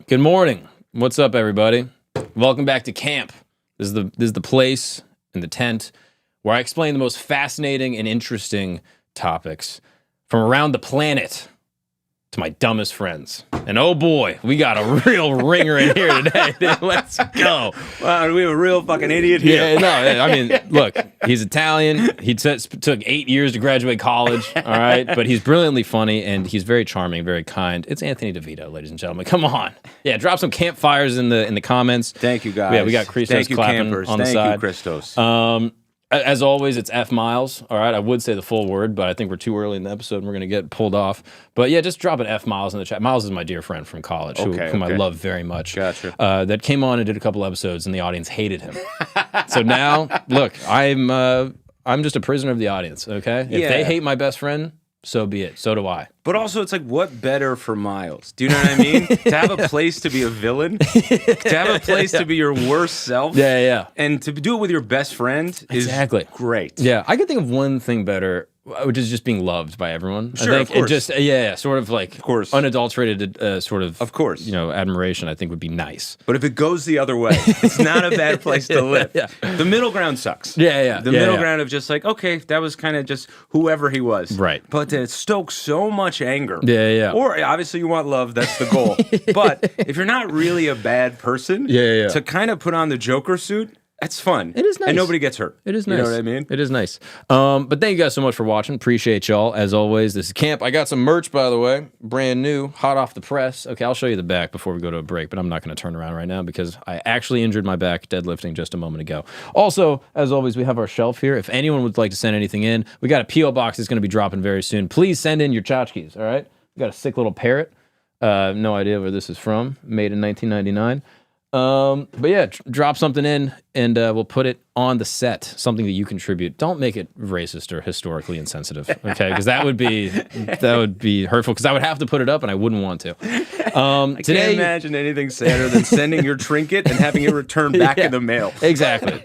Good morning. What's up, everybody? Welcome back to camp. This is the place in the tent where I explain the most fascinating and interesting topics from around the planet to my dumbest friends. And oh boy, we got a real ringer in here today. Dude. Let's go. Wow, we have a real fucking idiot here. Yeah, no, I mean, look, he's Italian. He took 8 years to graduate college, all right? But he's brilliantly funny, and he's very charming, very kind. It's Anthony DeVito, ladies and gentlemen. Come on. Yeah, drop some campfires in the comments. Thank you, guys. Yeah, we got Christos clapping campers. on the side. Thank you, Christos. As always, it's F Miles. All right, I would say the full word, but I think we're too early in the episode and we're going to get pulled off. But yeah, just drop an F Miles in the chat. Miles is my dear friend from college, whom I love very much. Gotcha. That came on and did a couple episodes, and the audience hated him. So now, look, I'm just a prisoner of the audience. Okay, if they hate my best friend, so be it. So do I. But also, it's like, what better for Miles? Do you know what I mean? To have a place to be a villain, to have a place to be your worst self, and to do it with your best friend is great. Yeah, I could think of one thing better, which is just being loved by everyone. Sure, I think of course. It just, sort of like, of course, unadulterated of course, admiration. I think would be nice. But if it goes the other way, it's not a bad place to live. The middle ground sucks. The middle ground of just like, okay, that was kind of just whoever he was, right? But to stoke so much anger, or obviously you want love, that's the goal. But if you're not really a bad person, to kind of put on the Joker suit. That's fun. It is nice. And nobody gets hurt. It is nice. You know what I mean? It is nice. But thank you guys so much for watching. Appreciate y'all. As always, this is camp. I got some merch, by the way. Brand new, hot off the press. Okay, I'll show you the back before we go to a break, but I'm not going to turn around right now because I actually injured my back deadlifting just a moment ago. Also, as always, we have our shelf here. If anyone would like to send anything in, we got a P.O. box that's going to be dropping very soon. Please send in your tchotchkes, all right? We got a sick little parrot. No idea where this is from. Made in 1999. But yeah, drop something in and we'll put it on the set, something that you contribute. Don't make it racist or historically insensitive, okay? Because that would be hurtful because I would have to put it up and I wouldn't want to. I can't imagine anything sadder than sending your trinket and having it returned back in the mail. Exactly.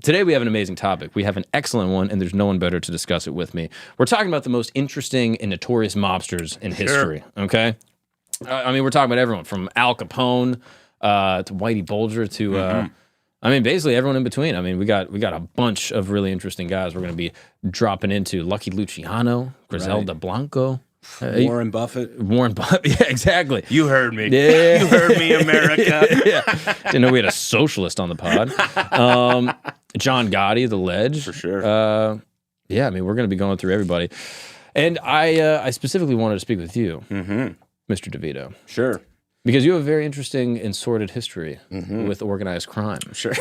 Today we have an amazing topic. We have an excellent one and there's no one better to discuss it with me. We're talking about the most interesting and notorious mobsters in history, okay? I mean, we're talking about everyone from Al Capone to Whitey Bulger to, I mean, basically everyone in between. I mean, we got a bunch of really interesting guys we're going to be dropping into. Lucky Luciano, Griselda Blanco. Warren Buffett. Yeah, exactly. You heard me. Yeah. You heard me, America. Didn't know we had a socialist on the pod. John Gotti, the Ledge. For sure. Yeah, I mean, we're going to be going through everybody. And I specifically wanted to speak with you. Mr. DeVito. Sure. Because you have a very interesting and sordid history with organized crime. Sure.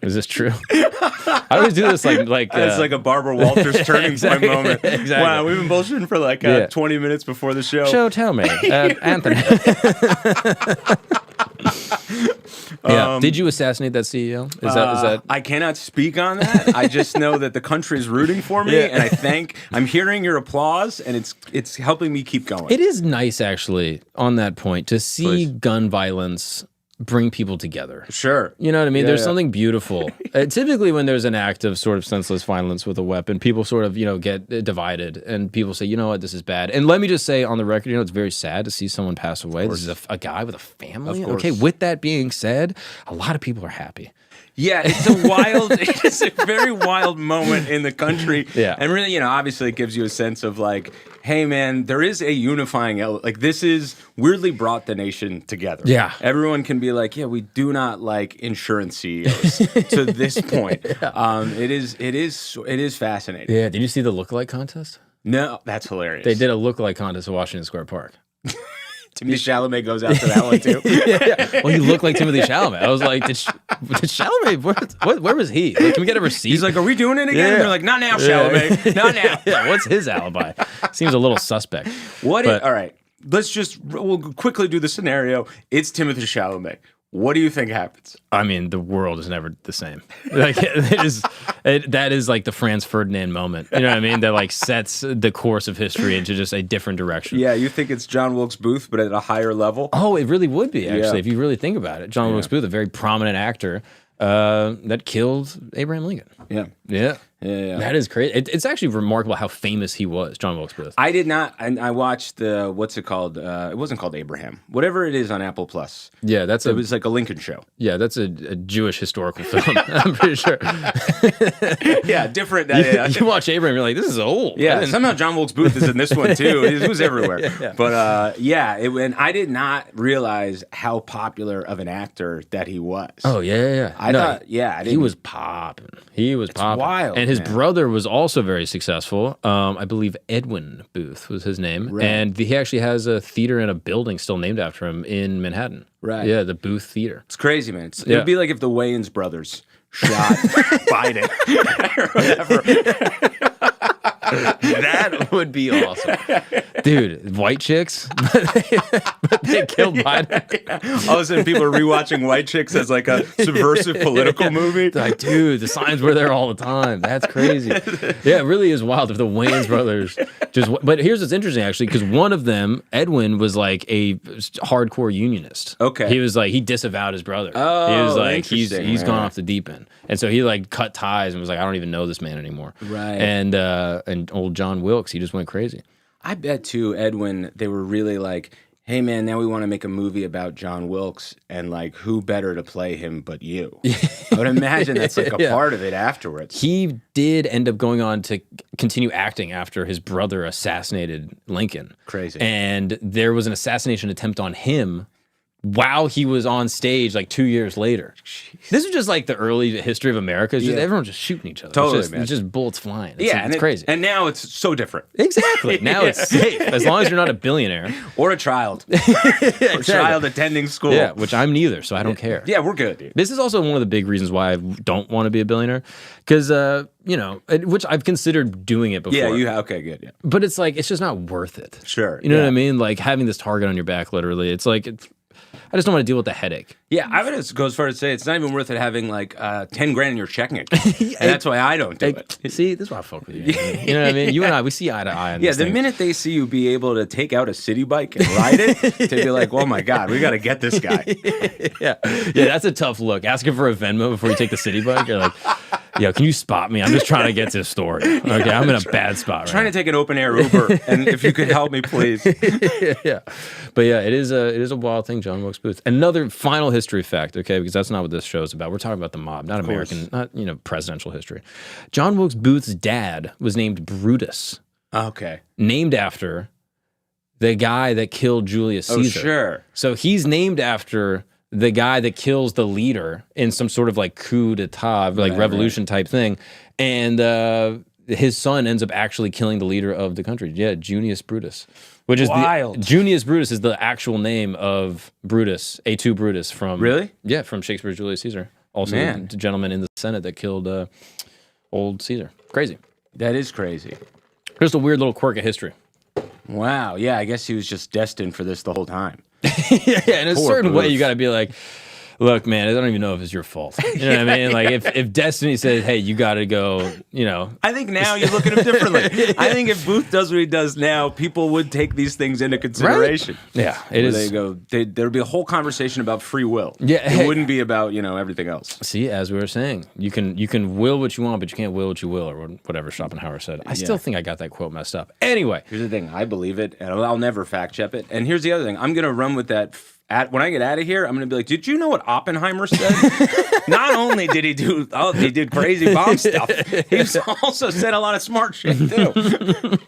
Is this true? I always do this like it's like a Barbara Walters turning point moment. Exactly. Wow, we've been bullshitting for like 20 minutes before the show. So tell me, Anthony. Did you assassinate that CEO? Is that? I cannot speak on that. I just know that the country is rooting for me, and I'm hearing your applause, and it's helping me keep going. It is nice, actually, on that point, to see gun violence bring people together. Sure. You know what I mean? There's something beautiful. Typically when there's an act of sort of senseless violence with a weapon, people sort of, get divided and people say, you know what, this is bad. And let me just say on the record, it's very sad to see someone pass away. This is a guy with a family. Okay, with that being said, a lot of people are happy. Yeah, it's a very wild moment in the country. Yeah. And really, obviously it gives you a sense of like, hey man, there is a unifying element. Like this is weirdly brought the nation together. Yeah. Everyone can be like, yeah, we do not like insurance CEOs to this point. It is fascinating. Yeah. Did you see the lookalike contest? No, that's hilarious. They did a lookalike contest at Washington Square Park. Timothy Chalamet goes after that one too. Well, he looked like Timothy Chalamet. I was like, did Chalamet? Where was he? Like, can we get a receipt? He's like, are we doing it again? And they're like, not now, Chalamet. Not now. Yeah, what's his alibi? Seems a little suspect. All right, we'll quickly do the scenario. It's Timothy Chalamet. What do you think happens? I mean, the world is never the same. Like that is like the Franz Ferdinand moment. You know what I mean? That like sets the course of history into just a different direction. Yeah, you think it's John Wilkes Booth, but at a higher level? Oh, it really would be, actually, if you really think about it. John Wilkes Booth, a very prominent actor that killed Abraham Lincoln. Yeah. Yeah. Yeah. That is crazy. It's actually remarkable how famous he was, John Wilkes Booth. I did not. I watched what's it called? It wasn't called Abraham. Whatever it is on Apple Plus. Yeah, it was like a Lincoln show. Yeah, that's a Jewish historical film. I'm pretty sure. Yeah, different. You watch Abraham, you're like, this is old. Yeah, somehow John Wilkes Booth is in this one too. It was everywhere. Yeah. But and I did not realize how popular of an actor that he was. Oh yeah. I thought, he was popping. He was popping. Wild, and his brother was also very successful. I believe Edwin Booth was his name, right. and he actually has a theater and a building still named after him in Manhattan. Right. Yeah, the Booth Theater. It's crazy, man. It would be like if the Wayans brothers shot Biden or whatever. That would be awesome. Dude, white chicks, but they killed Biden. All of a sudden, people are rewatching White Chicks as like a subversive political movie. Like, dude, the signs were there all the time. That's crazy. Yeah, it really is wild if the Wayans brothers just. But here's what's interesting, actually, because one of them, Edwin, was like a hardcore unionist. Okay. He was like, he disavowed his brother. Oh, he was like, he's interesting, gone off the deep end. And so he like cut ties and was like, I don't even know this man anymore. Right. And old John Wilkes, he just went crazy. I bet too, Edwin, they were really like, hey man, now we want to make a movie about John Wilkes, and like, who better to play him but you? I would imagine that's like a part of it afterwards. He did end up going on to continue acting after his brother assassinated Lincoln. Crazy. And there was an assassination attempt on him while he was on stage like 2 years later. Jeez. This is just like the early history of America. It's just everyone just shooting each other. Totally, it's just bullets flying. It's crazy. And now it's so different. Exactly. Now it's safe. As long as you're not a billionaire. Or a child. Or a child attending school. Yeah, which I'm neither, so I don't care. Yeah, we're good, dude. This is also one of the big reasons why I don't want to be a billionaire. Because, which I've considered doing it before. Yeah, okay, good, yeah. But it's like, it's just not worth it. Sure. You know what I mean? Like having this target on your back, literally. It's like, I just don't want to deal with the headache. Yeah, I would go as far as to say it's not even worth it having like 10 grand in your checking account. And that's why I don't do it. See, this is why I fuck with you. You know what I mean? You and I, we see eye to eye on this the minute they see you be able to take out a city bike and ride it, to be like, oh my God, we got to get this guy. Yeah, that's a tough look. Asking for a Venmo before you take the city bike, you're like, yo, can you spot me? I'm just trying to get to the store. Okay, I'm in a bad spot right trying now. to take an open air Uber, and if you could help me, please. Yeah. But yeah, it is a wild thing, John Wilkes Booth. Another final history fact, okay, because that's not what this show is about. We're talking about the mob, not American, not presidential history. John Wilkes Booth's dad was named Brutus. Okay. Named after the guy that killed Julius Caesar. Oh, sure. So he's named after the guy that kills the leader in some sort of like coup d'etat, like revolution type thing. And his son ends up actually killing the leader of the country. Yeah, Junius Brutus. Which is wild. Junius Brutus is the actual name of Brutus, A2 Brutus from... Really? Yeah, from Shakespeare's Julius Caesar. Also the gentleman in the Senate that killed old Caesar. Crazy. That is crazy. Just a weird little quirk of history. Wow. Yeah, I guess he was just destined for this the whole time. In a certain way, you got to be like, look, man, I don't even know if it's your fault. You know what I mean? Like, if destiny says, hey, you got to go, I think now you look at him differently. I think if Booth does what he does now, people would take these things into consideration. Right? Yeah, it is. There would be a whole conversation about free will. Yeah, it wouldn't be about, everything else. See, as we were saying, you can will what you want, but you can't will what you will, or whatever Schopenhauer said. I still think I got that quote messed up. Anyway. Here's the thing. I believe it, and I'll never fact check it. And here's the other thing. I'm going to run with that. When I get out of here, I'm going to be like, did you know what Oppenheimer said? Not only did he did crazy bomb stuff, he also said a lot of smart shit, too.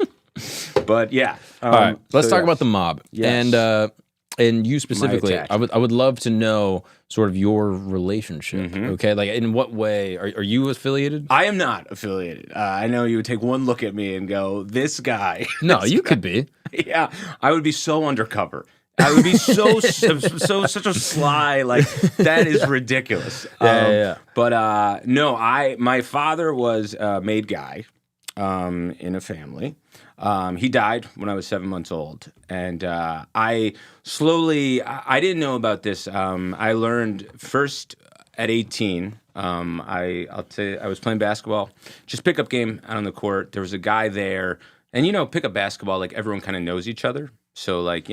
But, yeah. All right, let's talk about the mob. Yes. And you specifically, I would love to know sort of your relationship, okay? Like, in what way? Are you affiliated? I am not affiliated. I know you would take one look at me and go, this guy. No, you could be. Yeah, I would be so undercover. I would be such a sly, like, that is ridiculous. But no, my father was a made guy in a family. He died when I was 7 months old. And I didn't know about this. I learned first at 18. I'll tell you, I was playing basketball, just pickup game out on the court. There was a guy there. And, pickup basketball, like, everyone kind of knows each other. So, like,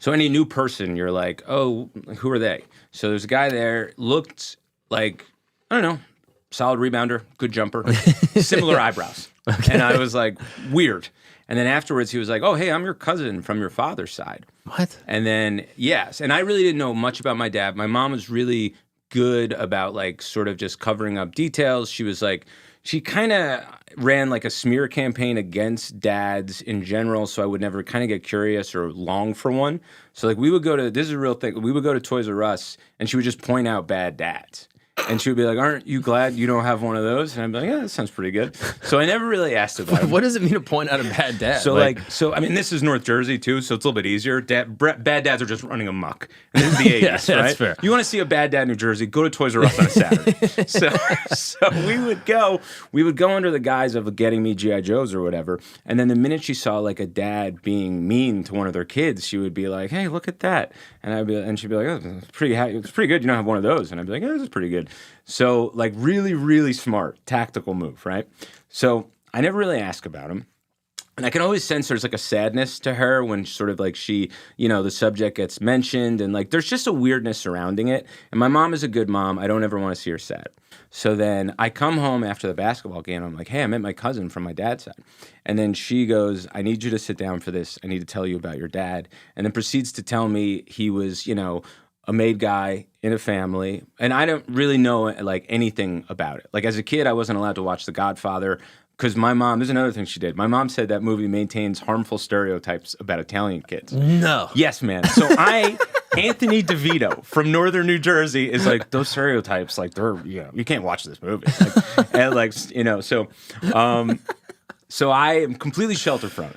so any new person, you're like, oh, who are they? So there's a guy there, looked like, I don't know, solid rebounder, good jumper, similar eyebrows. Okay. And I was like, weird. And then afterwards, he was like, oh, hey, I'm your cousin from your father's side. What? And then, yes. And I really didn't know much about my dad. My mom was really good about like sort of just covering up details. She was like, she kind of ran like a smear campaign against dads in general. So I would never kind of get curious or long for one. So like we would go to, this is a real thing, we would go to Toys R Us and she would just point out bad dads. And she would be like, aren't you glad you don't have one of those? And I'd be like, yeah, that sounds pretty good. So I never really asked about it. What does it mean to point out a bad dad? So I mean, this is North Jersey too, so it's a little bit easier. Bad dads are just running amok. And this is the 80s, yeah, right? That's fair. You want to see a bad dad in New Jersey, go to Toys R Us on a Saturday. so we would go under the guise of getting me G.I. Joes or whatever. And then the minute she saw like a dad being mean to one of their kids, she would be like, hey, look at that. And she'd be like, oh, it's pretty good. You don't have one of those. And I'd be like, yeah, this is pretty good. So like really, really smart, tactical move, right? So I never really ask about him. And I can always sense there's like a sadness to her when sort of like she, the subject gets mentioned and like there's just a weirdness surrounding it. And my mom is a good mom. I don't ever want to see her sad. So then I come home after the basketball game. I'm like, hey, I met my cousin from my dad's side. And then she goes, I need you to sit down for this. I need to tell you about your dad. And then proceeds to tell me he was, a made guy in a family. And I don't really know like anything about it. Like as a kid, I wasn't allowed to watch The Godfather because my mom, there's another thing she did. My mom said that movie maintains harmful stereotypes about Italian kids. No. Yes, man. So Anthony DeVito from Northern New Jersey is like, those stereotypes, like they're, you can't watch this movie. So I am completely sheltered from it.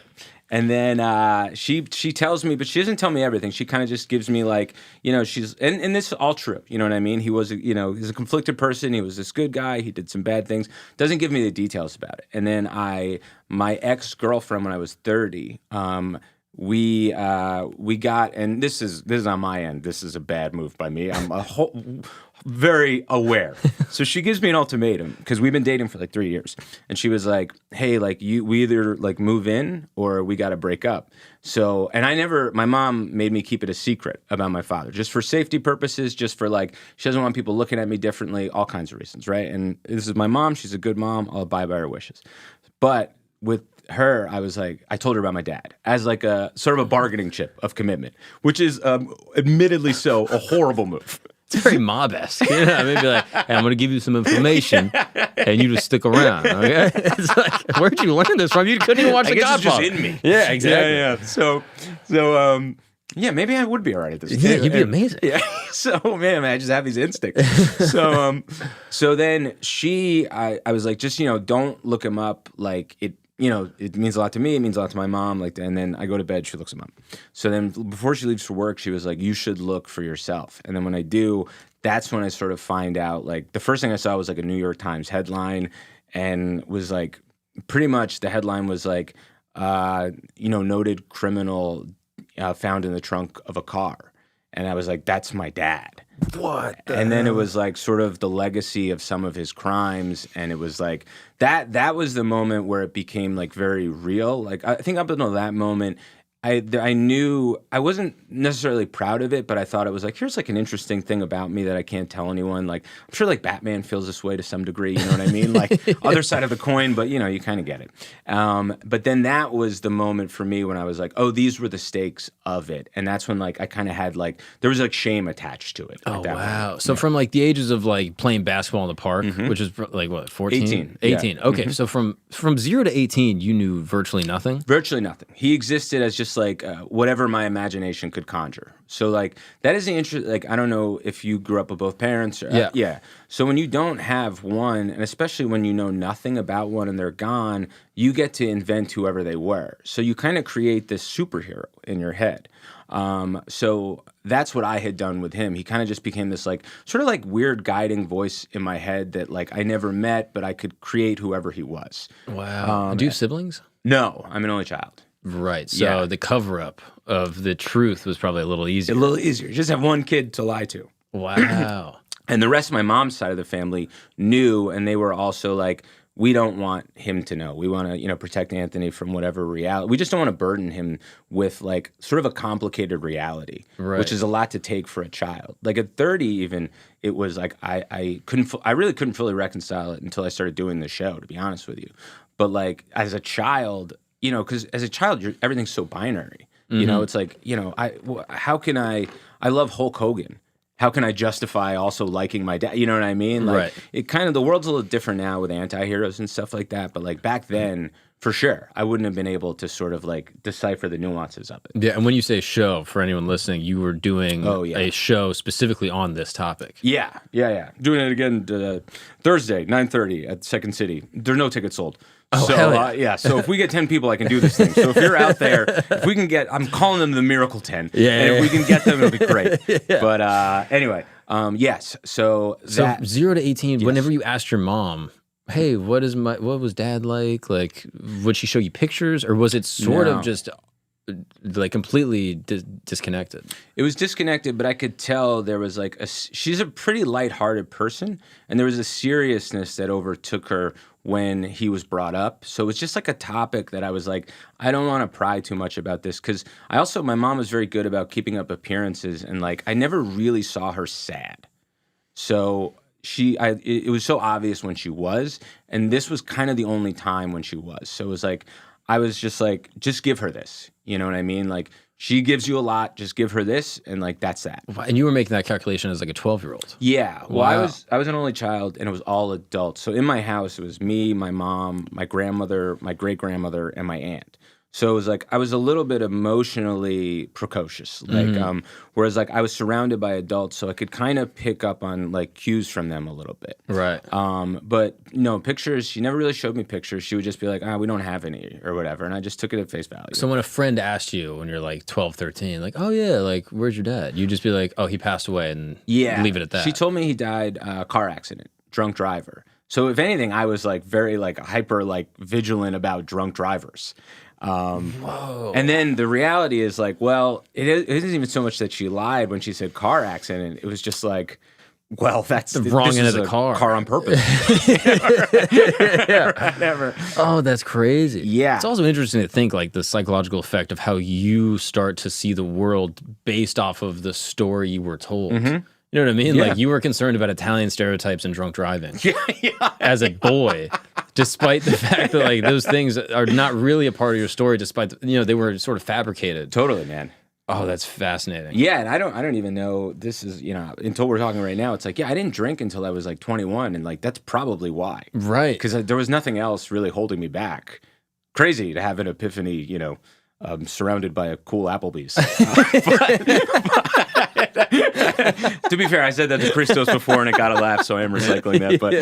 And then she tells me, but she doesn't tell me everything. She kind of just gives me like, she's, and this is all true. You know what I mean? He was, he's a conflicted person. He was this good guy. He did some bad things. Doesn't give me the details about it. And then my ex-girlfriend when I was 30, we got, and this is on my end. This is a bad move by me. I'm very aware. So she gives me an ultimatum because we've been dating for like 3 years, and she was like, "Hey, like we either like move in or we got to break up." So, and my mom made me keep it a secret about my father, just for safety purposes, just for like she doesn't want people looking at me differently, all kinds of reasons, right? And this is my mom. She's a good mom. I'll abide by her wishes. But with her, I was like, I told her about my dad as like a sort of a bargaining chip of commitment, which is admittedly so a horrible move. It's very mob-esque. I mean, be like, hey, I'm going to give you some information, and you just stick around. Okay? It's like, where'd you learn this from? You couldn't even watch The Godfather. It's just in me. Yeah, exactly. Yeah. So, maybe I would be all right at this. Yeah, you'd be amazing. Yeah. So, man, I just have these instincts. So then I was like, just don't look him up. Like it means a lot to me. It means a lot to my mom. Like, and then I go to bed. She looks him up. So then, before she leaves for work, she was like, "You should look for yourself." And then when I do, that's when I sort of find out. Like, the first thing I saw was like a New York Times headline, and was like, pretty much the headline was like, noted criminal found in the trunk of a car, and I was like, "That's my dad." What? And then it was like sort of the legacy of some of his crimes, and it was like that was the moment where it became like very real. Like I think up until that moment, I knew I wasn't necessarily proud of it, but I thought it was like, here's like an interesting thing about me that I can't tell anyone. Like I'm sure like Batman feels this way to some degree, you know what I mean? Like other side of the coin, but you kind of get it. But then that was the moment for me when I was like, oh, these were the stakes of it. And that's when like I kind of had like, there was like shame attached to it. Oh, wow. Moment. So from like the ages of like playing basketball in the park, which is like what, 14? 18. Yeah. Okay. So from 0 to 18, you knew virtually nothing? Virtually nothing. He existed as just like whatever my imagination could conjure. So like that is the interest. Like I don't know if you grew up with both parents. Or, yeah. So when you don't have one, and especially when you know nothing about one and they're gone, you get to invent whoever they were. So you kind of create this superhero in your head. So that's what I had done with him. He kind of just became this like sort of like weird guiding voice in my head that like I never met, but I could create whoever he was. Wow. Do you have siblings? No, I'm an only child. Right. So the cover-up of the truth was probably a little easier. A little easier. Just have one kid to lie to. Wow. And the rest of my mom's side of the family knew, and they were also like, we don't want him to know. We want to, you know, protect Anthony from whatever reality. We just don't want to burden him with like sort of a complicated reality, which is a lot to take for a child. Like at 30 even, it was like I really couldn't fully reconcile it until I started doing the show, to be honest with you. But like as a child, you know, because as a child, everything's so binary. You know, it's like, you know, how can I love Hulk Hogan. How can I justify also liking my dad? You know what I mean? Like it kind of, the world's a little different now with anti-heroes and stuff like that. But like back then, for sure, I wouldn't have been able to sort of like decipher the nuances of it. Yeah, and when you say show, for anyone listening, you were doing a show specifically on this topic. Yeah. Doing it again Thursday, 9:30 at Second City. There's no tickets sold. Oh, so, hell yeah. Yeah, so if we get 10 people, I can do this thing. So if you're out there, if we can get, I'm calling them the Miracle 10. Yeah, and if we can get them, it'll be great. But anyway, yes. So 0 to 18, whenever you asked your mom, hey, what was dad like? Like, would she show you pictures, or was it sort of just like completely disconnected? It was disconnected, but I could tell there was like she's a pretty lighthearted person, and there was a seriousness that overtook her when he was brought up. So it was just like a topic that I was like, I don't want to pry too much about this, because my mom was very good about keeping up appearances, and like I never really saw her sad. So it was so obvious when she was, and this was kind of the only time when she was. So it was like, I was just like, just give her this. You know what I mean? Like, she gives you a lot, just give her this, and like that's that. And you were making that calculation as like a 12-year-old. Yeah. Well, I was an only child, and it was all adults. So in my house, it was me, my mom, my grandmother, my great-grandmother, and my aunt. So it was like I was a little bit emotionally precocious, like whereas like I was surrounded by adults, so I could kind of pick up on like cues from them a little bit. Right. But no pictures. She never really showed me pictures. She would just be like, we don't have any or whatever, and I just took it at face value. So when a friend asked you when you're like 12, 13, like, oh yeah, like where's your dad? You just be like, oh, he passed away, and leave it at that. She told me he died car accident, drunk driver. So if anything, I was like very like hyper like vigilant about drunk drivers. Whoa. And then the reality is like, well, it isn't even so much that she lied when she said car accident. It was just like, well, that's the wrong end of the car. Car on purpose. Whatever. Oh, that's crazy. Yeah. It's also interesting to think like the psychological effect of how you start to see the world based off of the story you were told. You know what I mean? Yeah. Like you were concerned about Italian stereotypes and drunk driving. Yeah. As a boy, despite the fact that like those things are not really a part of your story, despite they were sort of fabricated. Totally, man. Oh, that's fascinating. Yeah, and I don't even know, this is, until we're talking right now, it's like, I didn't drink until I was like 21, and like that's probably why. Right. Because there was nothing else really holding me back. Crazy to have an epiphany, surrounded by a cool Applebee's. To be fair, I said that to Christos before and it got a laugh, so I am recycling that. But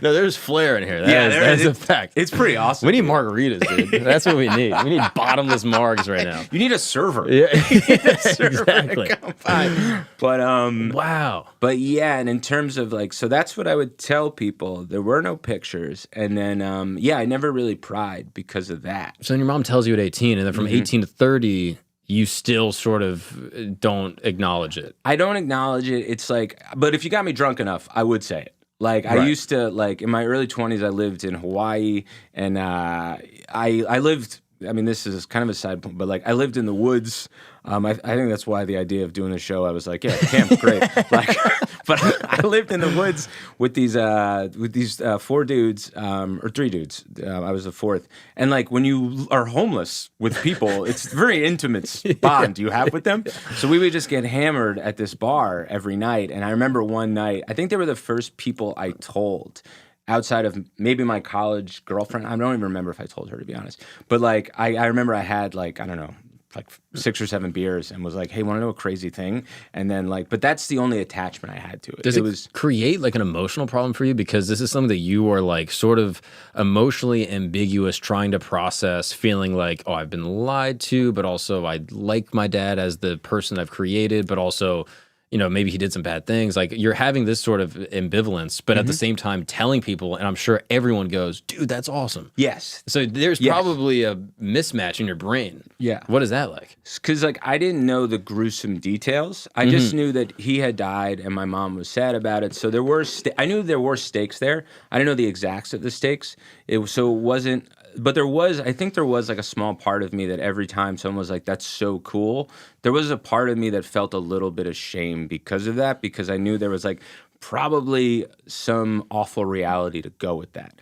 no, there's flair in here. That's a fact. It's pretty awesome. We need margaritas, dude. That's what we need. We need bottomless margs right now. You need a server. Yeah, you need a server exactly. to come by. But wow. But yeah, and in terms of like, so that's what I would tell people. There were no pictures, and then I never really pried because of that. So then your mom tells you at 18, and then from 18 to 30. You still sort of don't acknowledge it. I don't acknowledge it. It's like, but if you got me drunk enough, I would say it. Like I used to, like in my early 20s, I lived in Hawaii, and I lived. I mean, this is kind of a side point, but like I lived in the woods. I think that's why the idea of doing the show, I was like, yeah, camp, great. Like, but I lived in the woods with these 4 dudes or 3 dudes. I was the 4th, and like when you are homeless with people, it's a very intimate bond you have with them. So we would just get hammered at this bar every night. And I remember one night, I think they were the first people I told. Outside of maybe my college girlfriend. I don't even remember if I told her, to be honest. But like, I remember I had like, I don't know, like 6 or 7 beers and was like, hey, want to know a crazy thing? And then like, but that's the only attachment I had to it. Does it create like an emotional problem for you? Because this is something that you are like sort of emotionally ambiguous, trying to process, feeling like, oh, I've been lied to, but also I like my dad as the person I've created, but also maybe he did some bad things. Like you're having this sort of ambivalence, but at the same time telling people, and I'm sure everyone goes, dude, that's awesome. Yes. So there's probably a mismatch in your brain. Yeah. What is that like? Because like I didn't know the gruesome details. I just knew that he had died and my mom was sad about it. So there were I knew there were stakes there. I didn't know the exacts of the stakes. It wasn't. But I think there was like a small part of me that every time someone was like, that's so cool, there was a part of me that felt a little bit of shame because of that, because I knew there was like probably some awful reality to go with that.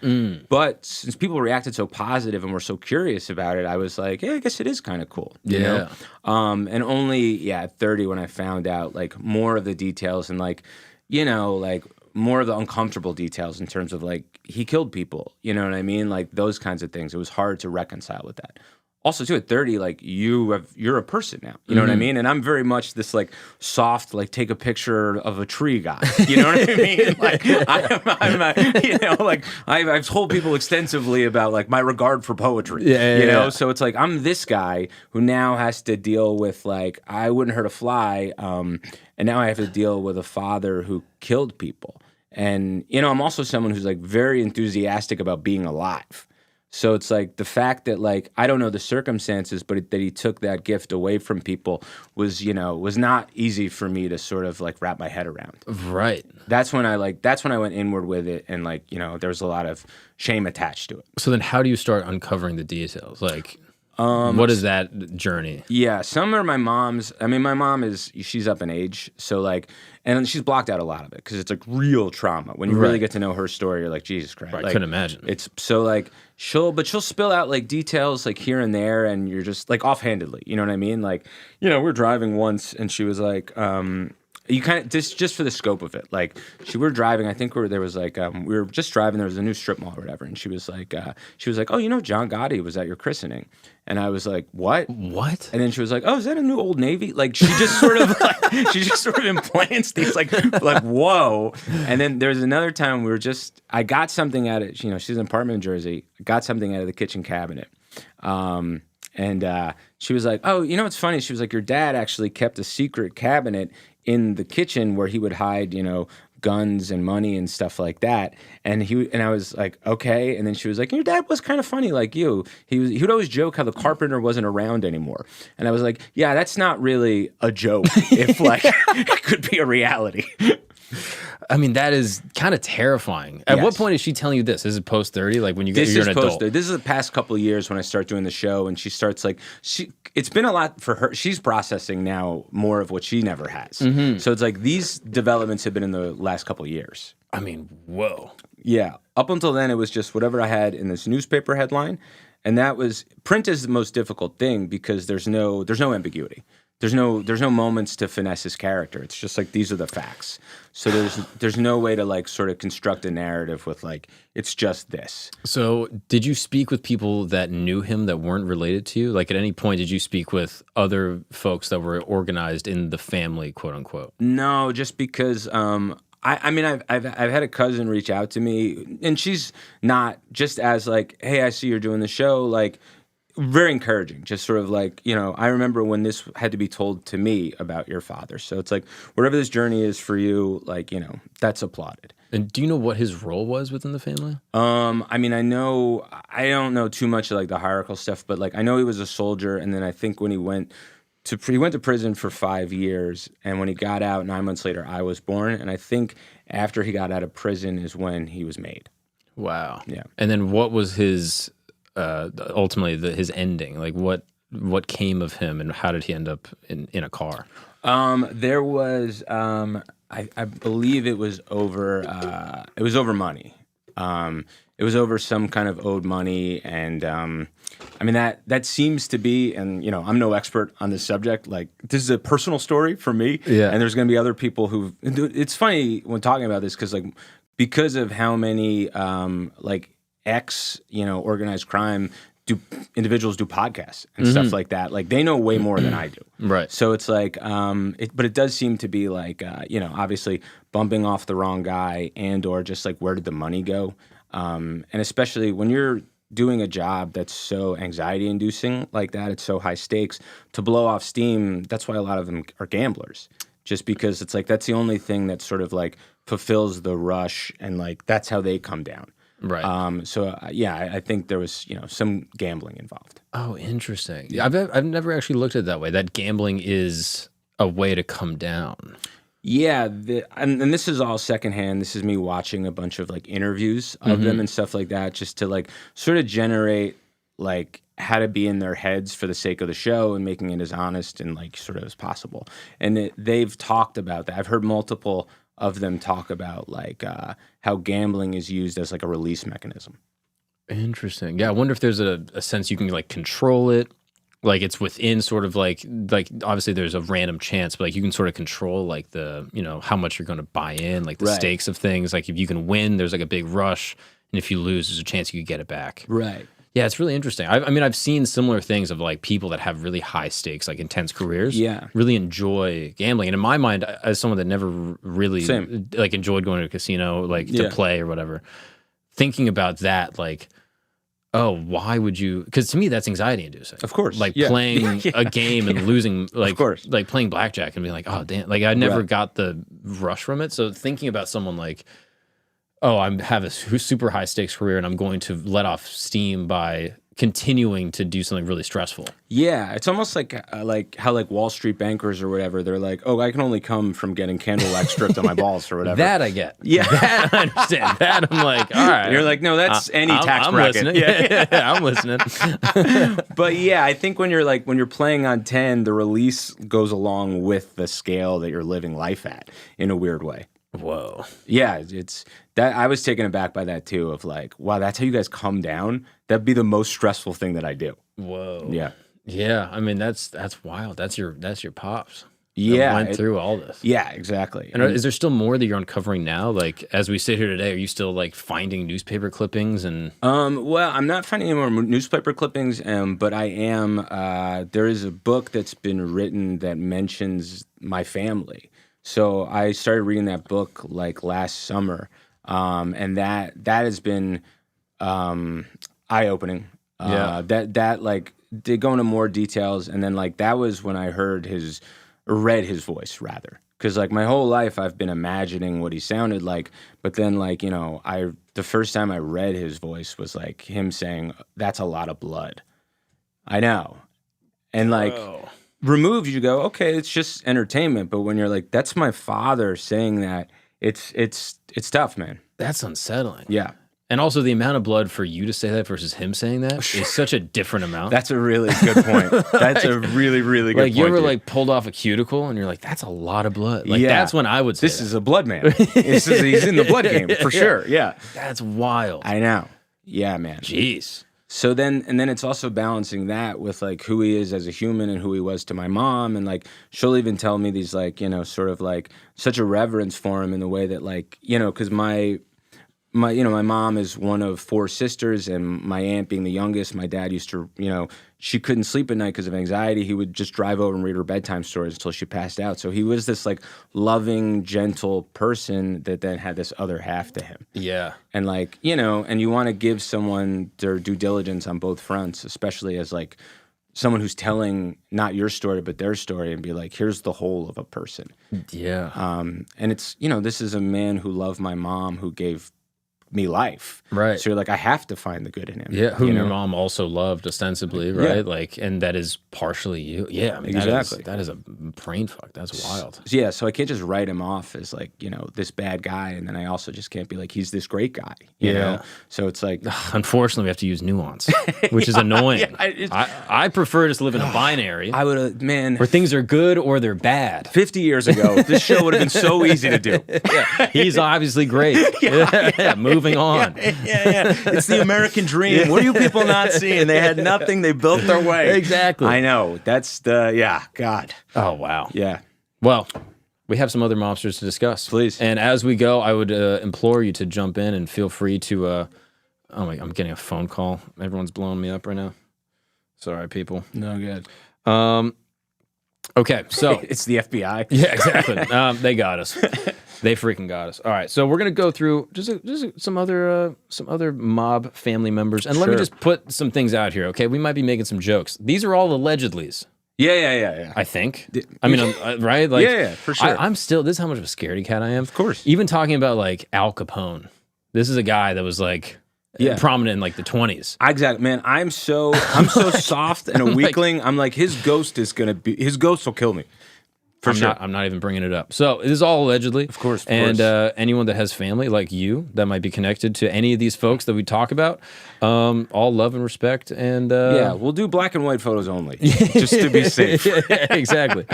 But since people reacted so positive and were so curious about it, I was like, yeah, I guess it is kind of cool. You know? And only, at 30 when I found out like more of the details and like, like more of the uncomfortable details in terms of like he killed people, you know what I mean? Like those kinds of things. It was hard to reconcile with that. Also, too, at 30, like you're a person now, you know what I mean? And I'm very much this like soft, like take a picture of a tree guy, you know what I mean? Like I've told people extensively about like my regard for poetry, you know? So it's like I'm this guy who now has to deal with like I wouldn't hurt a fly, and now I have to deal with a father who killed people. And, I'm also someone who's like very enthusiastic about being alive. So it's like the fact that like I don't know the circumstances, but that he took that gift away from people was not easy for me to sort of like wrap my head around. Right. That's when I went inward with it, and like there was a lot of shame attached to it. So then, how do you start uncovering the details? Like, what is that journey? Yeah, some are my mom's. I mean, my mom she's up in age, so like, and she's blocked out a lot of it because it's like real trauma. When you really get to know her story, you're like, Jesus Christ. Right, like, couldn't imagine. It's so like she'll spill out like details like here and there, and you're just like offhandedly, you know what I mean? Like, we're driving once, and she was like, you kind of just for the scope of it, like we're driving. I think there was like we were just driving. There was a new strip mall or whatever, and she was like, oh, John Gotti was at your christening, and I was like, what? And then she was like, oh, is that a new Old Navy? Like she just sort of implants these like whoa. And then there was another time I got something out of she's in an apartment in Jersey. I got something out of the kitchen cabinet. And she was like, oh, it's funny. She was like, your dad actually kept a secret cabinet in the kitchen where he would hide, guns and money and stuff like that. And I was like, okay. And then she was like, your dad was kind of funny like you. He would always joke how the carpenter wasn't around anymore. And I was like, yeah, that's not really a joke if like it could be a reality. I mean, that is kind of terrifying. At what point is she telling you this? Is it post 30? Like when you're an adult? This is the past couple of years when I start doing the show, and she starts like it's been a lot for her. She's processing now more of what she never has. So it's like these developments have been in the last couple of years. I mean, whoa. Yeah. Up until then, it was just whatever I had in this newspaper headline, and that was print is the most difficult thing because there's no ambiguity. There's no moments to finesse his character. It's just like these are the facts. So there's no way to like sort of construct a narrative with like it's just this. So did you speak with people that knew him that weren't related to you? Like at any point did you speak with other folks that were organized in the family, quote unquote? No, just because I mean I've had a cousin reach out to me, and she's not just as like, hey, I see you're doing the show, like very encouraging, just sort of like, I remember when this had to be told to me about your father. So it's like, whatever this journey is for you, like, that's applauded. And do you know what his role was within the family? I mean, I don't know too much of like the hierarchical stuff, but like, I know he was a soldier. And then I think when he went to prison for 5 years. And when he got out 9 months later, I was born. And I think after he got out of prison is when he was made. Wow. Yeah. And then what was his... ultimately his ending, like what came of him and how did he end up in a car? There was I believe it was over money. It was over some kind of owed money, and I mean that seems to be, and I'm no expert on this subject, like this is a personal story for me, and there's going to be other people who, it's funny when talking about this because of how many like organized crime individuals do podcasts and stuff like that. Like they know way more than I do. Right. So it's like, but it does seem to be like, obviously bumping off the wrong guy and or just like where did the money go? And especially when you're doing a job that's so anxiety inducing like that, it's so high stakes to blow off steam. That's why a lot of them are gamblers. just because it's like that's the only thing that sort of like fulfills the rush, and like that's how they come down. Right. So yeah, I think there was some gambling involved. Oh, interesting. Yeah, I've never actually looked at it that way. That gambling is a way to come down. Yeah, and this is all secondhand. This is me watching a bunch of like interviews of them and stuff like that, just to like sort of generate like how to be in their heads for the sake of the show and making it as honest and like sort of as possible. And they've talked about that. I've heard multiple of them talk about like how gambling is used as like a release mechanism. Interesting. Yeah, I wonder if there's a sense you can like control it. Like it's within sort of like obviously there's a random chance, but like you can sort of control like the, how much you're going to buy in, like the stakes of things. Like if you can win, there's like a big rush. And if you lose, there's a chance you could get it back. Right. Yeah, it's really interesting. I mean, I've seen similar things of like people that have really high stakes, like intense careers. Yeah. Really enjoy gambling. And in my mind, as someone that never really like enjoyed going to a casino, like to play or whatever, thinking about that, like, oh, why would you? Because to me, that's anxiety inducing. Of course. Like playing a game and losing, like, of course. Like playing blackjack and being like, oh, damn. Like I never got the rush from it. So thinking about someone like, oh, I have a super high stakes career and I'm going to let off steam by continuing to do something really stressful. Yeah, it's almost like how like Wall Street bankers or whatever, they're like, oh, I can only come from getting candle wax stripped on my balls or whatever. That I get. Yeah. That I understand. That I'm like, all right. You're like, no, that's any tax I'm bracket. Listening. Yeah, I'm listening. But yeah, I think when you're playing on 10, the release goes along with the scale that you're living life at in a weird way. Whoa. Yeah, it's that I was taken aback by that too, of like, wow, that's how you guys come down. That'd be the most stressful thing that I do. Whoa. Yeah. Yeah. I mean, that's wild. That's your pops. Yeah. Went through all this. Yeah, exactly. And is there still more that you're uncovering now? Like as we sit here today, are you still like finding newspaper clippings and well, I'm not finding any more newspaper clippings, but I am there is a book that's been written that mentions my family. So I started reading that book like last summer, and that has been eye-opening. That like did go into more details, and then like that was when I read his voice rather, because like my whole life I've been imagining what he sounded like, but then like the first time I read his voice was like him saying, "That's a lot of blood." I know, and like. Whoa. Removed, you go, okay, it's just entertainment. But when you're like, that's my father saying that, it's tough, man. That's unsettling. Yeah. And also the amount of blood for you to say that versus him saying that is such a different amount. That's a really good point. That's a really, really good point. Like you ever like pulled off a cuticle and you're like, that's a lot of blood. Like that's when I would say this is a blood man. He's in the blood game for sure. Yeah. That's wild. I know. Yeah, man. Jeez. So then it's also balancing that with like who he is as a human and who he was to my mom, and like she'll even tell me these like sort of like such a reverence for him in the way that like because my mom is one of 4 sisters, and my aunt being the youngest, my dad used to she couldn't sleep at night because of anxiety. He would just drive over and read her bedtime stories until she passed out. So he was this like loving, gentle person that then had this other half to him. Yeah. And like, and you want to give someone their due diligence on both fronts, especially as like someone who's telling not your story, but their story, and be like, here's the whole of a person. Yeah. And it's, this is a man who loved my mom, who gave me life. Right. So you're like, I have to find the good in him. Yeah. Who your mom also loved ostensibly, right? Yeah. Like, and that is partially you. Yeah. I mean, exactly. That is a brain fuck. That's wild. Yeah. So I can't just write him off as like, this bad guy. And then I also just can't be like, he's this great guy. You know? So it's like, unfortunately, we have to use nuance, which is annoying. I prefer just to live in a binary. I would have, man. Where things are good or they're bad. 50 years ago, this show would have been so easy to do. Yeah. He's obviously great. Yeah. Moving on. Yeah. It's the American dream. Yeah. What are you people not seeing? They had nothing. They built their way. Exactly. I know. That's God. Oh, wow. Yeah. Well, we have some other mobsters to discuss. Please. And as we go, I would implore you to jump in and feel free to, oh my, I'm getting a phone call. Everyone's blowing me up right now. Sorry, people. No good. Okay, so. It's the FBI. Yeah, exactly. They got us. They freaking got us. All right, so we're gonna go through just some other mob family members, and let me just put some things out here. Okay, we might be making some jokes. These are all allegedlys. Yeah. I think. I mean, right? Like, yeah, for sure. I'm still. This is how much of a scaredy cat I am. Of course. Even talking about like Al Capone. This is a guy that was like prominent in like the 20s. Exactly, man. I'm so soft and a weakling. I'm like, his ghost will kill me. I'm not even bringing it up. So this is all allegedly, of course. And anyone that has family like you that might be connected to any of these folks that we talk about, all love and respect. And we'll do black and white photos only, just to be safe. Exactly.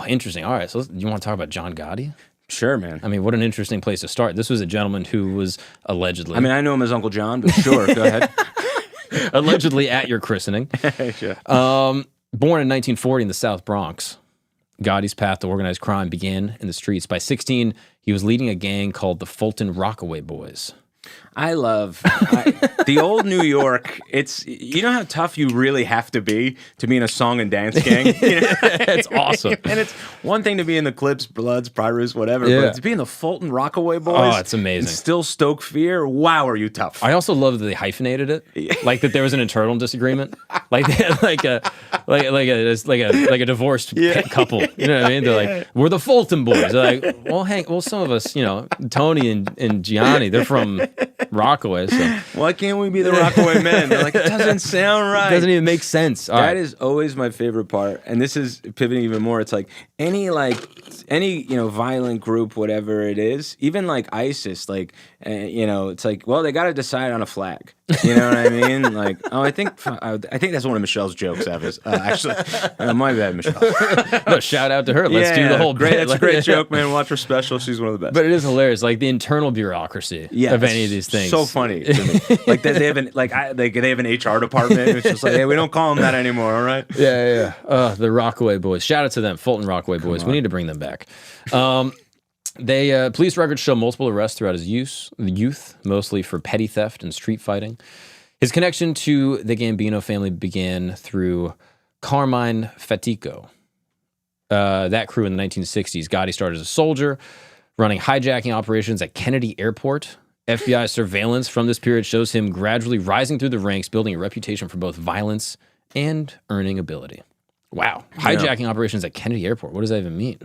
Interesting. All right. So you want to talk about John Gotti? Sure, man. I mean, what an interesting place to start. This was a gentleman who was allegedly. I mean, I know him as Uncle John, but sure, go ahead. Allegedly at your christening. Sure. Born in 1940 in the South Bronx, Gotti's path to organized crime began in the streets. By 16, he was leading a gang called the Fulton Rockaway Boys. I love the old New York. It's, you know how tough you really have to be in a song and dance gang? You know? It's awesome. And it's one thing to be in the Clips, Bloods, Pyrus, whatever, but to be in the Fulton Rockaway Boys. Oh, it's amazing. And still stoke fear. Wow, are you tough? I also love that they hyphenated it. Like that there was an internal disagreement. Like they had like a divorced couple. You know what I mean? They're like, we're the Fulton Boys. They're like, well, some of us, Tony and Gianni, they're from Rockaway. So why can't we be the Rockaway Men? They're like, it doesn't sound right. It doesn't even make sense. That is always my favorite part, and this is pivoting even more. It's like any violent group, whatever it is, even like ISIS, like it's like, well, they got to decide on a flag. You know what I mean? Like, I think that's one of Michelle's jokes. Actually, my bad, Michelle. No, shout out to her. Let's do the whole great. bit. That's a great joke, man. Watch her special. She's one of the best. But it is hilarious, like the internal bureaucrocktasy of any of these things. So funny to me. Like they have an HR department. It's just like, hey, we don't call them that anymore. All right. Yeah. The Rockaway Boys. Shout out to them, Fulton Rockaway Boys. We need to bring them back. Police records show multiple arrests throughout his youth, mostly for petty theft and street fighting. His connection to the Gambino family began through Carmine Fatico. That crew in the 1960s. Gotti started as a soldier, running hijacking operations at Kennedy Airport. FBI surveillance from this period shows him gradually rising through the ranks, building a reputation for both violence and earning ability. Wow. Hijacking operations at Kennedy Airport. What does that even mean?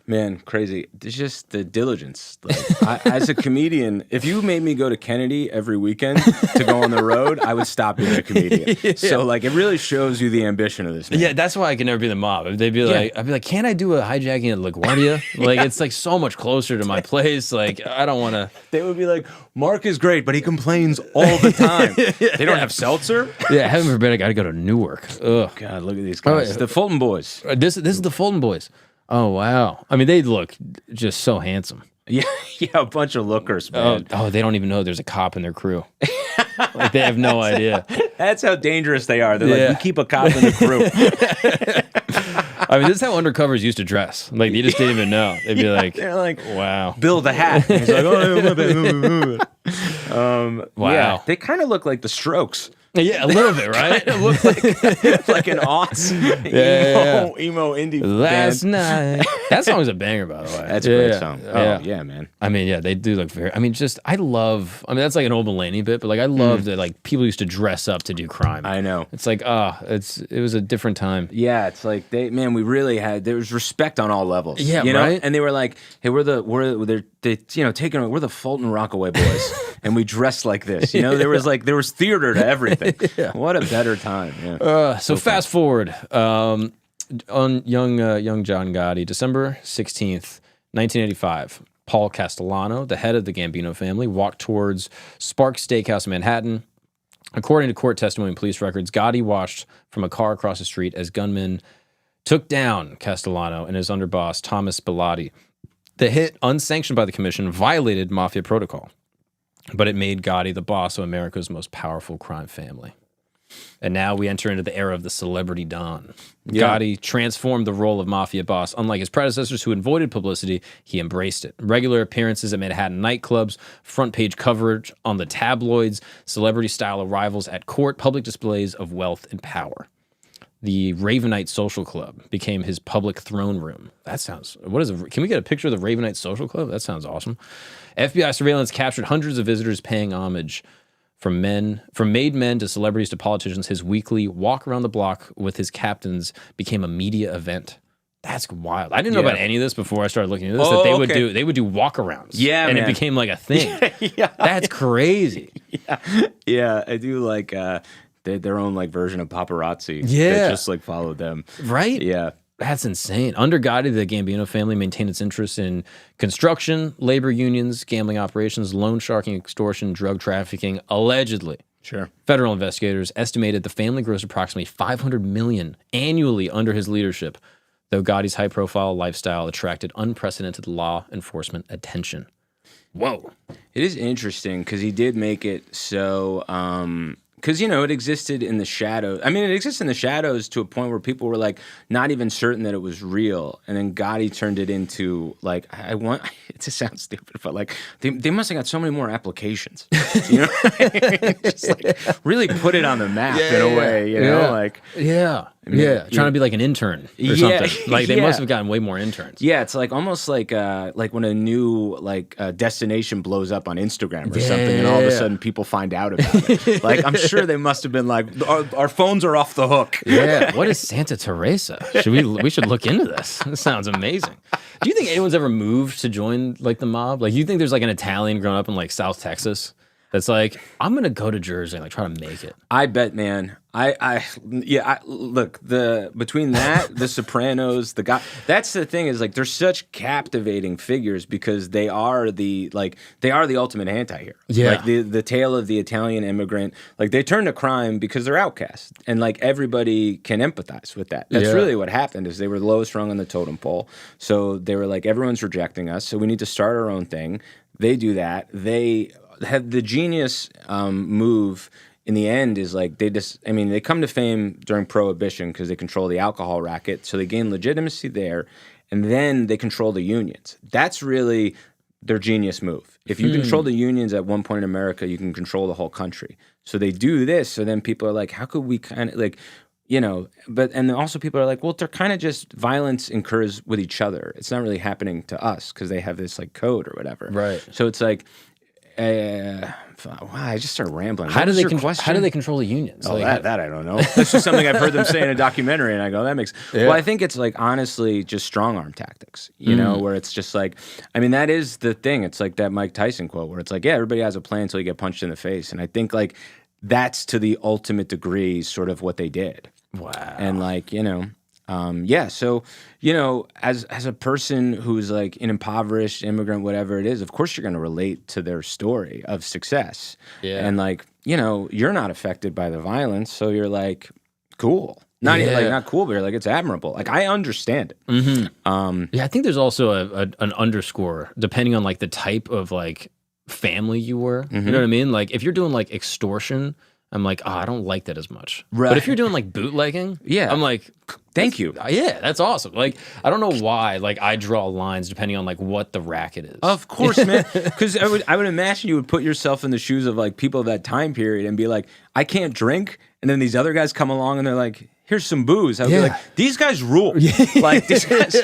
Man, crazy. It's just the diligence. Like, as a comedian, if you made me go to Kennedy every weekend to go on the road, I would stop being a comedian. Yeah. So, like, it really shows you the ambition of this man. Yeah, that's why I can never be in the mob. They'd be like, I'd be like, can't I do a hijacking at LaGuardia? Like, it's like so much closer to my place. Like, I don't want to. They would be like, Mark is great, but he complains all the time. They don't have seltzer? Yeah, heaven forbid, I got to go to Newark. Ugh. God, look at these guys. The Fulton Boys. This is the Fulton Boys. Oh, wow. I mean, they look just so handsome. Yeah, a bunch of lookers, man. Oh, they don't even know there's a cop in their crew. Like, they have no idea. That's how dangerous they are. They're like, we keep a cop in the crew. I mean, this is how undercovers used to dress. Like, you just didn't even know. They'd be like, they're like, wow. Bill the Hat. And he's like, oh, my bad. Wow. Yeah, they kind of look like the Strokes. Yeah, a little bit, right? It looks like an aughts emo indie Last band. night. That song is a banger, by the way. That's a great song. Oh, yeah, man. I mean, yeah, they do look very. I mean, that's like an old Mulaney bit, but like I love that like people used to dress up to do crime. I know. It's like, it was a different time. Yeah, it's like we really had, there was respect on all levels. Yeah, you know? right. And they were like, hey, we're the Fulton Rockaway Boys, and we dressed like this. You know, there was theater to everything. Yeah. What a better time. Yeah. So fast forward on young John Gotti, December 16th, 1985. Paul Castellano, the head of the Gambino family, walked towards Sparks Steakhouse in Manhattan. According to court testimony and police records, Gotti watched from a car across the street as gunmen took down Castellano and his underboss, Thomas Bilotti. The hit, unsanctioned by the commission, violated Mafia protocol, but it made Gotti the boss of America's most powerful crime family. And now we enter into the era of the celebrity Don. Yeah. Gotti transformed the role of Mafia boss. Unlike his predecessors who avoided publicity, he embraced it. Regular appearances at Manhattan nightclubs, front page coverage on the tabloids, celebrity-style arrivals at court, public displays of wealth and power. The Ravenite Social Club became his public throne room. That sounds... Can we get a picture of the Ravenite Social Club? That sounds awesome. FBI surveillance captured hundreds of visitors paying homage From made men to celebrities to politicians, his weekly walk around the block with his captains became a media event. That's wild. I didn't know about any of this before I started looking at this. They would do walkarounds. Yeah, and man. It became like a thing. That's crazy. Yeah. I do like their own like version of paparazzi. Yeah, that just like followed them. Right. Yeah. That's insane. Under Gotti, the Gambino family maintained its interest in construction, labor unions, gambling operations, loan sharking, extortion, drug trafficking, allegedly. Sure. Federal investigators estimated the family grossed approximately $500 million annually under his leadership, though Gotti's high-profile lifestyle attracted unprecedented law enforcement attention. Whoa. It is interesting because he did make it so... Because, it existed in the shadows. I mean, it exists in the shadows to a point where people were, like, not even certain that it was real. And then Gotti turned it into, like, it just sounds stupid, but, like, they must have got so many more applications. You know? Just, like, really put it on the map in a way, you know? Like, trying to be like an intern or something. Like, they must have gotten way more interns. Yeah, it's like almost like when a new destination blows up on Instagram or something, and all of a sudden people find out about it. Like, I'm sure they must have been like, our phones are off the hook. Yeah, what is Santa Teresa? We should look into this. This sounds amazing. Do you think anyone's ever moved to join like the mob? Like, you think there's like an Italian growing up in like South Texas that's like, I'm gonna go to Jersey and like try to make it? I bet, man. Look, between that, the Sopranos, that's the thing is like they're such captivating figures because they are the ultimate anti-hero. Yeah. Like the tale of the Italian immigrant, like they turn to crime because they're outcasts and like everybody can empathize with that. That's really what happened is they were lowest rung on the totem pole. So they were like, everyone's rejecting us, so we need to start our own thing. They do that. They had the genius move in the end is like they come to fame during Prohibition because they control the alcohol racket, so they gain legitimacy there, and then they control the unions. That's really their genius move. If you control the unions at one point in America, you can control the whole country. So they do this, so then people are like, how could we kind of like, but and also people are like, well, they're kind of just violence occurs with each other. It's not really happening to us because they have this like code or whatever. Right. So it's like, wow, I just started rambling. How do they control the unions? Oh, that I don't know. That's just something I've heard them say in a documentary, and I go, that makes. Well, I think it's like honestly just strong arm tactics, where it's just like, I mean, that is the thing. It's like that Mike Tyson quote where it's like, yeah, everybody has a plan until you get punched in the face, and I think like that's to the ultimate degree sort of what they did. Wow. And like so as a person who's like an impoverished immigrant, whatever it is, of course you're going to relate to their story of success. Yeah. And like you're not affected by the violence, so you're like cool. Not cool, but you're like it's admirable. Like I understand it. Mm-hmm. I think there's also an underscore depending on like the type of like family you were. Mm-hmm. You know what I mean? Like if you're doing like extortion, I'm like, I don't like that as much. Right. But if you're doing like bootlegging, I'm like, thank you. Yeah, that's awesome. Like, I don't know why. Like, I draw lines depending on like what the racket is. Of course, man. Because I would imagine you would put yourself in the shoes of like people of that time period and be like, I can't drink, and then these other guys come along and they're like, here's some booze. I would be like, these guys rule. Like, these guys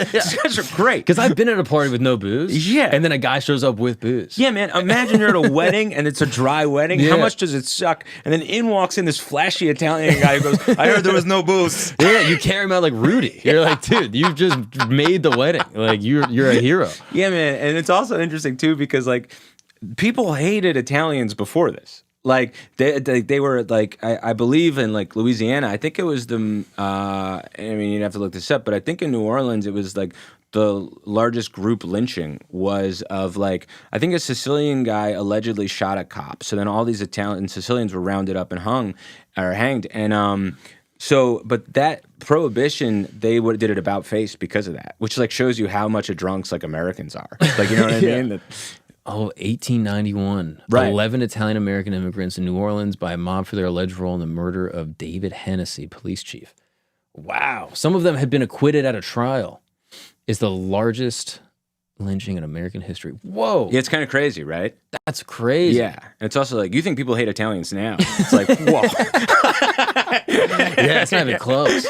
are great. Because I've been at a party with no booze. Yeah. And then a guy shows up with booze. Yeah, man. Imagine you're at a wedding and it's a dry wedding. Yeah. How much does it suck? And then walks in this flashy Italian guy who goes, I heard there was no booze. Yeah, you carry him out like Rudy. You're like, dude, you just made the wedding. Like, you're a hero. Yeah, man. And it's also interesting, too, because, like, people hated Italians before this. Like they were like I believe in like Louisiana. I think it was the I mean you'd have to look this up, but I think in New Orleans it was like the largest group lynching was of like I think a Sicilian guy allegedly shot a cop. So then all these Italian Sicilians were rounded up and hanged. And but that prohibition they did it about face because of that, which like shows you how much of drunks like Americans are. Like you know what I mean? 1891. Right. 11 Italian-American immigrants in New Orleans by a mob for their alleged role in the murder of David Hennessy, police chief. Wow. Some of them had been acquitted at a trial. It's the largest lynching in American history. Whoa. Yeah, it's kind of crazy, right? That's crazy. Yeah. And it's also like, you think people hate Italians now. It's like, whoa. Yeah, it's not even close.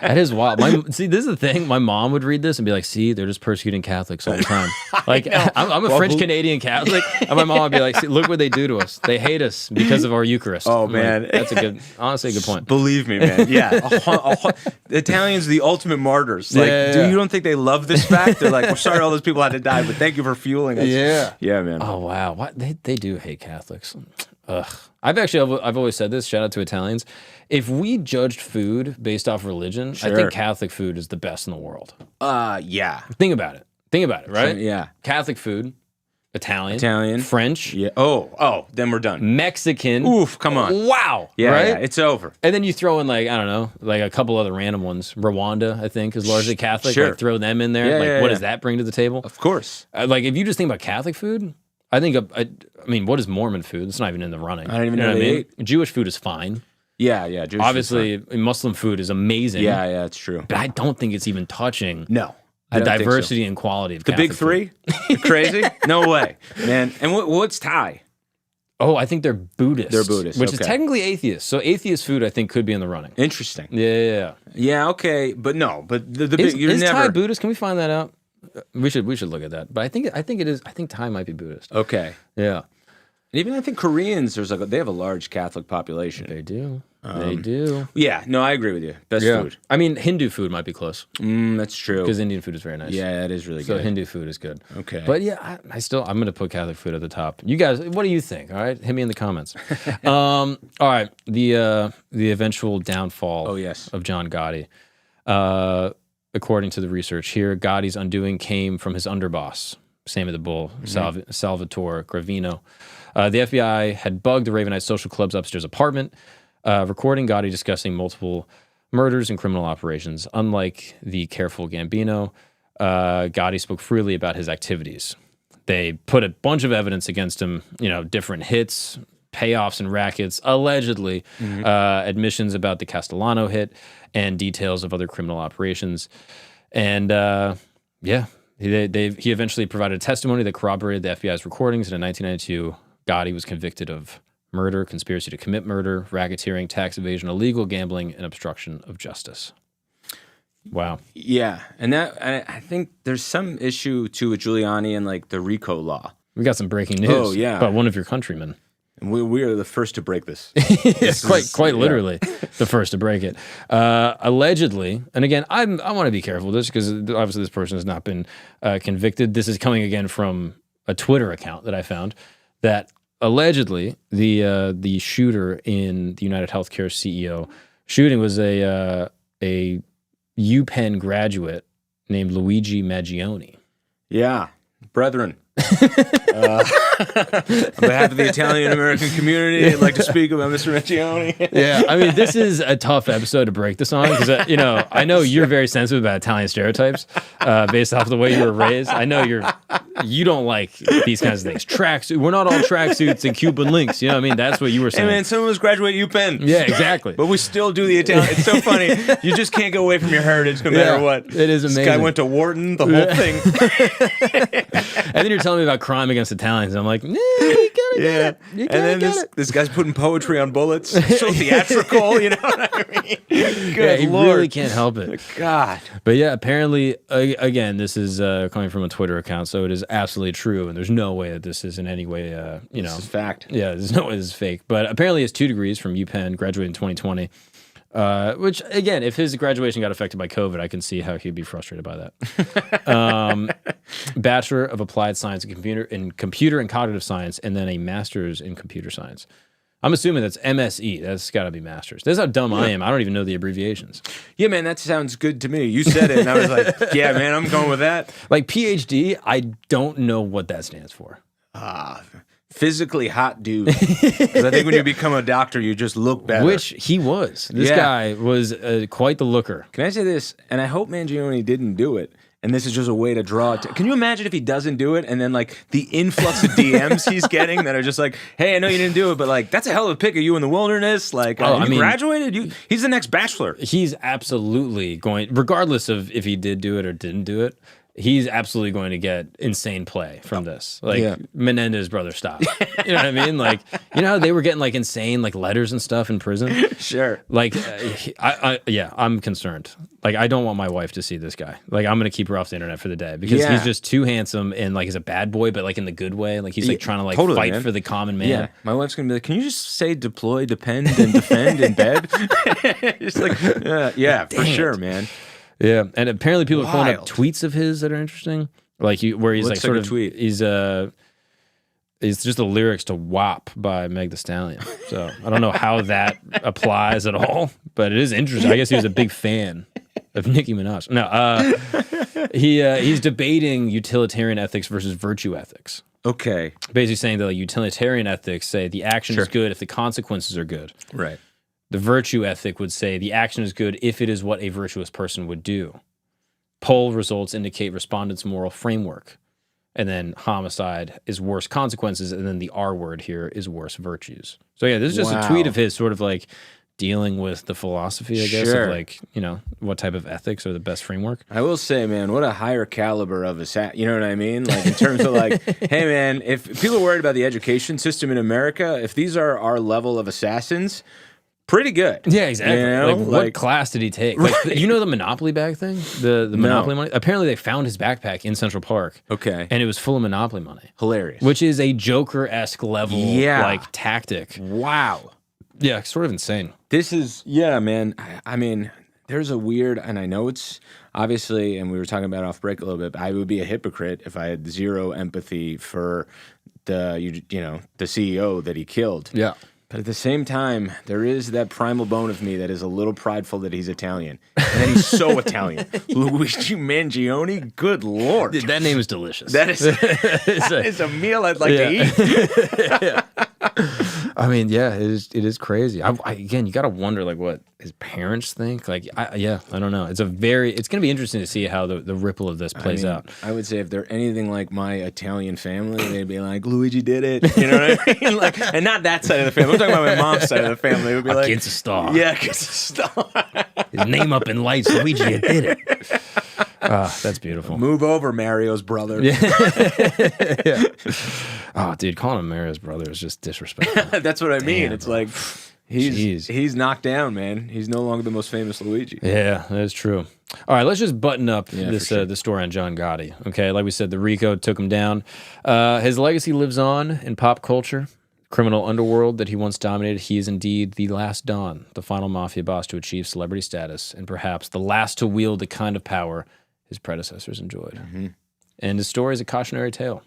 That is wild. See, this is the thing. My mom would read this and be like, see, they're just persecuting Catholics all the time. Like, I'm a French-Canadian Catholic, and my mom would be like, see, look what they do to us. They hate us because of our Eucharist. Oh, man. Like, that's honestly a good point. Believe me, man. Yeah. The Italians, the ultimate martyrs. Like, you don't think they love this fact? They're like, we're sorry all those people had to die, but thank you for fueling us. Yeah. Yeah, man. Oh, wow. What? They do hate Catholics. Ugh. I've always said this, shout out to Italians. If we judged food based off religion, I think Catholic food is the best in the world. Yeah. Think about it, right? Yeah. Catholic food, Italian, French. Yeah. Oh, then we're done. Mexican. Oof, come on. Wow. Yeah, right? yeah, it's over. And then you throw in like, I don't know, like a couple other random ones. Rwanda, I think, is largely Catholic. Sure. Like throw them in there. What does that bring to the table? Of course. Like if you just think about Catholic food, I think, I mean, what is Mormon food? It's not even in the running. I don't even know what I mean. Jewish food is fine. Yeah. Jewish Obviously, Muslim food is amazing. Yeah, it's true. But I don't think it's even touching the diversity and quality of the Catholic big three. You're crazy? No way, man. And what's Thai? Oh, I think they're Buddhist. They're Buddhist, which is technically atheist. So atheist food, I think, could be in the running. Interesting. Yeah. Yeah. Okay, but no. But the is, big. You're is never Thai Buddhist? Can we find that out? We should look at that. But I think it is. I think Thai might be Buddhist. Okay. Yeah. And even I think Koreans, they have a large Catholic population. They do. They do. Yeah. No, I agree with you. Best food. I mean, Hindu food might be close. That's true. Because Indian food is very nice. Yeah, that is really so good. So Hindu food is good. Okay. But yeah, I'm going to put Catholic food at the top. You guys, what do you think? All right, hit me in the comments. All right, the eventual downfall. Oh yes. Of John Gotti. According to the research here, Gotti's undoing came from his underboss, Sammy the Bull, Salvatore Gravino. The FBI had bugged the Ravenite Social Club's upstairs apartment, recording Gotti discussing multiple murders and criminal operations. Unlike the careful Gambino, Gotti spoke freely about his activities. They put a bunch of evidence against him, different hits, payoffs and rackets, allegedly, admissions about the Castellano hit, and details of other criminal operations. And he eventually provided testimony that corroborated the FBI's recordings. And in 1992, Gotti was convicted of murder, conspiracy to commit murder, racketeering, tax evasion, illegal gambling, and obstruction of justice. Wow. Yeah, and I think there's some issue too with Giuliani and like the RICO law. We got some breaking news. Oh yeah, about one of your countrymen. And we are the first to break this. Quite literally the first to break it. Allegedly, and again, I want to be careful with this because obviously this person has not been convicted. This is coming again from a Twitter account that I found that allegedly the shooter in the United Healthcare CEO shooting was a UPenn graduate named Luigi Mangione. Yeah, brethren. On behalf of the Italian-American community, I'd like to speak about Mr. Mangione. Yeah, I mean, this is a tough episode to break this on because, I know you're very sensitive about Italian stereotypes based off the way you were raised. I know you don't like these kinds of things. Tracksuit. We're not all tracksuits and Cuban links. You know what I mean? That's what you were saying. Hey, man, some of us graduate UPenn. Yeah, exactly. But we still do the Italian. It's so funny. You just can't go away from your heritage no matter what. It is amazing. This guy went to Wharton, the whole thing. And then you're telling me about crime against Italians. And I'm like, nah, you gotta get it. You and then this guy's putting poetry on bullets. So theatrical, you know what I mean? Good he Lord. really can't help it. God. But yeah, apparently, again, this is coming from a Twitter account, so it is absolutely true, and there's no way that this is in any way, This is fact. Yeah, there's no way this is fake. But apparently, it's 2 degrees from UPenn, graduated in 2020. Which, again, if his graduation got affected by COVID, I can see how he'd be frustrated by that. Bachelor of Applied Science in Computer and Cognitive Science, and then a Master's in Computer Science. I'm assuming that's MSE. That's got to be Master's. That's how dumb I am. I don't even know the abbreviations. Yeah, man, that sounds good to me. You said it, and I was like, yeah, man, I'm going with that. Like PhD, I don't know what that stands for. Physically hot dude. Because I think when you become a doctor, you just look better. Which he was. This guy was quite the looker. Can I say this? And I hope Mangione didn't do it. And this is just a way to draw it. Can you imagine if he doesn't do it and then like the influx of DMs he's getting that are just like, hey, I know you didn't do it, but like that's a hell of a pic of you in the wilderness. Like, graduated? He's the next Bachelor. He's absolutely going, regardless of if he did do it or didn't do it. he's absolutely going to get insane play from this. Like Menendez brother style. You know what I mean? Like, you know how they were getting like insane like letters and stuff in prison? Sure. Like, I'm concerned. Like, I don't want my wife to see this guy. Like, I'm going to keep her off the internet for the day because he's just too handsome and like he's a bad boy, but like in the good way. Like he's like trying to like fight for the common man. Yeah. My wife's going to be like, can you just say deploy, depend, and defend in bed? It's like, for sure, man. Yeah, and apparently people are pulling up tweets of his that are interesting, like where he's What's like like a tweet? He's just the lyrics to "WAP" by Meg Thee Stallion. So I don't know how that applies at all, but it is interesting. I guess he was a big fan of Nicki Minaj. No, he's debating utilitarian ethics versus virtue ethics. Okay, basically saying that like utilitarian ethics say the action is good if the consequences are good. Right. The virtue ethic would say the action is good if it is what a virtuous person would do. Poll results indicate respondents' moral framework. And then homicide is worse consequences, and then the R word here is worse virtues. So yeah, this is just a tweet of his sort of like dealing with the philosophy, I guess, of like, you know, what type of ethics are the best framework. I will say, man, what a higher caliber of you know what I mean? Like in terms of like, hey man, if people are worried about the education system in America, if these are our level of assassins, pretty good. Yeah, exactly. You know? Like, what class did he take? Like, you know the Monopoly bag thing? The Monopoly money? Apparently they found his backpack in Central Park. Okay. And it was full of Monopoly money. Hilarious. Which is a Joker-esque level like tactic. Wow. Yeah, sort of insane. This is, man. I mean, there's a weird, and I know it's obviously, and we were talking about it off break a little bit, but I would be a hypocrite if I had zero empathy for the CEO that he killed. Yeah. But at the same time, there is that primal bone of me that is a little prideful that he's Italian. And that he's so Italian. Luigi Mangione, good Lord. That name is delicious. That is a meal I'd like to eat. I mean, yeah, it is crazy. Again, you got to wonder like what his parents think. Like, I don't know. It's going to be interesting to see how the ripple of this plays out. I would say if they're anything like my Italian family, they'd be like, Luigi did it. You know what I mean? Like, and not that side of the family. I'm talking about my mom's side of the family. It would be like, kid's a star. Yeah, kid's a star. His name up in lights. Luigi, you did it. That's beautiful. Move over, Mario's brother. Yeah. Oh, dude, calling him Mario's brother is just disrespectful. That's what I mean. Damn, it's like he's knocked down, man. He's no longer the most famous Luigi. Yeah, that is true. All right, let's just button up this story on John Gotti. Okay, like we said, the RICO took him down. His legacy lives on in pop culture. Criminal underworld that he once dominated, he is indeed the last Don, the final mafia boss to achieve celebrity status, and perhaps the last to wield the kind of power his predecessors enjoyed. Mm-hmm. And his story is a cautionary tale.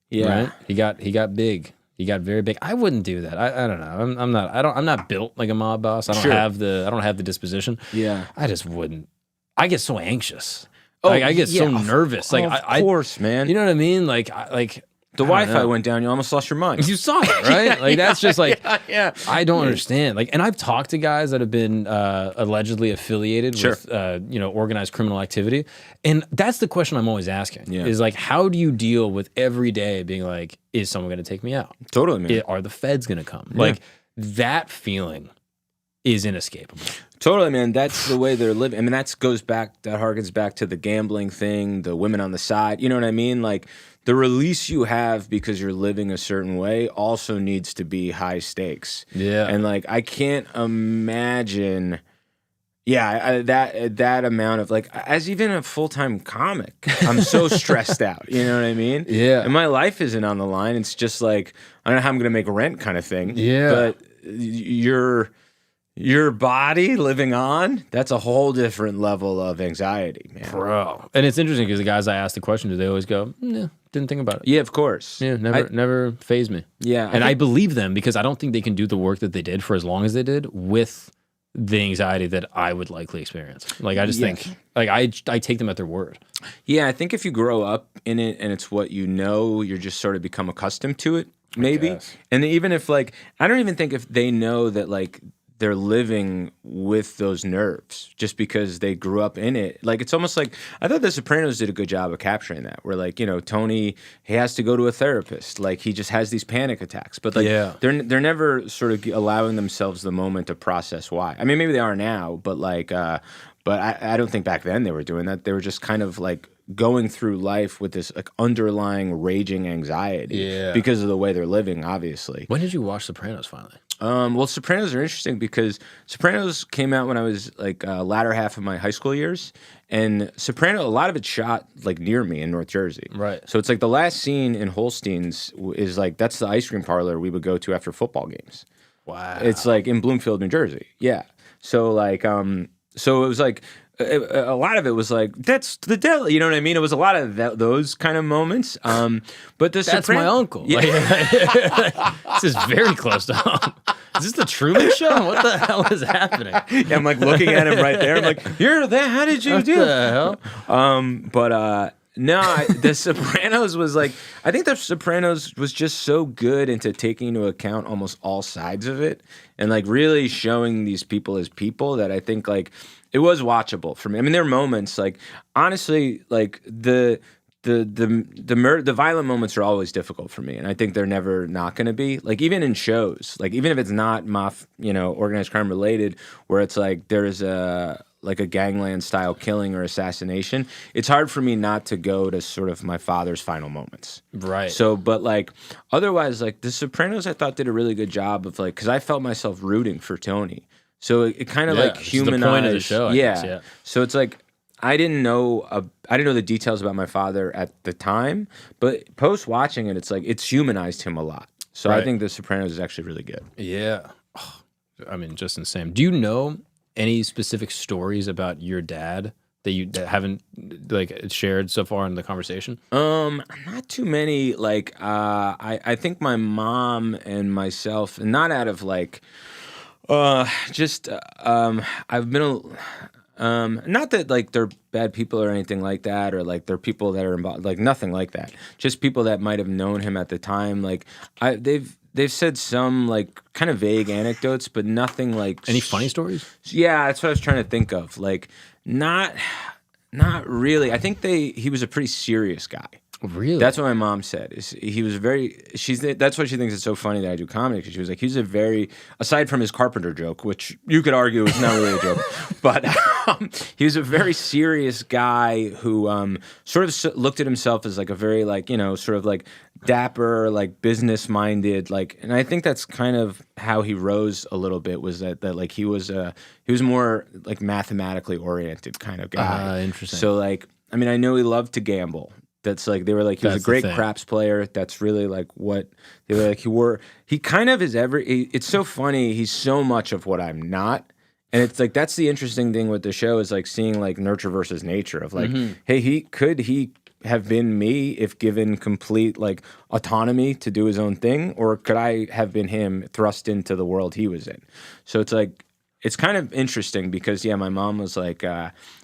Yeah, right? He got big. He got very big. I wouldn't do that. I don't know. I'm not built like a mob boss. I don't have the disposition. Yeah, I just wouldn't. I get so anxious. I get so nervous. Like, of course, man. You know what I mean? Like the Wi-Fi went down. You almost lost your mind. You saw it, right? Like that's just like I don't understand. Like, and I've talked to guys that have been allegedly affiliated with organized criminal activity, and that's the question I'm always asking. Yeah. Is like, how do you deal with every day being like, is someone going to take me out? Totally, man. Are the feds going to come? Yeah. Like that feeling is inescapable. Totally, man. That's the way they're living. I mean, that harkens back to the gambling thing, the women on the side. You know what I mean? Like, the release you have because you're living a certain way also needs to be high stakes. Yeah. And like, I can't imagine, that amount of like, as even a full-time comic, I'm so stressed out. You know what I mean? Yeah. And my life isn't on the line. It's just like, I don't know how I'm going to make rent kind of thing. Yeah. But your body living on, that's a whole different level of anxiety, man. Bro. And it's interesting because the guys I ask the question to, they always go, no, didn't think about it. Yeah, of course. Yeah, never fazed me. Yeah. And I believe them because I don't think they can do the work that they did for as long as they did with the anxiety that I would likely experience. Like, I just think, like, I take them at their word. Yeah, I think if you grow up in it and it's what you know, you're just sort of become accustomed to it, maybe. And even if, like, I don't even think if they know that, like, they're living with those nerves just because they grew up in it. Like, it's almost like, I thought The Sopranos did a good job of capturing that, where, like, you know, Tony, he has to go to a therapist. Like, he just has these panic attacks. But, like, they're never sort of allowing themselves the moment to process why. I mean, maybe they are now, but, like, but I don't think back then they were doing that. They were just kind of, like, going through life with this like underlying raging anxiety because of the way they're living, obviously. When did you watch Sopranos finally? Well, Sopranos are interesting because Sopranos came out when I was like latter half of my high school years, and a lot of it shot like near me in North Jersey. Right. So it's like the last scene in Holstein's is like that's the ice cream parlor we would go to after football games. Wow. It's like in Bloomfield, New Jersey. Yeah. So like so it was like a lot of it was like that's the deli, you know what I mean? It was a lot of those kind of moments. But that's my uncle. Yeah. This is very close to home. Is this the Truman Show? What the hell is happening? Yeah, I'm like looking at him right there. I'm like, you're there. How did you do? What the hell? No, The Sopranos was like, I think The Sopranos was just so good into taking into account almost all sides of it and like really showing these people as people that I think like it was watchable for me. I mean, there are moments like honestly, like the violent moments are always difficult for me, and I think they're never not going to be. Like even in shows, like even if it's not organized crime related, where it's like there is a gangland style killing or assassination, it's hard for me not to go to sort of my father's final moments. Right. So, but like otherwise, like The Sopranos, I thought did a really good job of like because I felt myself rooting for Tony. So it kind of like humanized. The point of the show. I guess, yeah. So it's like I didn't know the details about my father at the time, but post watching it, it's like it's humanized him a lot. So I think The Sopranos is actually really good. Yeah. Oh, I mean, just insane. Do you know any specific stories about your dad that haven't like shared so far in the conversation? Not too many. Like, I think my mom and myself, and not out of like, I've been not that like they're bad people or anything like that, or like they're people that are involved, like nothing like that. Just people that might have known him at the time. Like, they've said some like kind of vague anecdotes, but nothing like any funny stories. Yeah, that's what I was trying to think of. Like, not really. I think he was a pretty serious guy. Really? That's what my mom said. He was that's why she thinks it's so funny that I do comedy, because she was like, he's a very, aside from his carpenter joke, which you could argue is not really a joke, but he was a very serious guy who sort of looked at himself as like a very like, sort of like dapper, like business minded, like, and I think that's kind of how he rose a little bit, was that like he was more like mathematically oriented kind of guy. Interesting. So like, I mean, I know he loved to gamble. That's like, they were like, he was a great craps player. That's really like what they were like. He kind of is it's so funny. He's so much of what I'm not. And it's like, that's the interesting thing with the show, is like seeing like nurture versus nature of like, hey, he have been me if given complete like autonomy to do his own thing, or could I have been him thrust into the world he was in? So it's like, it's kind of interesting because, my mom was like,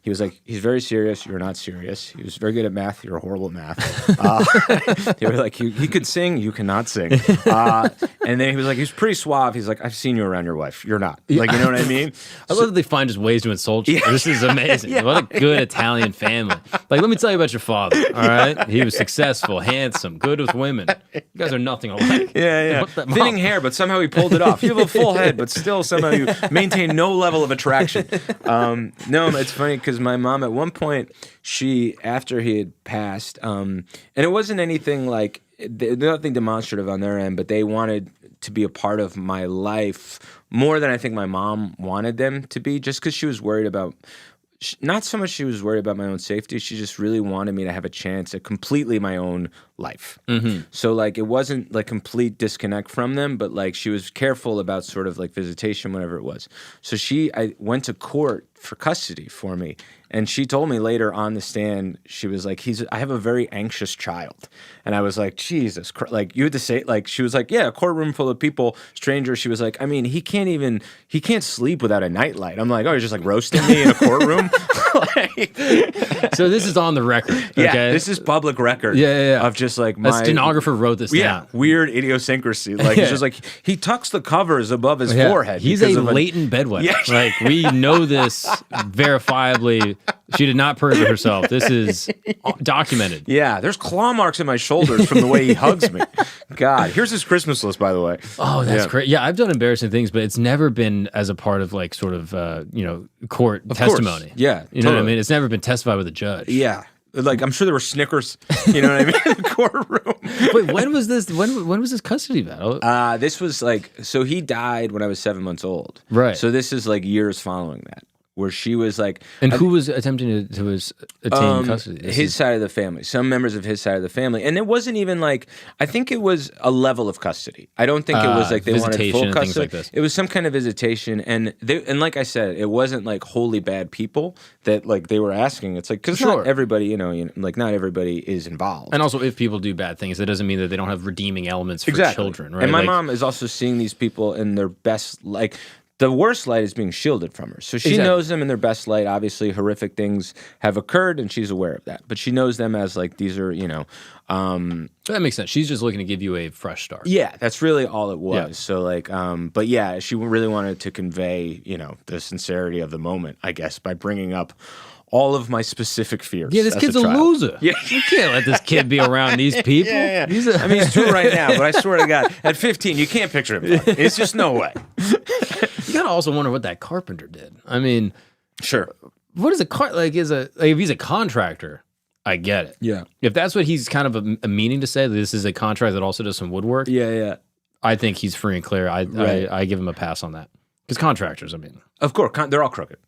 he was like, he's very serious. You're not serious. He was very good at math. You're horrible at math. They were like, he could sing. You cannot sing. And then he was like, he's pretty suave. He's like, I've seen you around your wife. You're not. Like, you know what I mean? I love that they find just ways to insult you. Yeah. This is amazing. Yeah. What a good Italian family. Like, let me tell you about your father, all right? He was successful, handsome, good with women. You guys are nothing alike. Yeah. Thinning hair, but somehow he pulled it off. You have a full head, but still somehow you maintain no level of attraction. No, it's funny because my mom at one point, after he had passed, and it wasn't anything like, nothing demonstrative on their end, but they wanted to be a part of my life more than I think my mom wanted them to be, just because she was worried about, not so much she was worried about my own safety, she just really wanted me to have a chance at completely my own life. So like, it wasn't like complete disconnect from them, but like she was careful about sort of like visitation, whatever it was. So I went to court for custody for me. And she told me later on the stand, she was like, I have a very anxious child. And I was like, Jesus Christ. Like, you had to say, like, she was like, yeah, a courtroom full of people, strangers. She was like, I mean, he can't sleep without a nightlight. I'm like, oh, you're just like roasting me in a courtroom? So this is on the record. Okay? Yeah, this is public record. Yeah. Of just like a stenographer wrote this down. Weird idiosyncrasy. Like, it's just like, he tucks the covers above his forehead. He's a latent bedwetter. Yeah. Like, we know this verifiably. She did not perjure herself. This is documented. Yeah, there's claw marks in my shoulders from the way he hugs me. God, here's his Christmas list, by the way. Oh, that's great. Yeah, I've done embarrassing things, but it's never been as a part of like sort of court testimony. Yeah, you know what I mean. It's never been testified with a judge. Yeah. Like, I'm sure there were Snickers, you know what I mean, in the courtroom. Wait, when was this? When was this custody battle? This was like, so he died when I was 7 months old. Right. So this is like years following that, where she was like... And who was attempting to attain custody? His side of the family. Some members of his side of the family. And it wasn't even like... I think it was a level of custody. I don't think it was like they wanted full custody. Things like this. It was some kind of visitation. And like I said, it wasn't like wholly bad people that like they were asking. It's like... Because not everybody, you know, like not everybody is involved. And also, if people do bad things, that doesn't mean that they don't have redeeming elements for children, right? And my mom is also seeing these people in their best... like. The worst light is being shielded from her. So she knows them in their best light. Obviously, horrific things have occurred, and she's aware of that. But she knows them as, like, these are, you know... that makes sense. She's just looking to give you a fresh start. Yeah, that's really all it was. Yeah. So, like, but yeah, she really wanted to convey, you know, the sincerity of the moment, I guess, by bringing up all of my specific fears. Yeah, this kid's a loser. Yeah. You can't let this kid be around these people. Yeah. I mean, he's 2 right now, but I swear to God, at 15, you can't picture him. It's just no way. You gotta also wonder what that carpenter did. I mean, sure. What is if he's a contractor, I get it. Yeah. If that's what he's kind of a meaning to say, that this is a contract that also does some woodwork. Yeah. I think he's free and clear. I give him a pass on that. Because contractors, I mean, of course, they're all crooked.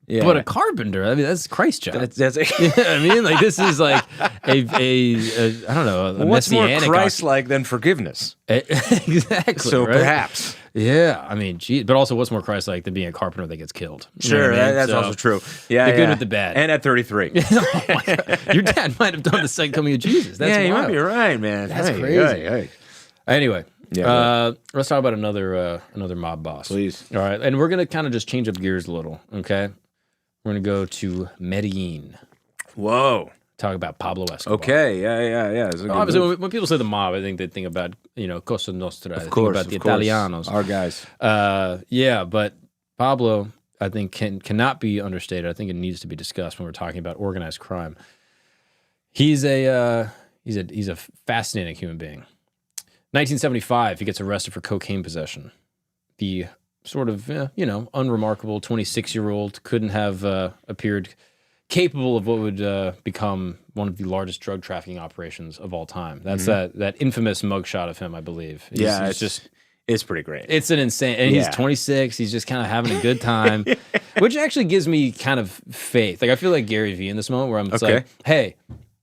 Yeah. But a carpenter, I mean, that's Christ's job. That's I mean, like, this is like a I don't know, a what's more messianic Christ-like than forgiveness? Exactly. So right? perhaps. Yeah, I mean, geez, but also, what's more Christ-like than being a carpenter that gets killed? You know sure, what I mean? that's also true. Yeah, the good with the bad. And at 33. Oh my God. Your dad might have done the second coming of Jesus. That's you wild. might be right, man. That's crazy. Anyway, Yeah, let's talk about another mob boss. Please. All right, and we're gonna kind of just change up gears a little. Okay, we're gonna go to Medellin. Whoa. Talk about Pablo Escobar. Okay, yeah. Obviously, when people say the mob, I think they think about, you know, Cosa Nostra. Of course, they think about the Italianos. Our guys. Yeah, but Pablo, I think, cannot be understated. I think it needs to be discussed when we're talking about organized crime. He's a fascinating human being. 1975, he gets arrested for cocaine possession. The sort of, unremarkable 26-year-old couldn't have appeared capable of what would become one of the largest drug trafficking operations of all time. That's that infamous mugshot of him, I believe. It's pretty great. It's an insane, and he's 26. He's just kind of having a good time, which actually gives me kind of faith. Like, I feel like Gary Vee in this moment, where I'm like, hey,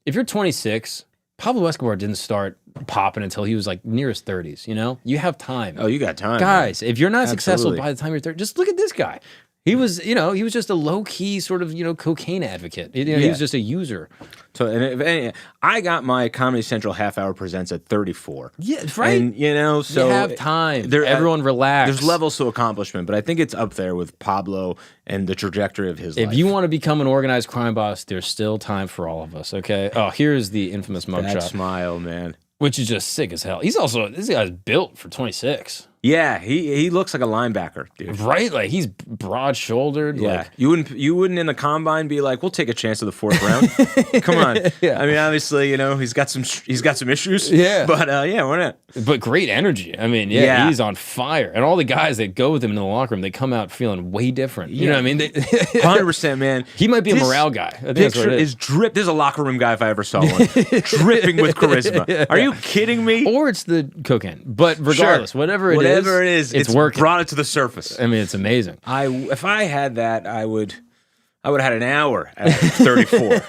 if you're 26, Pablo Escobar didn't start popping until he was like near his 30s. You know, you have time. Oh, you got time, guys. Man. If you're not successful by the time you're 30, just look at this guy. He was just a low-key sort of, cocaine advocate. He was just a user. So, and I got my Comedy Central half-hour presents at 34. Yeah, right. And, so... You have time. Everyone relax. There's levels to accomplishment, but I think it's up there with Pablo and the trajectory of his life. If you want to become an organized crime boss, there's still time for all of us, okay? Oh, here's the infamous mugshot. That smile, man. Which is just sick as hell. This guy's built for 26. Yeah, he looks like a linebacker, dude. Right, like he's broad-shouldered. Yeah, like, you wouldn't in the combine be like, we'll take a chance of the 4th round. Come on. Yeah. I mean, obviously, he's got some issues. Yeah, but why not? But great energy. I mean, he's on fire, and all the guys that go with him in the locker room, they come out feeling way different. You know what I mean? 100%, man. He might be a morale guy. I think picture is drip. There's a locker room guy if I ever saw one, dripping with charisma. Are you kidding me? Or it's the cocaine. But regardless, whatever it is, it's working. Brought it to the surface. I mean, it's amazing. If I had that, I would have had an hour at 34.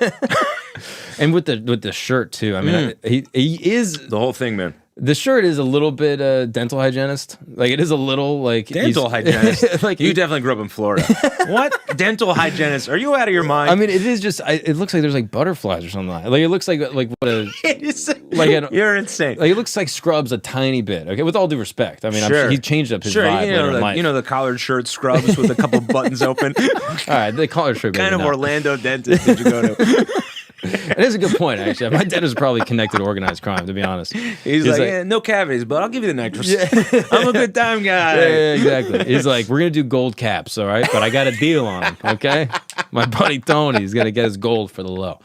And with the shirt too. I mean, he is the whole thing, man. The shirt is a little bit dental hygienist. Like, it is a little like dental hygienist. Like, you definitely grew up in Florida. What dental hygienist? Are you out of your mind? I mean, it is just. It looks like there's like butterflies or something. Like, it looks like what a. You're insane. Like, it looks like Scrubs a tiny bit. Okay, with all due respect. I mean, I'm sure he changed up his vibe later in life. The collared shirt Scrubs with a couple buttons open. All right, the collared shirt. Kind of Orlando dentist did you go to? It is a good point, actually. My dad is probably connected to organized crime, to be honest. He's like, no cavities, but I'll give you the nitrous. Yeah. I'm a good time guy. Yeah, exactly. He's like, we're going to do gold caps, all right? But I got a deal on him, okay? My buddy Tony's going to get his gold for the low.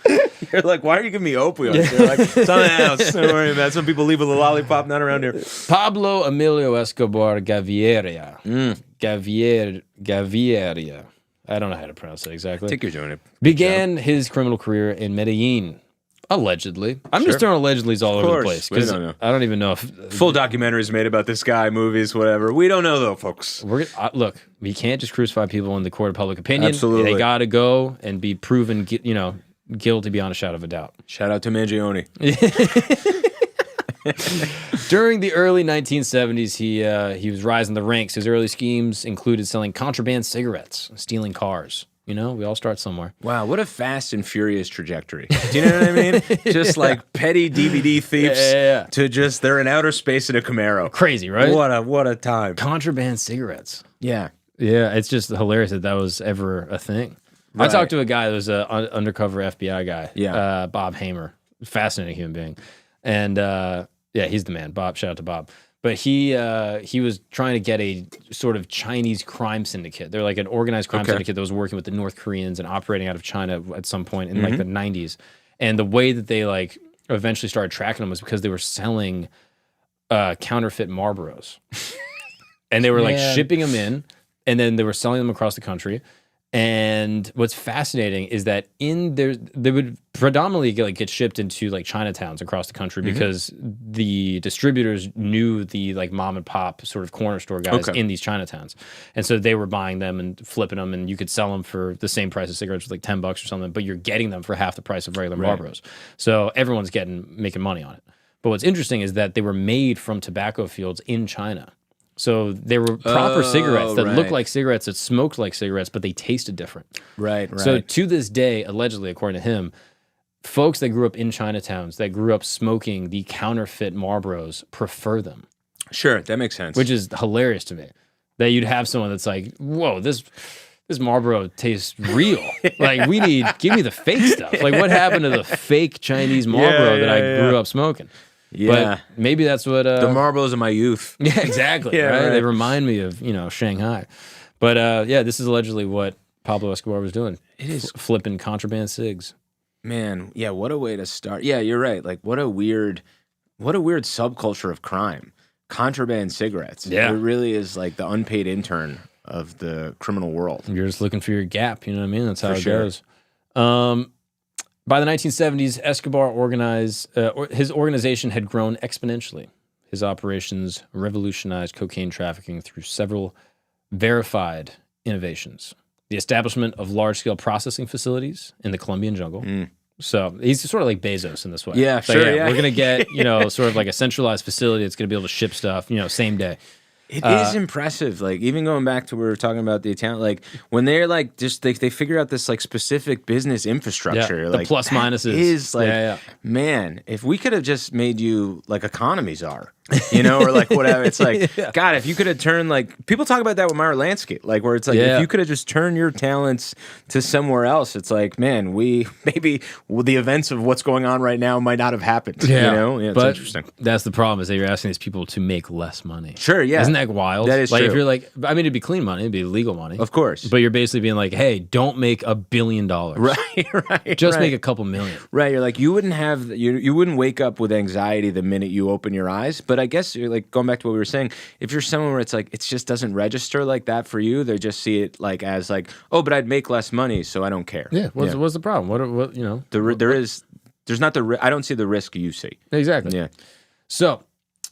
You're like, why are you giving me opioids? They're like, something else. Don't worry about it. Some people leave with a lollipop, not around here. Pablo Emilio Escobar Gaviria. Gaviria. I don't know how to pronounce it exactly. I think you're doing it. Began his criminal career in Medellin. Allegedly. I'm just throwing allegedlys all over the place. We don't know. I don't even know if... Full documentaries made about this guy, movies, whatever. We don't know, though, folks. Look, we can't just crucify people in the court of public opinion. Absolutely. They got to go and be proven, guilty beyond a shadow of a doubt. Shout out to Mangione. During the early 1970s, he was rising the ranks. His early schemes included selling contraband cigarettes, stealing cars. We all start somewhere. Wow, what a fast and furious trajectory. Do you know what I mean? Just like petty DVD thieves to just, they're in outer space in a Camaro. Crazy, right? What a time. Contraband cigarettes. Yeah. Yeah, it's just hilarious that was ever a thing. Right. I talked to a guy that was an undercover FBI guy, Bob Hamer. Fascinating human being. And he's the man. Bob, shout out to Bob. But he was trying to get a sort of Chinese crime syndicate. They're like an organized crime syndicate that was working with the North Koreans and operating out of China at some point in like the 90s. And the way that they like eventually started tracking them was because they were selling counterfeit Marlboros. And they were like shipping them in, and then they were selling them across the country. And what's fascinating is that they would predominantly get shipped into like Chinatowns across the country because the distributors knew the like mom and pop sort of corner store guys in these Chinatowns, and so they were buying them and flipping them, and you could sell them for the same price as cigarettes, like $10 or something, but you're getting them for half the price of regular Marlboros. So everyone's making money on it. But what's interesting is that they were made from tobacco fields in China. So they were proper cigarettes that looked like cigarettes, that smoked like cigarettes, but they tasted different. Right. So to this day, allegedly, according to him, folks that grew up in Chinatowns, that grew up smoking the counterfeit Marlboros, prefer them. Sure, that makes sense. Which is hilarious to me. That you'd have someone that's like, whoa, this Marlboro tastes real. Like, give me the fake stuff. Like, what happened to the fake Chinese Marlboro that I grew up smoking? Yeah, but maybe that's what the Marlboros of my youth. Yeah, exactly. Right? They remind me of Shanghai. But this is allegedly what Pablo Escobar was doing. It is flipping contraband cigs. Man, yeah, what a way to start. Yeah, you're right. Like, what a weird subculture of crime. Contraband cigarettes. Yeah, it really is like the unpaid intern of the criminal world. You're just looking for your gap. You know what I mean? That's how it goes. By the 1970s, Escobar his organization had grown exponentially. His operations revolutionized cocaine trafficking through several verified innovations. The establishment of large-scale processing facilities in the Colombian jungle. So he's sort of like Bezos in this way. Yeah, so, sure. We're going to get, sort of like a centralized facility that's going to be able to ship stuff, same day. It is impressive. Like, even going back to where we were talking about the Italian, like when they're like just they figure out this like specific business infrastructure, the like plus minuses is like, man, if we could have just made you like economies are, or like whatever. It's like, God, if you could have turned like people talk about that with Meyer Lansky, like where it's like if you could have just turned your talents to somewhere else, it's like, man, maybe the events of what's going on right now might not have happened. It's but interesting. That's the problem is that you're asking these people to make less money. Sure, yeah. Isn't that wild? That is like true. If you're like, I mean, it'd be clean money, it'd be legal money, of course. But you're basically being like, hey, don't make $1 billion, right? Just make a couple million, right? You're like, you wouldn't wake up with anxiety the minute you open your eyes. But I guess you're like going back to what we were saying. If you're someone where it's like it just doesn't register like that for you, they just see it like as like, oh, but I'd make less money, so I don't care. Yeah. What's the problem? There's not I don't see the risk you see. Exactly. Yeah. So.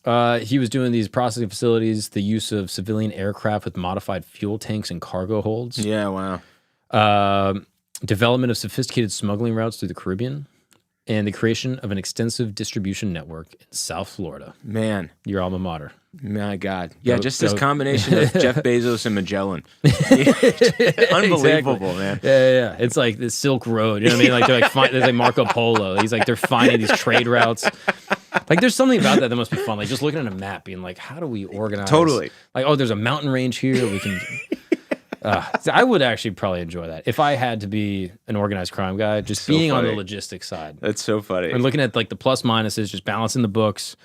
He was doing these processing facilities, the use of civilian aircraft with modified fuel tanks and cargo holds. Yeah, wow. Development of sophisticated smuggling routes through the Caribbean, and the creation of an extensive distribution network in South Florida. Man. Your alma mater. My God. Yeah, this combination of Jeff Bezos and Magellan. Unbelievable, exactly. Man. Yeah. It's like the Silk Road. You know what I mean? Like there's like Marco Polo. They're finding these trade routes. Like, there's something about that must be fun. Like, just looking at a map, being like, how do we organize? Totally. Like, oh, there's a mountain range here. We can. I would actually probably enjoy that if I had to be an organized crime guy. Just being on the logistics side. That's so funny. And looking at like the plus minuses, just balancing the books,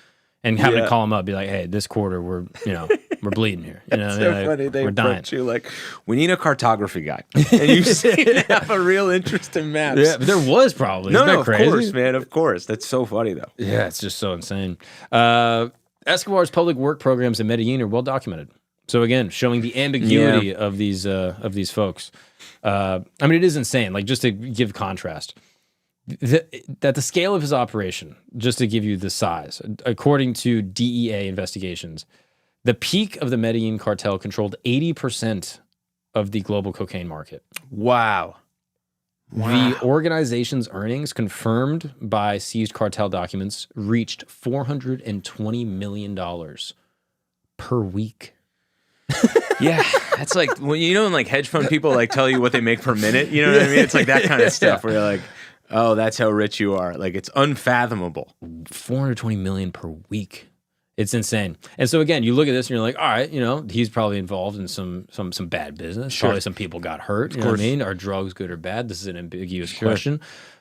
and having to call them up, be like, hey, this quarter we're bleeding here. It's so funny. They approach you like, we need a cartography guy, and you seem to have a real interest in maps. Yeah, but there was probably. Isn't that crazy? Of course, man. Of course. That's so funny though. Yeah, it's just so insane. Escobar's public work programs in Medellin are well documented. So again, showing the ambiguity of these folks. I mean, it is insane. Like, just to give contrast, that the scale of his operation, just to give you the size, according to DEA investigations, the peak of the Medellin cartel controlled 80% of the global cocaine market. Wow. The organization's earnings, confirmed by seized cartel documents, reached $420 million per week. Yeah, that's like when when like hedge fund people like tell you what they make per minute. You know what I mean? It's like that kind of stuff where you're like, oh, that's how rich you are. Like, it's unfathomable. 420 million per week. It's insane. And so again, you look at this and you're like, all right, he's probably involved in some bad business. Sure. Probably some people got hurt. You know what I mean? Are drugs good or bad? This is an ambiguous question.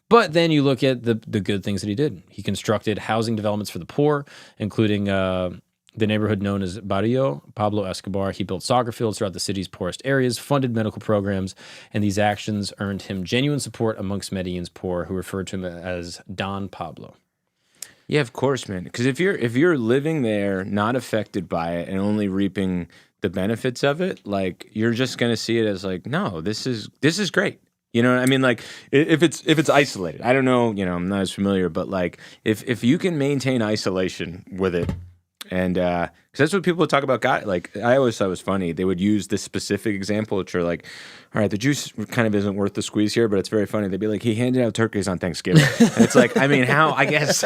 But then you look at the good things that he did. He constructed housing developments for the poor, including the neighborhood known as Barrio Pablo Escobar. He built soccer fields throughout the city's poorest areas, funded medical programs, and these actions earned him genuine support amongst Medellin's poor, who referred to him as Don Pablo. Yeah, of course, man. Because if you're living there, not affected by it, and only reaping the benefits of it, like, you're just gonna see it as like, no, this is great. You know what I mean? Like, if it's isolated, I don't know. I'm not as familiar, but like, if you can maintain isolation with it, and because that's what people talk about. Like, I always thought it was funny. They would use this specific example, which are like, all right, the juice kind of isn't worth the squeeze here, but it's very funny. They'd be like, he handed out turkeys on Thanksgiving. And it's like, I mean, how? I guess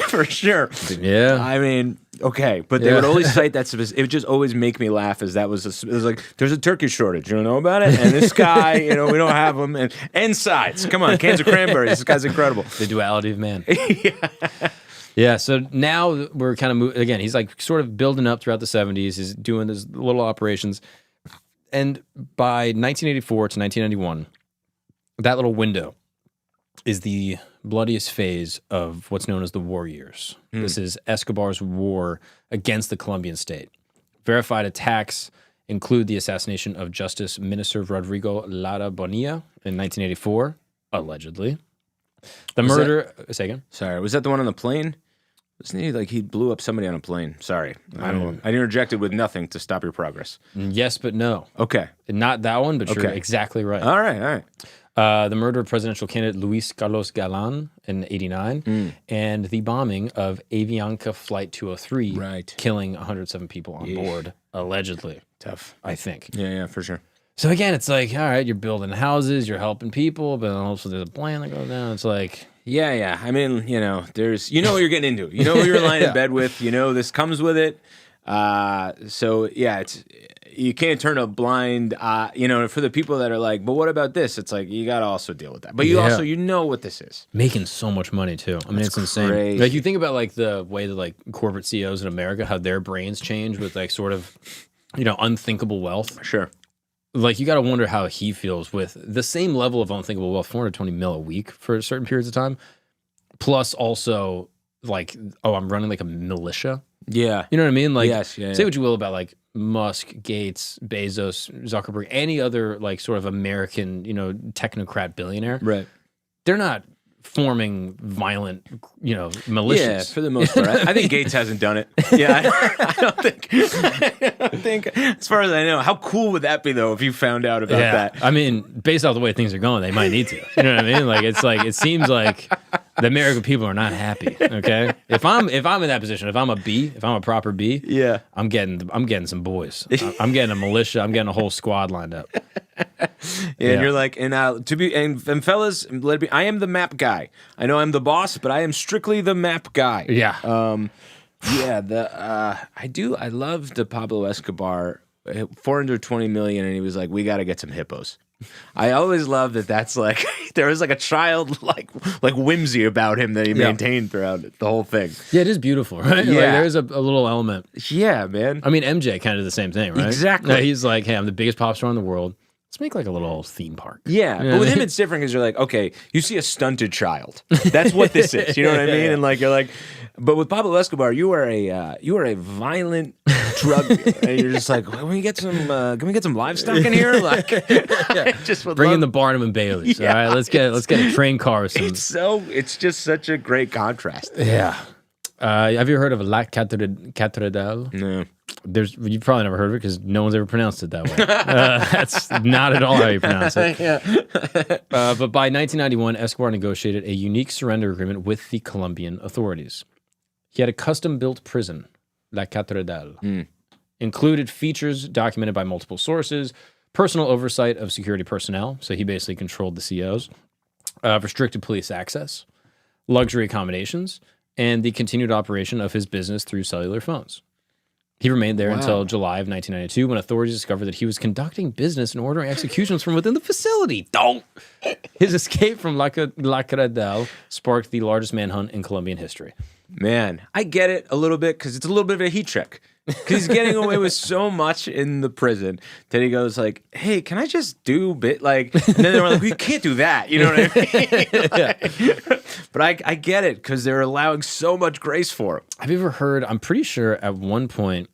for sure. Yeah. I mean, okay, but they would always cite that. It would just always make me laugh. As that was, it was like, there's a turkey shortage. You don't know about it? And this guy, we don't have them. And sides. Come on, cans of cranberries. This guy's incredible. The duality of man. Yeah, so now we're kind of moving, again, he's like sort of building up throughout the 70s. He's doing his little operations. And by 1984 to 1991, that little window is the bloodiest phase of what's known as the war years. This is Escobar's war against the Colombian state. Verified attacks include the assassination of Justice Minister Rodrigo Lara Bonilla in 1984, allegedly. The murder... Say again? Sorry, was that the one on the plane? Wasn't he like he blew up somebody on a plane? Sorry. I interjected with nothing to stop your progress. Yes, but no. Okay. Not that one, but you're exactly right. All right. The murder of presidential candidate Luis Carlos Galán in 89, and the bombing of Avianca Flight 203, killing 107 people on board, allegedly. Tough. I think. Yeah, for sure. So again, it's like, all right, you're building houses, you're helping people, but also there's a plan that goes down. It's like... Yeah. I mean, there's, what you're getting into. You know who you're lying in bed with. This comes with it. So, yeah, you can't turn a blind for the people that are like, but what about this? It's like, you got to also deal with that. But you also, what this is. Making so much money, too. I mean, it's insane. Crazy. Like, you think about, like, the way that, like, corporate CEOs in America, how their brains change with, like, sort of, unthinkable wealth. Sure. Like, you got to wonder how he feels with the same level of unthinkable wealth, 420 mil a week for certain periods of time, plus also, like, I'm running, like, a militia. Yeah. You know what I mean? Like, say what you will about, like, Musk, Gates, Bezos, Zuckerberg, any other, like, sort of American, technocrat billionaire. Right. They're not forming violent, militias. Yeah, for the most part. I think Gates hasn't done it. Yeah, I don't think, as far as I know. How cool would that be, though, if you found out about that? I mean, based off the way things are going, they might need to. You know what I mean? Like, it seems like the American people are not happy, okay? If I'm in that position, if I'm a proper B, I'm getting some boys. I'm getting a militia, I'm getting a whole squad lined up. And you're like, and fellas, I am the map guy. I know I'm the boss, but I am strictly the map guy. Yeah. I love the Pablo Escobar, 420 million, and he was like, we got to get some hippos. I always love that. That's like there was like a child like whimsy about him that he maintained throughout the whole thing. Yeah, it is beautiful, right? Yeah, like, there's a little element. Yeah, man. I mean, MJ kind of did the same thing, right? Exactly. He's like, hey, I'm the biggest pop star in the world. Let's make like a little theme park. Yeah, but with him it's different because you're like, okay, you see a stunted child. That's what this is. You know what I mean? And like you're like, but with Pablo Escobar, you are a violent drug dealer. And you're just like, can we get some livestock in here? Like, just bring in the Barnum and Baileys. Yeah. All right, let's get a train car. With some... It's just such a great contrast. Yeah. Have you heard of Catedral? No. You've probably never heard of it because no one's ever pronounced it that way. That's not at all how you pronounce it. But by 1991, Escobar negotiated a unique surrender agreement with the Colombian authorities. He had a custom-built prison, La Catedral. Included features documented by multiple sources, personal oversight of security personnel, so he basically controlled the COs, restricted police access, luxury accommodations, and the continued operation of his business through cellular phones. He remained there until July of 1992 when authorities discovered that he was conducting business and ordering executions from within the facility. His escape from La Catedral sparked the largest manhunt in Colombian history. Man, I get it a little bit because it's a little bit of a heat check. Because he's getting away with so much in the prison that he goes like, hey, can I just do bit like, and then they were like, we can't do that. You know what I mean? But I get it because they're allowing so much grace for him. Have you ever heard, I'm pretty sure at one point,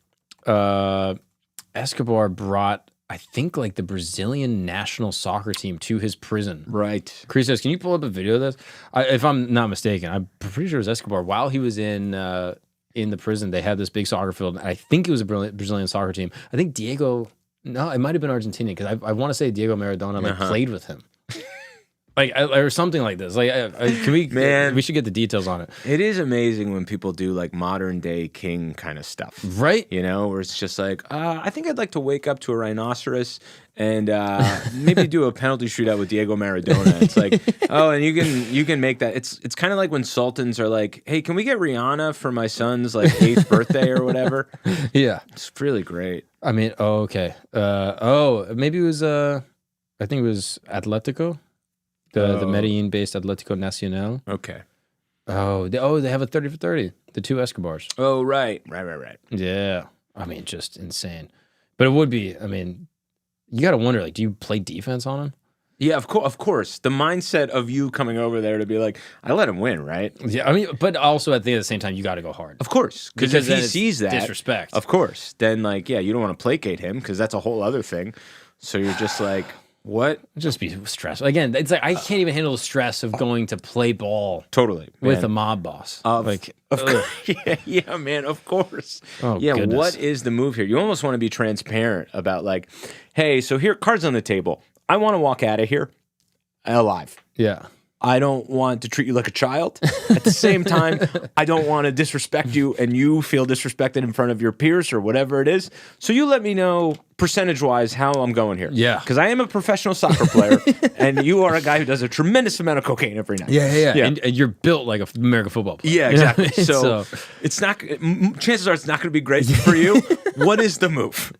Escobar brought, I think, like the Brazilian national soccer team to his prison. Right. Christos, can you pull up a video of this? If I'm not mistaken, I'm pretty sure it was Escobar. While he was in the prison, they had this big soccer field. And I think it was a Brazilian soccer team. I think no, it might have been Argentina because I want to say Diego Maradona played with him. Or something like this. Can we? Man, we should get the details on it. It is amazing when people do like modern day king kind of stuff, right? You know, where it's just like, I think I'd like to wake up to a rhinoceros and maybe do a penalty shootout with Diego Maradona. It's like, oh, and you can make that. It's kind of like when sultans are like, hey, can we get Rihanna for my son's like 8th birthday or whatever? Yeah, it's really great. I mean, okay. Maybe it was. I think it was Atletico. The Medellin-based Atlético Nacional. Okay. They have a 30 for 30. The two Escobars. Oh, right. Yeah. I mean, just insane. But it would be, I mean, you got to wonder, like, do you play defense on him? Yeah, of course. The mindset of you coming over there to be like, I let him win, right? Yeah, I mean, but also at the same time, you got to go hard. Of course. Because if he sees that. Disrespect. Of course. Then, like, yeah, you don't want to placate him because that's a whole other thing. So you're just like... What? Just be stressful. Again, it's like I can't even handle the stress of going to play ball with a mob boss. Yeah, man, of course. Oh, yeah, goodness. What is the move here? You almost want to be transparent about like, hey, so here, cards on the table. I want to walk out of here alive. Yeah. I don't want to treat you like a child. At the same time, I don't want to disrespect you and you feel disrespected in front of your peers or whatever it is. So you let me know percentage-wise how I'm going here. Yeah. Because I am a professional soccer player and you are a guy who does a tremendous amount of cocaine every night. Yeah. And you're built like an American football player. Yeah, exactly. So it's not, chances are it's not going to be great for you. What is the move?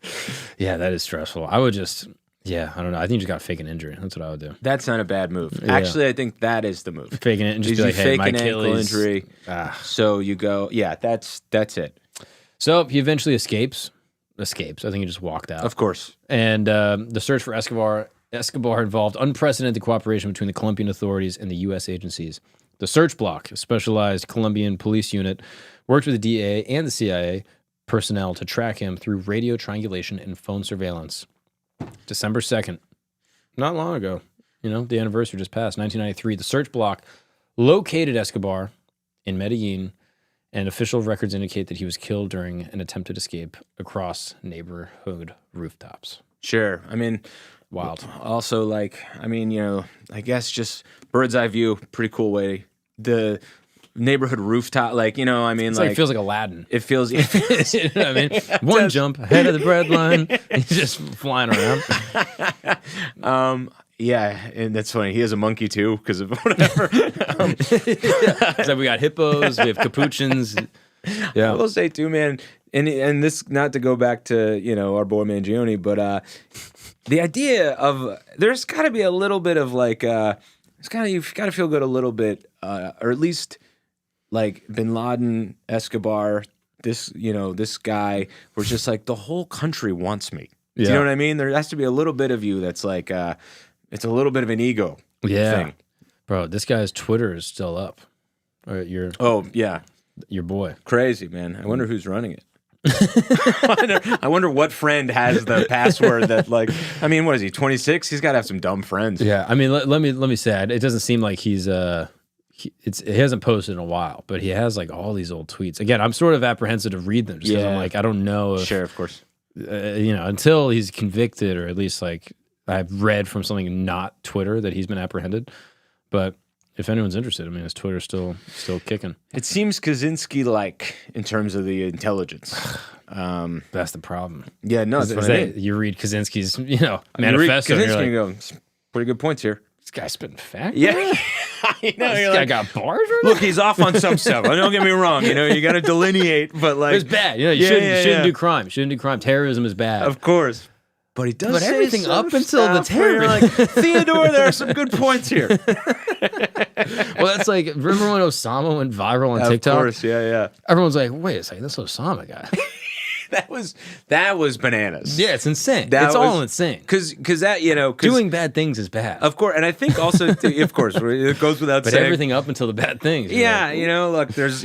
Yeah, that is stressful. I would just... Yeah, I don't know. I think you just got to fake an injury. That's what I would do. That's not a bad move. Yeah. Actually, I think that is the move. Faking it and just be like, hey, my Achilles. Ankle injury. So you go, yeah, that's it. So he eventually escapes. I think he just walked out. Of course. And the search for Escobar involved unprecedented cooperation between the Colombian authorities and the U.S. agencies. The search block, a specialized Colombian police unit, worked with the DEA and the CIA personnel to track him through radio triangulation and phone surveillance. December 2nd, not long ago, the anniversary just passed, 1993. The search block located Escobar in Medellin, and official records indicate that he was killed during an attempted escape across neighborhood rooftops. Sure. I mean, wild. Also, I guess just bird's eye view, pretty cool way. The neighborhood rooftop, it feels like Aladdin. It feels, you know what I mean? One jump ahead of the bread line, he's just flying around. Yeah, and that's funny. He has a monkey too, because of whatever. So we got hippos, we have capuchins. Yeah, I will say too, man. And this, not to go back to our boy Mangione, but the idea of there's got to be a little bit of you've got to feel good a little bit, or at least. Like Bin Laden, Escobar, this guy was just like, the whole country wants me. Do you know what I mean? There has to be a little bit of you that's like, it's a little bit of an ego thing. Bro, this guy's Twitter is still up. Your boy. Crazy, man. I wonder who's running it. I wonder what friend has the password that what is he, 26? He's got to have some dumb friends. Yeah, I mean, let me say, it doesn't seem like he's he hasn't posted in a while, but he has like all these old tweets. Again, I'm sort of apprehensive to read them just because I'm like, I don't know if, sure, of course, until he's convicted, or at least like I've read from something not Twitter that he's been apprehended. But if anyone's interested, I mean, his Twitter's still kicking. It seems Kaczynski-like in terms of the intelligence. That's the problem. Yeah, no, that's what I mean. You read Kaczynski's, manifesto. You read Kaczynski and and you go, pretty good points here. This guy's spitting facts. Yeah, this guy got bars. Look, he's off on some stuff. Don't get me wrong. You got to delineate, but like it's bad. You shouldn't do crime. Shouldn't do crime. Terrorism is bad, of course. But he does. But say everything up until the terrorism. Like, Theodore, there are some good points here. Well, that's like, remember when Osama went viral on TikTok? Of course, yeah. Everyone's like, wait a second, this Osama guy. that was bananas. Yeah, it's insane. It's all insane. Because that, doing bad things is bad. Of course, and I think also, of course, it goes without saying. But everything up until the bad things. Yeah, look, there's,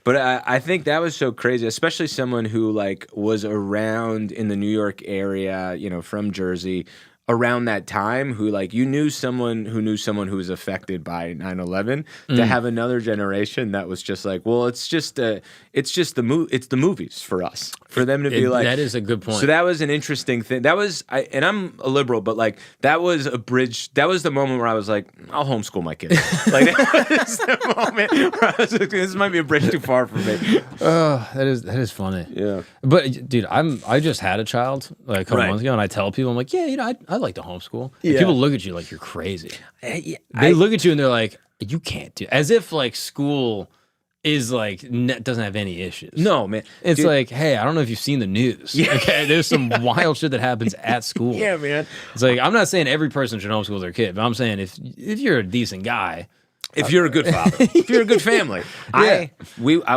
but I think that was so crazy, especially someone who like was around in the New York area, from Jersey, around that time, who like you knew someone who was affected by 9/11, to have another generation that was just like, well, it's the movies for us, for them to be like, that is a good point. So that was an interesting thing. That was and I'm a liberal, but like that was a bridge. That was the moment where I was like, I'll homeschool my kids. Like that was the moment where I was like, this might be a bridge too far for me. Oh, that is funny. Yeah, but dude, I just had a child like a couple months ago, and I tell people, I'm like, yeah, I like to homeschool. And people look at you like you're crazy. They look at you and they're like, you can't do, as if like school is like doesn't have any issues. No, man. It's like, hey, I don't know if you've seen the news. Yeah. Okay, there's some wild shit that happens at school. Yeah, man. It's like, I'm not saying every person should homeschool their kid, but I'm saying if you're a decent guy, if you're a good father, if you're a good family. I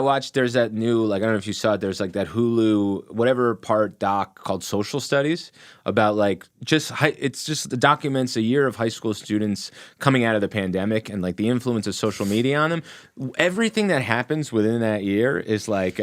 watched, there's that new, like, I don't know if you saw it, there's like that Hulu, whatever part doc called Social Studies about like it documents a year of high school students coming out of the pandemic and like the influence of social media on them. Everything that happens within that year is like,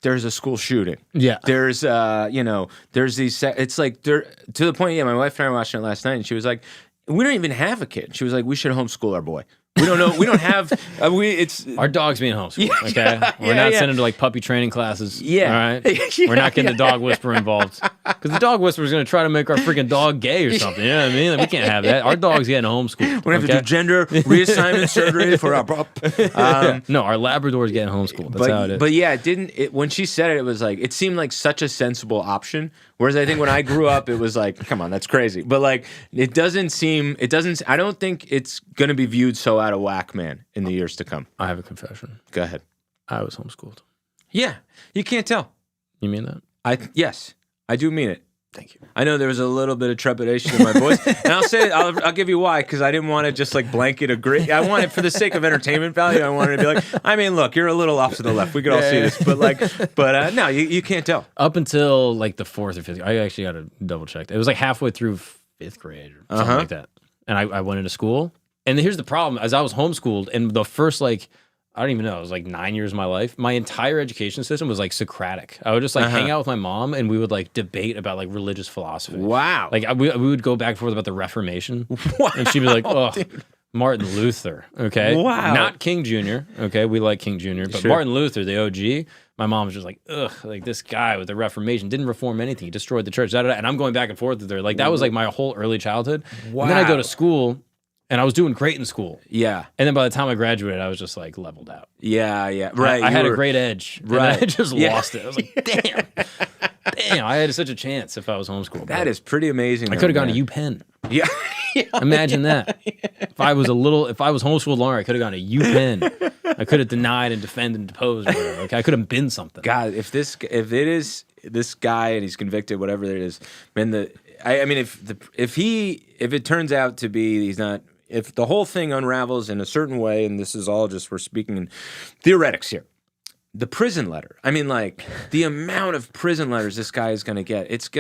there's a school shooting. Yeah. There's, there's these, it's like, to the point, my wife and I were watching it last night and she was like, we don't even have a kid. She was like, we should homeschool our boy. We don't know. We don't have. It's our dog's being homeschooled. Okay, we're not sending him to like puppy training classes. Yeah, all right. We're not getting the dog whisperer involved because the dog whisperer is going to try to make our freaking dog gay or something. You know what I mean? Like, we can't have that. Our dog's getting homeschooled. We're gonna have to do gender reassignment surgery for our pup. No, our Labrador's getting homeschooled. That's how it is. But yeah, when she said it, it was like it seemed like such a sensible option. Whereas I think when I grew up, it was like, come on, that's crazy. But like, I don't think it's going to be viewed so out of whack, man, in the years to come. I have a confession. Go ahead. I was homeschooled. Yeah, you can't tell. You mean that? Yes, I do mean it. Thank you. I know there was a little bit of trepidation in my voice, and I'll give you why, because I didn't want to just like blanket agree. I wanted, for the sake of entertainment value, I wanted to be like, I mean, look, you're a little off to the left. We could all see this, but no, you can't tell. Up until like the 4th or 5th, I actually got to double check. It was like halfway through 5th grade or something like that, and I went into school. And here's the problem: as I was homeschooled, and the first I don't even know, it was like 9 years of my life. My entire education system was like Socratic. I would just like hang out with my mom and we would like debate about like religious philosophy. Wow. Like we would go back and forth about the Reformation. Wow. And she'd be like, oh, dude. Martin Luther. Okay. Wow. Not King Jr. Okay. We like King Jr. But Martin Luther, the OG, my mom was just like, ugh, like this guy with the Reformation didn't reform anything. He destroyed the church. And I'm going back and forth with her. Like that was like my whole early childhood. Wow. And then I go to school. And I was doing great in school. Yeah. And then by the time I graduated, I was just like leveled out. Yeah, yeah. Right. I had a great edge. Right. I just lost it. I was like, damn, I had such a chance if I was homeschooled. That is pretty amazing. I could have gone to UPenn. Yeah. Imagine that. If I was homeschooled longer, I could have gone to UPenn. I could have denied and defended and deposed. Like, I could have been something. God, if it is this guy and he's convicted, whatever it is, man, if it turns out to be he's not. If the whole thing unravels in a certain way, and this is all just, we're speaking in theoretics here, the prison letter. I mean, like, the amount of prison letters this guy is going to get, it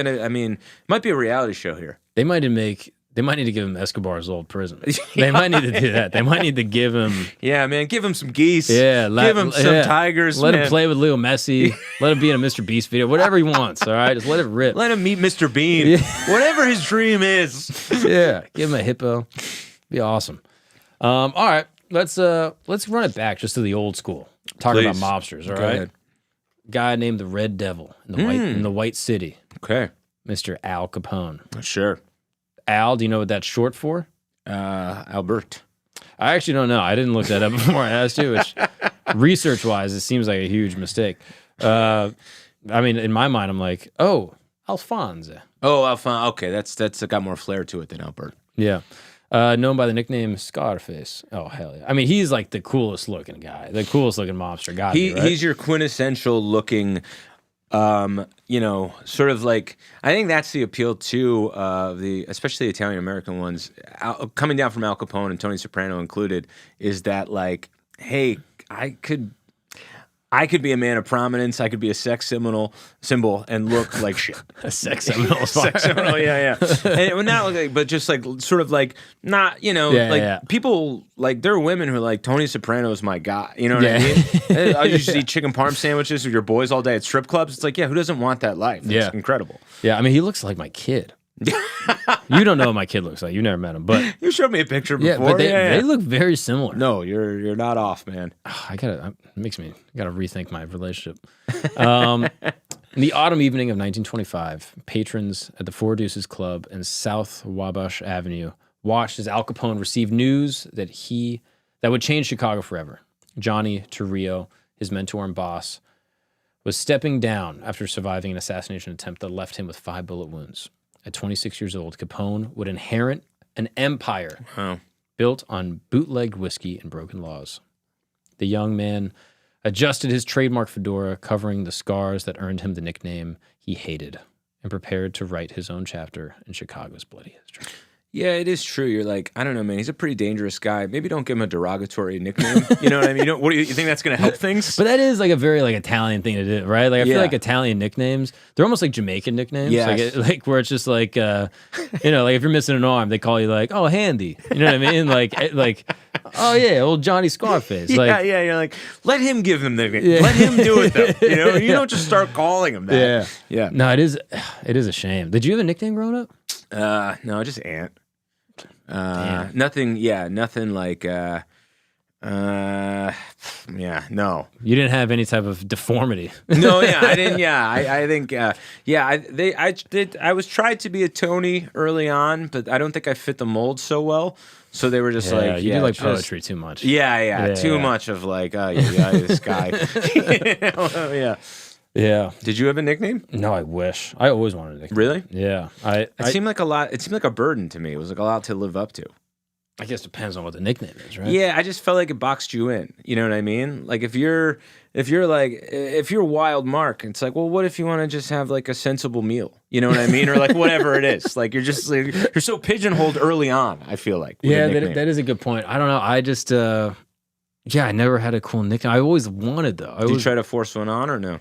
might be a reality show here. They might need to give him Escobar's old prison. They might need to do that. They might need to give him... Yeah, man, give him some geese. Yeah. Give him some tigers, Let him play with Leo Messi. Let him be in a Mr. Beast video. Whatever he wants, all right? Just let it rip. Let him meet Mr. Bean. Yeah. Whatever his dream is. Yeah, give him a hippo. Be awesome. All right. let's run it back just to the old school. Talking about mobsters, all right? Ahead. Guy named the Red Devil in the White City. Okay. Mr. Al Capone. Sure. Al, do you know what that's short for? Albert. I actually don't know. I didn't look that up before I asked you, which research-wise, it seems like a huge mistake. I mean, in my mind, I'm like, oh, Alphonse. Oh, Alphonse. Okay, that's got more flair to it than Albert. Yeah. Known by the nickname Scarface. Oh, hell yeah. I mean, he's like the coolest looking guy, the coolest looking mobster. Right? He's your quintessential looking, sort of like, I think that's the appeal too, especially the Italian-American ones, coming down from Al Capone and Tony Soprano included, is that like, hey, I could be a man of prominence. I could be a sex symbol and look like shit. A sex symbol. Sex symbol, yeah. And it would not look like, but just like, sort of like, not, people, like, there are women who are like, Tony Soprano is my guy. You know what I mean? I used to eat chicken parm sandwiches with your boys all day at strip clubs. It's like, yeah, who doesn't want that life? It's incredible. Yeah, I mean, he looks like my kid. You don't know what my kid looks like. You never met him, but you showed me a picture before. Yeah, but they look very similar. No, you're not off, man. It makes me gotta rethink my relationship. In the autumn evening of 1925, patrons at the Four Deuces Club in South Wabash Avenue watched as Al Capone received news that would change Chicago forever. Johnny Torrio, his mentor and boss, was stepping down after surviving an assassination attempt that left him with 5 bullet wounds. At 26 years old, Capone would inherit an empire built on bootlegged whiskey and broken laws. The young man adjusted his trademark fedora, covering the scars that earned him the nickname he hated, and prepared to write his own chapter in Chicago's bloody history. Yeah, it is true. You're like, I don't know, man. He's a pretty dangerous guy. Maybe don't give him a derogatory nickname. You know what I mean? You think that's going to help things? But that is like a very like Italian thing to do, right? Like I feel like Italian nicknames, they're almost like Jamaican nicknames. Yes. Like where it's just like, like if you're missing an arm, they call you like, oh, Handy. You know what I mean? Like, oh yeah, old Johnny Scarface. Yeah. You're like, let him give him the nickname. Yeah. Let him do it though. You know, you don't just start calling him that. Yeah. No, it is a shame. Did you have a nickname growing up? No, just Ant. Nothing like, no. You didn't have any type of deformity. No, I didn't. I think, I was tried to be a Tony early on, but I don't think I fit the mold so well. So they were just like, you do like poetry too much. Too much of like, this guy. Yeah. Did you have a nickname? No, I wish. I always wanted a nickname. Really? Yeah. It seemed like a lot. It seemed like a burden to me. It was like a lot to live up to. I guess it depends on what the nickname is, right? Yeah, I just felt like it boxed you in. You know what I mean? Like if you're Wild Mark, it's like, well, what if you want to just have like a sensible meal? You know what I mean? Or like whatever it is. Like you're just like, you're so pigeonholed early on. I feel like. Yeah, that is a good point. I don't know. I just I never had a cool nickname. I always wanted though. Did you try to force one on or no?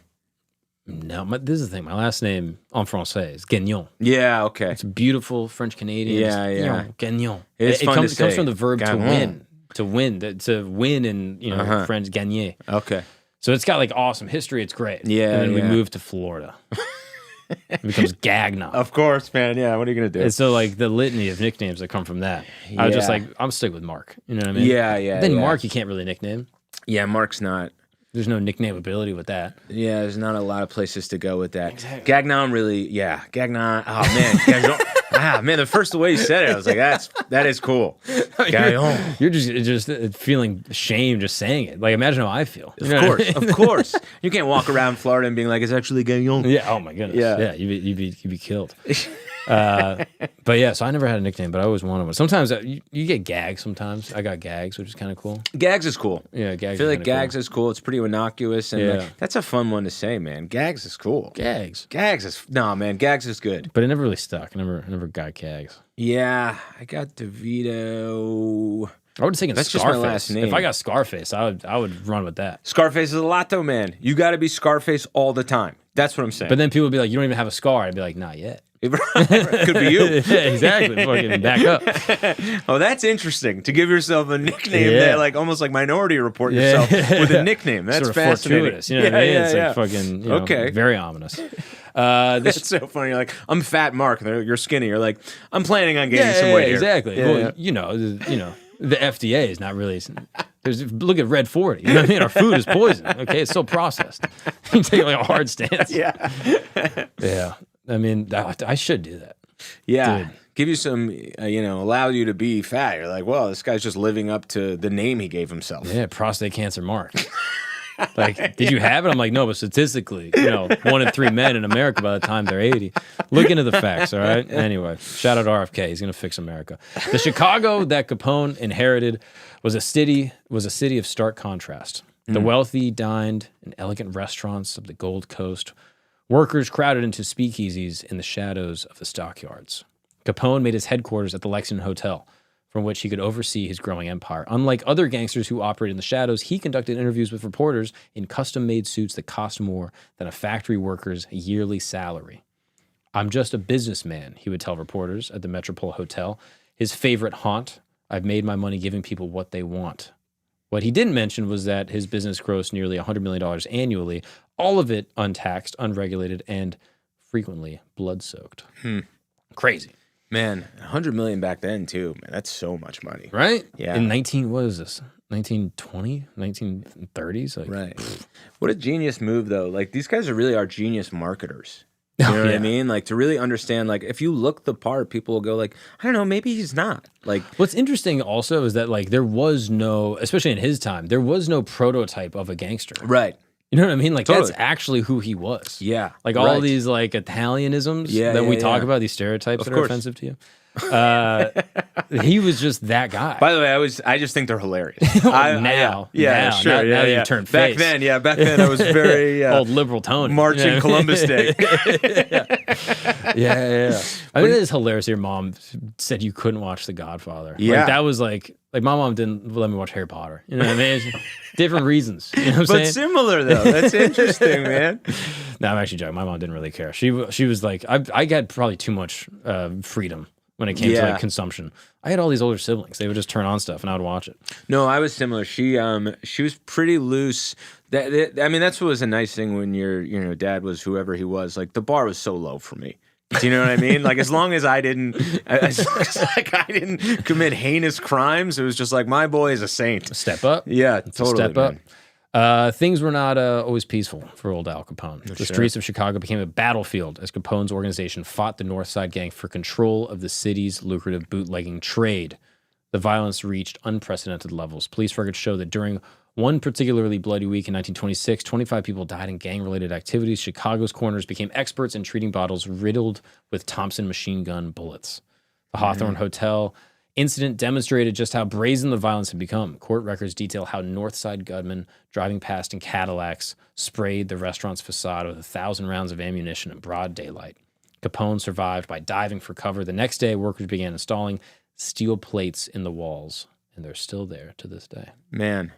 No, this is the thing. My last name en français is Gagnon. Yeah, okay. It's beautiful French Canadian. Yeah. Gagnon. It comes from the verb Gagnon. to win in French gagner. Okay. So it's got like awesome history. It's great. Yeah. And then we moved to Florida. It becomes Gagnon. Of course, man. Yeah. What are you gonna do? And so like the litany of nicknames that come from that. I was just like, I'm stuck with Mark. You know what I mean? Yeah. Then Mark, you can't really nickname. Yeah, Mark's not. There's no nickname ability with that. Yeah, there's not a lot of places to go with that. Exactly. Gagnon really, Gagnon. Oh man, Gagnon. The way you said it, I was like, that is cool. Gagnon. You're just feeling shame just saying it. Like imagine how I feel. Of course. You can't walk around Florida and being like, it's actually Gagnon. Yeah. Oh my goodness. Yeah. You'd be killed. But yeah, so I never had a nickname, but I always wanted one. Sometimes you get Gags. Sometimes I got Gags, which is kind of cool. Gags is cool. Yeah, Gags. I feel like Gags is cool. It's pretty innocuous, and that's a fun one to say, man. Gags is cool. Gags is good. But it never really stuck. I never got Gags. Yeah, I got DeVito. I would have taken That's Scarface. Just my last name. If I got Scarface, I would run with that. Scarface is a lot, though, man. You got to be Scarface all the time. That's what I'm saying. But then people would be like, "You don't even have a scar." I'd be like, "Not yet." Could be you. Yeah, exactly. Fucking back up. Oh, that's interesting. To give yourself a nickname that, like, almost like Minority Report yourself with a nickname. That's sort of fascinating. Fortuitous, you know what I mean? It's like fucking, okay. Very ominous. That's so funny. You're like, I'm Fat Mark. You're skinny. You're like, I'm planning on gaining some weight here. Exactly. Yeah, well, the FDA is not really. Look at Red 40. You know what I mean? Our food is poison. Okay, it's so processed. You take like a hard stance. Yeah. Yeah. I mean, I should do that. Yeah. Dude. Give you some, allow you to be fat. You're like, well, this guy's just living up to the name he gave himself. Yeah, prostate cancer mark. Like, did you have it? I'm like, no, but statistically, 1 in 3 men in America by the time they're 80. Look into the facts, all right? Anyway, shout out RFK. He's going to fix America. The Chicago that Capone inherited was a city of stark contrast. The wealthy dined in elegant restaurants of the Gold Coast. Workers crowded into speakeasies in the shadows of the stockyards. Capone made his headquarters at the Lexington Hotel, from which he could oversee his growing empire. Unlike other gangsters who operated in the shadows, he conducted interviews with reporters in custom-made suits that cost more than a factory worker's yearly salary. I'm just a businessman, he would tell reporters at the Metropole Hotel, his favorite haunt. I've made my money giving people what they want. What he didn't mention was that his business grossed nearly $100 million annually, all of it untaxed, unregulated, and frequently blood-soaked. Crazy. Man, $100 million back then too. Man, that's so much money, right? Yeah. In what is this? 1920, 1930s. Like, right. What a genius move, though. Like these guys are genius marketers. You know what I mean? Like to really understand. Like if you look the part, people will go like, I don't know, maybe he's not. Like what's interesting also is that like there was no, especially in his time, there was no prototype of a gangster. Right. You know what I mean? Like that's actually who he was. Yeah. Like all these like Italianisms that we talk about, these stereotypes that are offensive to you. He was just that guy. By the way, I just think they're hilarious. Now you turn face. Back then I was very old liberal Tony marching Columbus Day. Yeah. I mean, it is hilarious. Your mom said you couldn't watch The Godfather. Yeah, like, that was like my mom didn't let me watch Harry Potter. You know what I mean? Different reasons. You know what I'm saying? But similar though. That's interesting, man. No, I'm actually joking. My mom didn't really care. She was like, I got probably too much freedom when it came to like consumption. I had all these older siblings. They would just turn on stuff and I would watch it. No, I was similar. She was pretty loose. I mean, that's what was a nice thing when your dad was whoever he was. Like the bar was so low for me. Do you know what I mean? Like as long as I didn't commit heinous crimes, it was just like my boy is a saint. Step up. Yeah, totally. Step up. Things were not always peaceful for old Al Capone. The streets of Chicago became a battlefield as Capone's organization fought the North Side Gang for control of the city's lucrative bootlegging trade. The violence reached unprecedented levels. Police records show that during one particularly bloody week in 1926, 25 people died in gang-related activities. Chicago's corners became experts in treating bottles riddled with Thompson machine gun bullets. The Hawthorne Hotel incident demonstrated just how brazen the violence had become. Court records detail how North Side gunmen driving past in Cadillacs sprayed the restaurant's facade with 1,000 rounds of ammunition in broad daylight. Capone survived by diving for cover. The next day, workers began installing steel plates in the walls, and they're still there to this day. Man.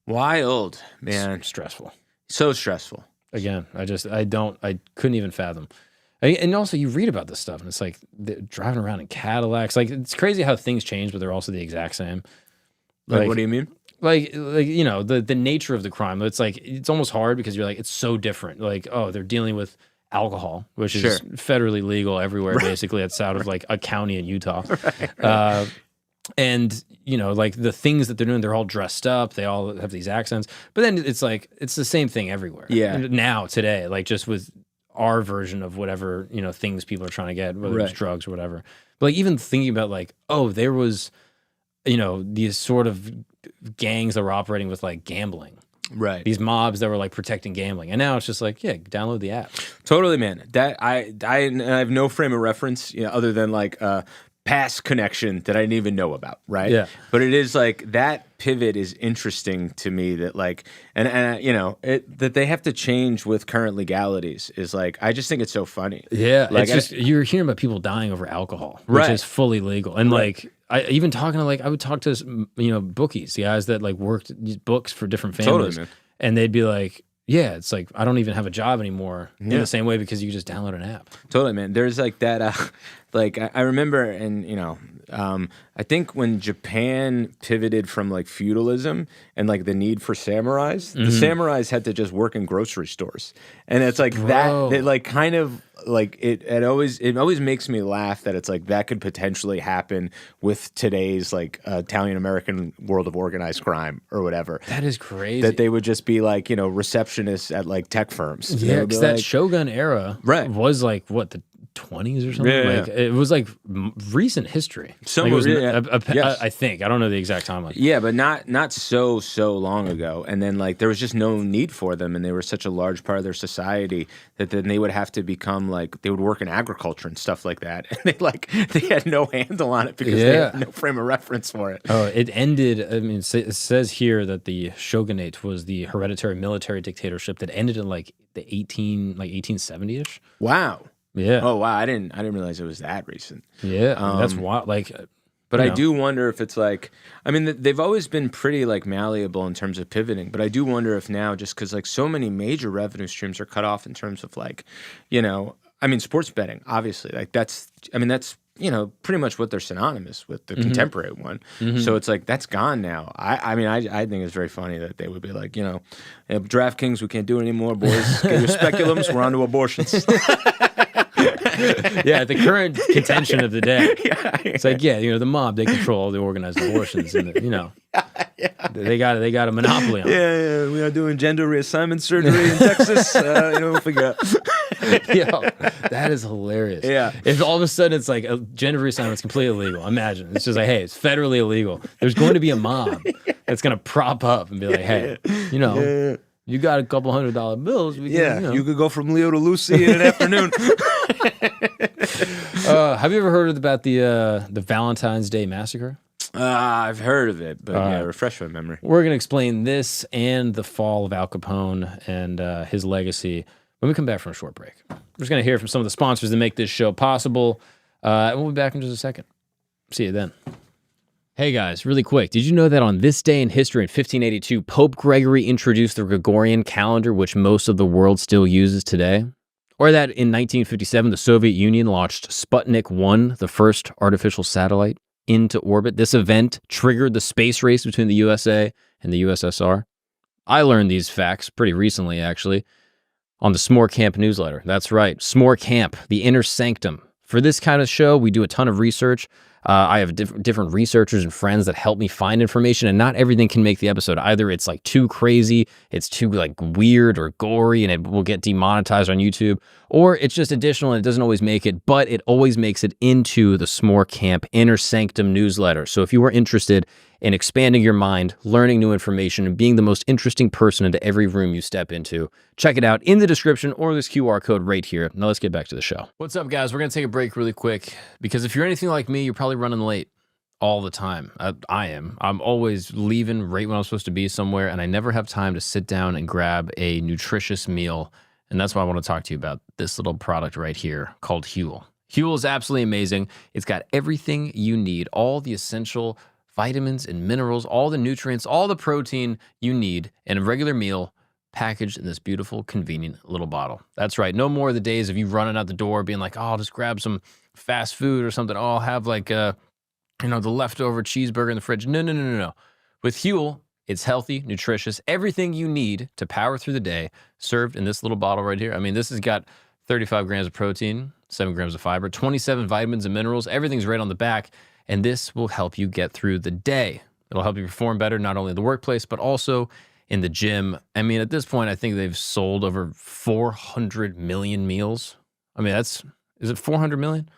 Wild, man. It's stressful. So stressful. Again, I couldn't even fathom. And also, you read about this stuff, and it's like driving around in Cadillacs. Like, it's crazy how things change, but they're also the exact same. Like what do you mean? Like the nature of the crime. It's like it's almost hard because you're like it's so different. Like, oh, they're dealing with alcohol, which is federally legal everywhere, basically. It's out of like a county in Utah. And like the things that they're doing, they're all dressed up. They all have these accents. But then it's like it's the same thing everywhere. Yeah. Now today, like just with our version of whatever things people are trying to get, whether it's drugs or whatever. But like even thinking about like, oh, there was these sort of gangs that were operating with like gambling. Right. These mobs that were like protecting gambling. And now it's just like, download the app. Totally, man. That I have no frame of reference other than like past connection that I didn't even know about, right? Yeah. But it is like that pivot is interesting to me that like and that they have to change with current legalities is like I just think it's so funny. Yeah. Like it's just you're hearing about people dying over alcohol, which is fully legal. And like I even talking to like I would talk to bookies, the guys that like worked these books for different families. Totally, and they'd be like, yeah, it's like I don't even have a job anymore in the same way because you can just download an app. Totally, man. There's like that like I remember and I think when Japan pivoted from like feudalism and like the need for samurais, the samurais had to just work in grocery stores, and it's like that. It like kind of like it always makes me laugh that it's like that could potentially happen with today's like Italian American world of organized crime or whatever. That is crazy. That they would just be like, you know, receptionists at like tech firms. Yeah, because that Shogun era was like what, the 20s or something. It was like recent history. I think, I don't know the exact timeline. Yeah, but not so long ago. And then like there was just no need for them, and they were such a large part of their society that then they would have to become like, they would work in agriculture and stuff like that, and they had no handle on it because they had no frame of reference for it. Oh, it ended. I mean, it says here that the shogunate was the hereditary military dictatorship that ended in like the 1870-ish. Wow. Yeah. Oh wow, I didn't realize it was that recent. Yeah, that's wild. Like, but I do wonder if it's like, I mean, they've always been pretty like malleable in terms of pivoting. But I do wonder if now, just because like so many major revenue streams are cut off in terms of like, you know, I mean, sports betting, obviously, like that's you know, pretty much what they're synonymous with, the contemporary one. So it's like, that's gone now. I mean, I think it's very funny that they would be like, you know, DraftKings, we can't do it anymore, boys. Get your speculums, we're on to abortions. Yeah, the current contention of the day. It's like, you know, the mob, they control all the organized abortions, and you know, they got a monopoly on it. Yeah, we are doing gender reassignment surgery in Texas. You know, we'll figure out. Yo, that is hilarious. Yeah. If all of a sudden it's like gender reassignment is completely illegal, imagine it's just like, hey, it's federally illegal. There's going to be a mob that's going to prop up and be like, hey, you know. You got a couple $100 bills. You could go from Leo to Lucy in an afternoon. Have you ever heard about the Valentine's Day Massacre? I've heard of it, but refresh my memory. We're going to explain this and the fall of Al Capone and his legacy when we come back from a short break. We're just going to hear from some of the sponsors that make this show possible. We'll be back in just a second. See you then. Hey guys, really quick, did you know that on this day in history in 1582, Pope Gregory introduced the Gregorian calendar, which most of the world still uses today? Or that in 1957, the Soviet Union launched Sputnik 1, the first artificial satellite, into orbit? This event triggered the space race between the USA and the USSR. I learned these facts pretty recently, actually, on the S'more Camp newsletter. That's right, S'more Camp, the inner sanctum. For this kind of show, we do a ton of research. I have different researchers and friends that help me find information, and not everything can make the episode. Either it's like too crazy, it's too like weird or gory, and it will get demonetized on YouTube, or it's just additional and it doesn't always make it, but it always makes it into the S'more Camp Inner Sanctum newsletter. So if you are interested in expanding your mind, learning new information, and being the most interesting person into every room you step into, check it out in the description or this QR code right here. Now let's get back to the show. What's up, guys? We're going to take a break really quick because if you're anything like me, you're probably running late all the time. I am. I'm always leaving right when I'm supposed to be somewhere, and I never have time to sit down and grab a nutritious meal. And that's why I want to talk to you about this little product right here called Huel. Huel is absolutely amazing. It's got everything you need, all the essential vitamins and minerals, all the nutrients, all the protein you need in a regular meal packaged in this beautiful, convenient little bottle. That's right. No more of the days of you running out the door being like, oh, I'll just grab some fast food or something. Oh, I'll have like, the leftover cheeseburger in the fridge. No. With Huel, it's healthy, nutritious, everything you need to power through the day served in this little bottle right here. I mean, this has got 35 grams of protein, 7 grams of fiber, 27 vitamins and minerals. Everything's right on the back. And this will help you get through the day. It'll help you perform better, not only in the workplace, but also in the gym. I mean, at this point, I think they've sold over 400 million meals. I mean, is it 400 million?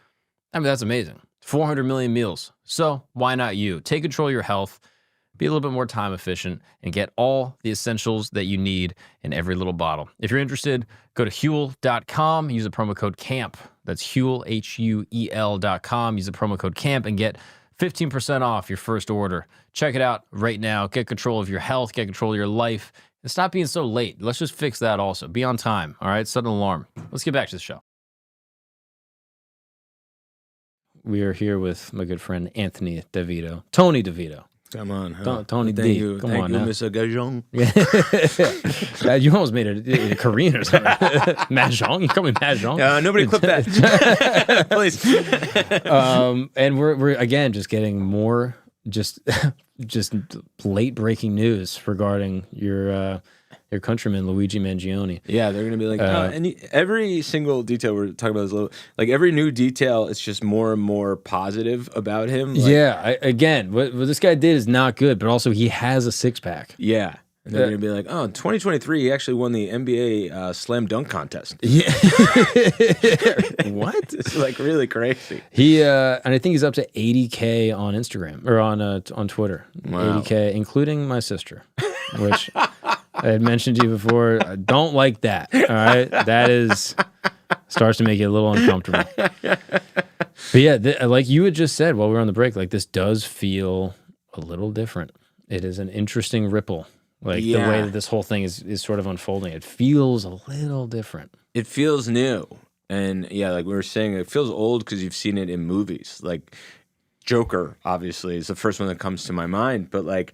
I mean, that's amazing. 400 million meals. So why not you? Take control of your health, be a little bit more time efficient, and get all the essentials that you need in every little bottle. If you're interested, go to Huel.com, use the promo code CAMP. That's Huel, Huel.com. Use the promo code CAMP and get 15% off your first order. Check it out right now. Get control of your health, get control of your life, and stop being so late. Let's just fix that also. Be on time, all right? Set an alarm. Let's get back to the show. We are here with my good friend Anthony DeVito. Tony DeVito. Come on. Huh? Tony Thank D. you. Come Thank on you, now. Mr. Gagnon. You almost made it Korean or something. Mahjong? You call me Mahjong? Nobody clip that. Please. And we're again just getting more just late breaking news regarding your countryman Luigi Mangione. Yeah, they're gonna be like, and every single detail we're talking about is little, like every new detail, it's just more and more positive about him. Like, Again, what this guy did is not good, but also he has a six pack. Yeah. And they're going to be like, oh, in 2023, he actually won the NBA slam dunk contest. Yeah. What? It's like really crazy. He and I think he's up to 80K on Instagram or on Twitter. Wow. 80K, including my sister, which I had mentioned to you before. I don't like that. All right, that starts to make it a little uncomfortable. But yeah, like you had just said while we were on the break, like this does feel a little different. It is an interesting ripple. Like the way that this whole thing is sort of unfolding, it feels a little different. It feels new. And yeah, like we were saying, it feels old because you've seen it in movies. Like Joker, obviously, is the first one that comes to my mind. But like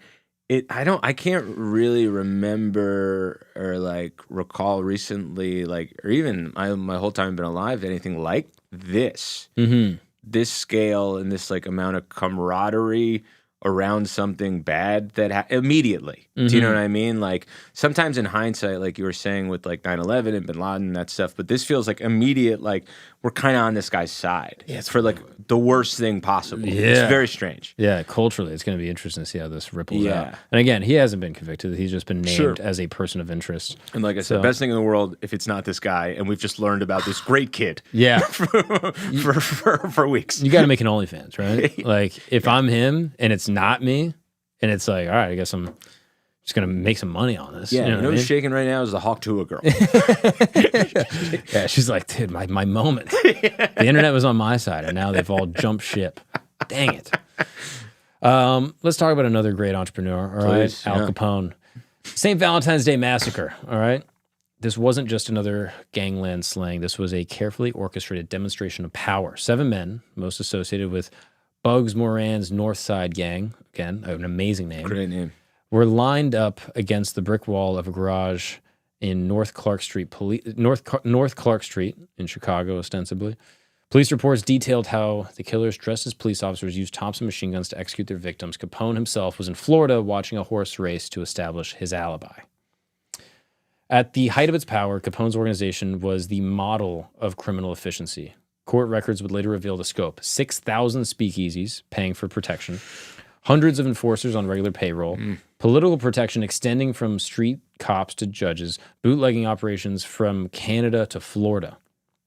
I can't really remember or like recall recently, like, or even my whole time I've been alive, anything like this. Mm-hmm. This scale and this like amount of camaraderie around something bad that immediately. Do you know what I mean? Like sometimes in hindsight, like you were saying with like 9/11 and Bin Laden and that stuff, but this feels like immediate, like we're kind of on this guy's side. Yeah, it's for like the worst thing possible. Yeah. It's very strange. Yeah, culturally, it's going to be interesting to see how this ripples out. And again, he hasn't been convicted. He's just been named as a person of interest. And like I said, best thing in the world if it's not this guy, and we've just learned about this great kid. Yeah. for weeks. You got to make an OnlyFans, right? Like if I'm him and it's not me, and it's like, all right, I guess I'm just gonna make some money on this. Yeah, you know who's shaking right now is the Hawk Tua girl. Yeah, she's like, dude, my moment. The internet was on my side, and now they've all jumped ship. Dang it. Let's talk about another great entrepreneur. All right, Al Capone. St. Valentine's Day Massacre. All right. This wasn't just another gangland slang. This was a carefully orchestrated demonstration of power. 7 men, most associated with Bugs Moran's North Side Gang, again, an amazing name. Great name. Were lined up against the brick wall of a garage in North Clark Street in Chicago, ostensibly. Police reports detailed how the killers, dressed as police officers, used Thompson machine guns to execute their victims. Capone himself was in Florida watching a horse race to establish his alibi. At the height of its power, Capone's organization was the model of criminal efficiency. Court records would later reveal the scope. 6,000 speakeasies paying for protection, hundreds of enforcers on regular payroll, political protection extending from street cops to judges, bootlegging operations from Canada to Florida.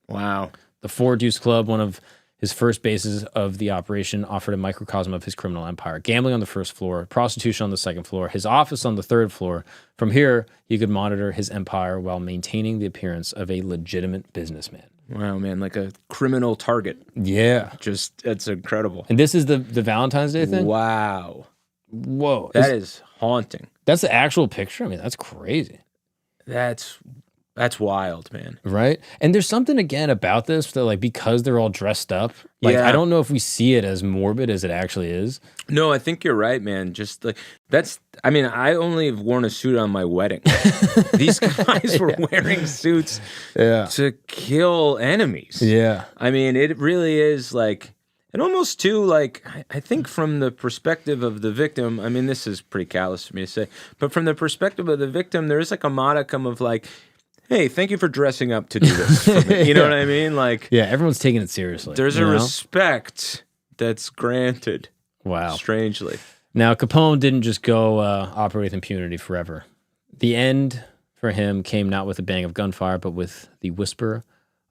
Wow. The Four Deuce Club, one of his first bases of the operation, offered a microcosm of his criminal empire. Gambling on the first floor, prostitution on the second floor, his office on the third floor. From here, he could monitor his empire while maintaining the appearance of a legitimate businessman. Wow, man, like a criminal target. Yeah. Just, it's incredible. And this is the Valentine's Day thing? Wow. Whoa. That is haunting. That's the actual picture? I mean, that's crazy. That's wild, man. Right? And there's something, again, about this that, like, because they're all dressed up, like, I don't know if we see it as morbid as it actually is. No, I think you're right, man. Just like, I only have worn a suit on my wedding. These guys were wearing suits to kill enemies. Yeah. I mean, it really is like, and almost too, like, I think from the perspective of the victim, I mean, this is pretty callous for me to say, but from the perspective of the victim, there is like a modicum of like, hey, thank you for dressing up to do this for me. You know what I mean? Like, yeah, everyone's taking it seriously. There's a respect that's granted. Wow. Strangely. Now, Capone didn't just go operate with impunity forever. The end for him came not with a bang of gunfire, but with the whisper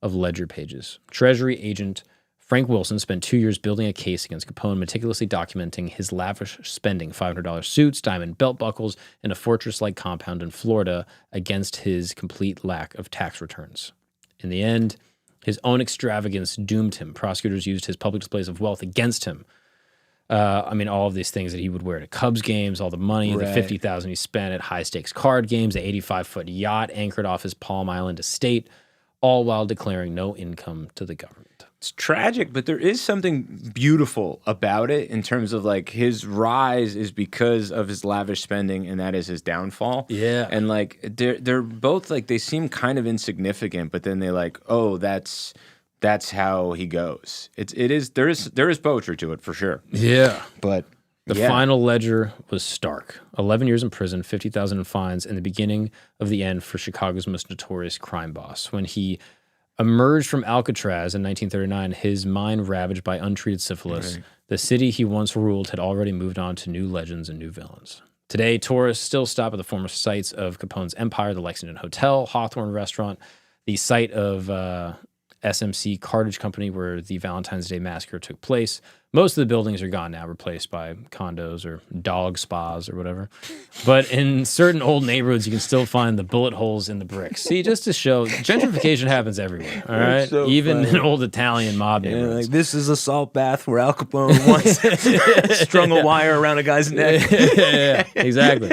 of ledger pages. Treasury agent Frank Wilson spent 2 years building a case against Capone, meticulously documenting his lavish spending, $500 suits, diamond belt buckles, and a fortress-like compound in Florida against his complete lack of tax returns. In the end, his own extravagance doomed him. Prosecutors used his public displays of wealth against him. All of these things that he would wear to Cubs games, all the money, the $50,000 he spent at high-stakes card games, the 85-foot yacht anchored off his Palm Island estate, all while declaring no income to the government. It's tragic, but there is something beautiful about it in terms of like his rise is because of his lavish spending, and that is his downfall. Yeah. And like they're both like they seem kind of insignificant, but then they like, oh, that's how he goes. There is poetry to it for sure. Yeah. But the final ledger was stark. 11 years in prison, 50,000 in fines, and the beginning of the end for Chicago's most notorious crime boss. When he emerged from Alcatraz in 1939, his mind ravaged by untreated syphilis. Right. The city he once ruled had already moved on to new legends and new villains. Today, tourists still stop at the former sites of Capone's empire, the Lexington Hotel, Hawthorne Restaurant, the site of SMC Cartage Company where the Valentine's Day Massacre took place. Most of the buildings are gone now, replaced by condos or dog spas or whatever. But in certain old neighborhoods, you can still find the bullet holes in the bricks. See, just to show, gentrification happens everywhere, all right? So even in old Italian mob neighborhoods. Like, this is a salt bath where Al Capone once strung a wire around a guy's neck. Yeah, exactly.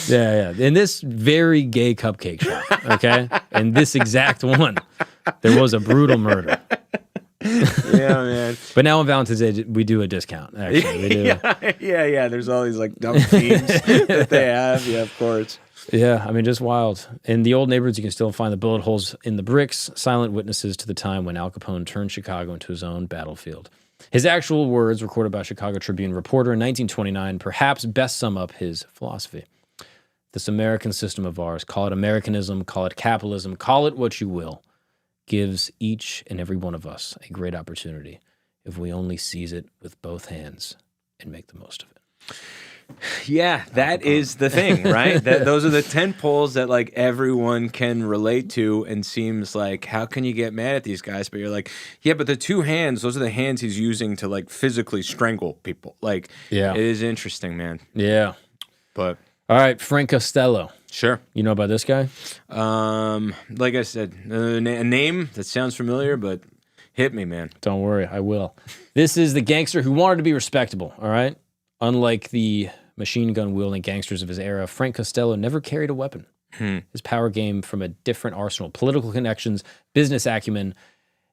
Yeah. In this very gay cupcake shop, okay? In this exact one, there was a brutal murder. Yeah, man. But now on Valentine's Day, we do a discount, actually. We do. Yeah. There's all these like dumb themes that they have. Yeah, of course. Yeah, I mean, just wild. In the old neighborhoods, you can still find the bullet holes in the bricks, silent witnesses to the time when Al Capone turned Chicago into his own battlefield. His actual words, recorded by a Chicago Tribune reporter in 1929, perhaps best sum up his philosophy. This American system of ours, call it Americanism, call it capitalism, call it what you will, gives each and every one of us a great opportunity if we only seize it with both hands and make the most of it. Yeah, that is the thing, right? Those are the 10 poles that like everyone can relate to, and seems like, how can you get mad at these guys? But you're like, yeah, but the two hands, those are the hands he's using to like physically strangle people. Like, it is interesting, man. Yeah. But all right, Frank Costello. Sure. You know about this guy? Like I said, a name that sounds familiar, but hit me, man. Don't worry, I will. This is the gangster who wanted to be respectable, all right? Unlike the machine gun-wielding gangsters of his era, Frank Costello never carried a weapon. His power came from a different arsenal, political connections, business acumen,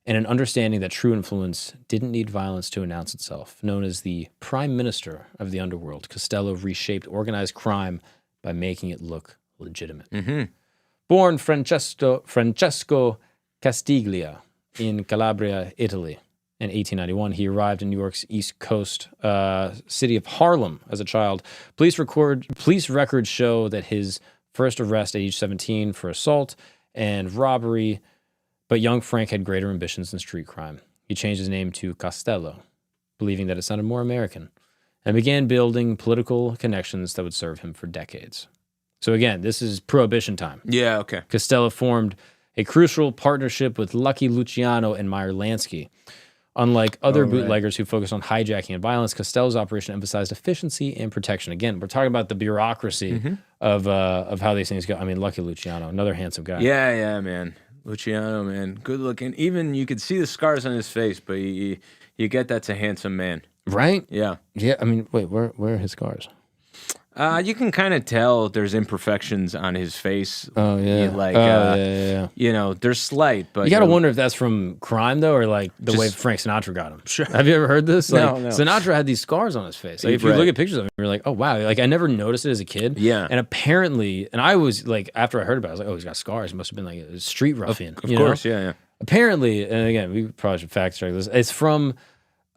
and an understanding that true influence didn't need violence to announce itself. Known as the Prime Minister of the Underworld, Costello reshaped organized crime by making it look legitimate. Born Francesco Castiglia in Calabria, Italy, in 1891, he arrived in New York's East Coast city of Harlem as a child. Police records show that his first arrest at age 17 for assault and robbery, but young Frank had greater ambitions than street crime. He changed his name to Costello, believing that it sounded more American, and began building political connections that would serve him for decades. So again, this is Prohibition time. Yeah, okay. Costello formed a crucial partnership with Lucky Luciano and Meyer Lansky. Unlike other bootleggers who focused on hijacking and violence, Costello's operation emphasized efficiency and protection. Again, we're talking about the bureaucracy of how these things go. I mean, Lucky Luciano, another handsome guy. Yeah, man. Luciano, man, good looking. Even you could see the scars on his face, but you get that's a handsome man, right? Yeah. I mean, wait, where are his scars? You can kind of tell there's imperfections on his face. Oh yeah, you know, they're slight, but you gotta wonder if that's from crime though, or like the way Frank Sinatra got him. Sure. Have you ever heard this? Like, no. Sinatra had these scars on his face. Like, if you look at pictures of him, you're like, oh wow. Like I never noticed it as a kid. Yeah. And apparently, and I was like, after I heard about it, I was like, oh, he's got scars. He must have been like a street ruffian. Of course, yeah. Apparently, and again, we probably should fact check this. It's from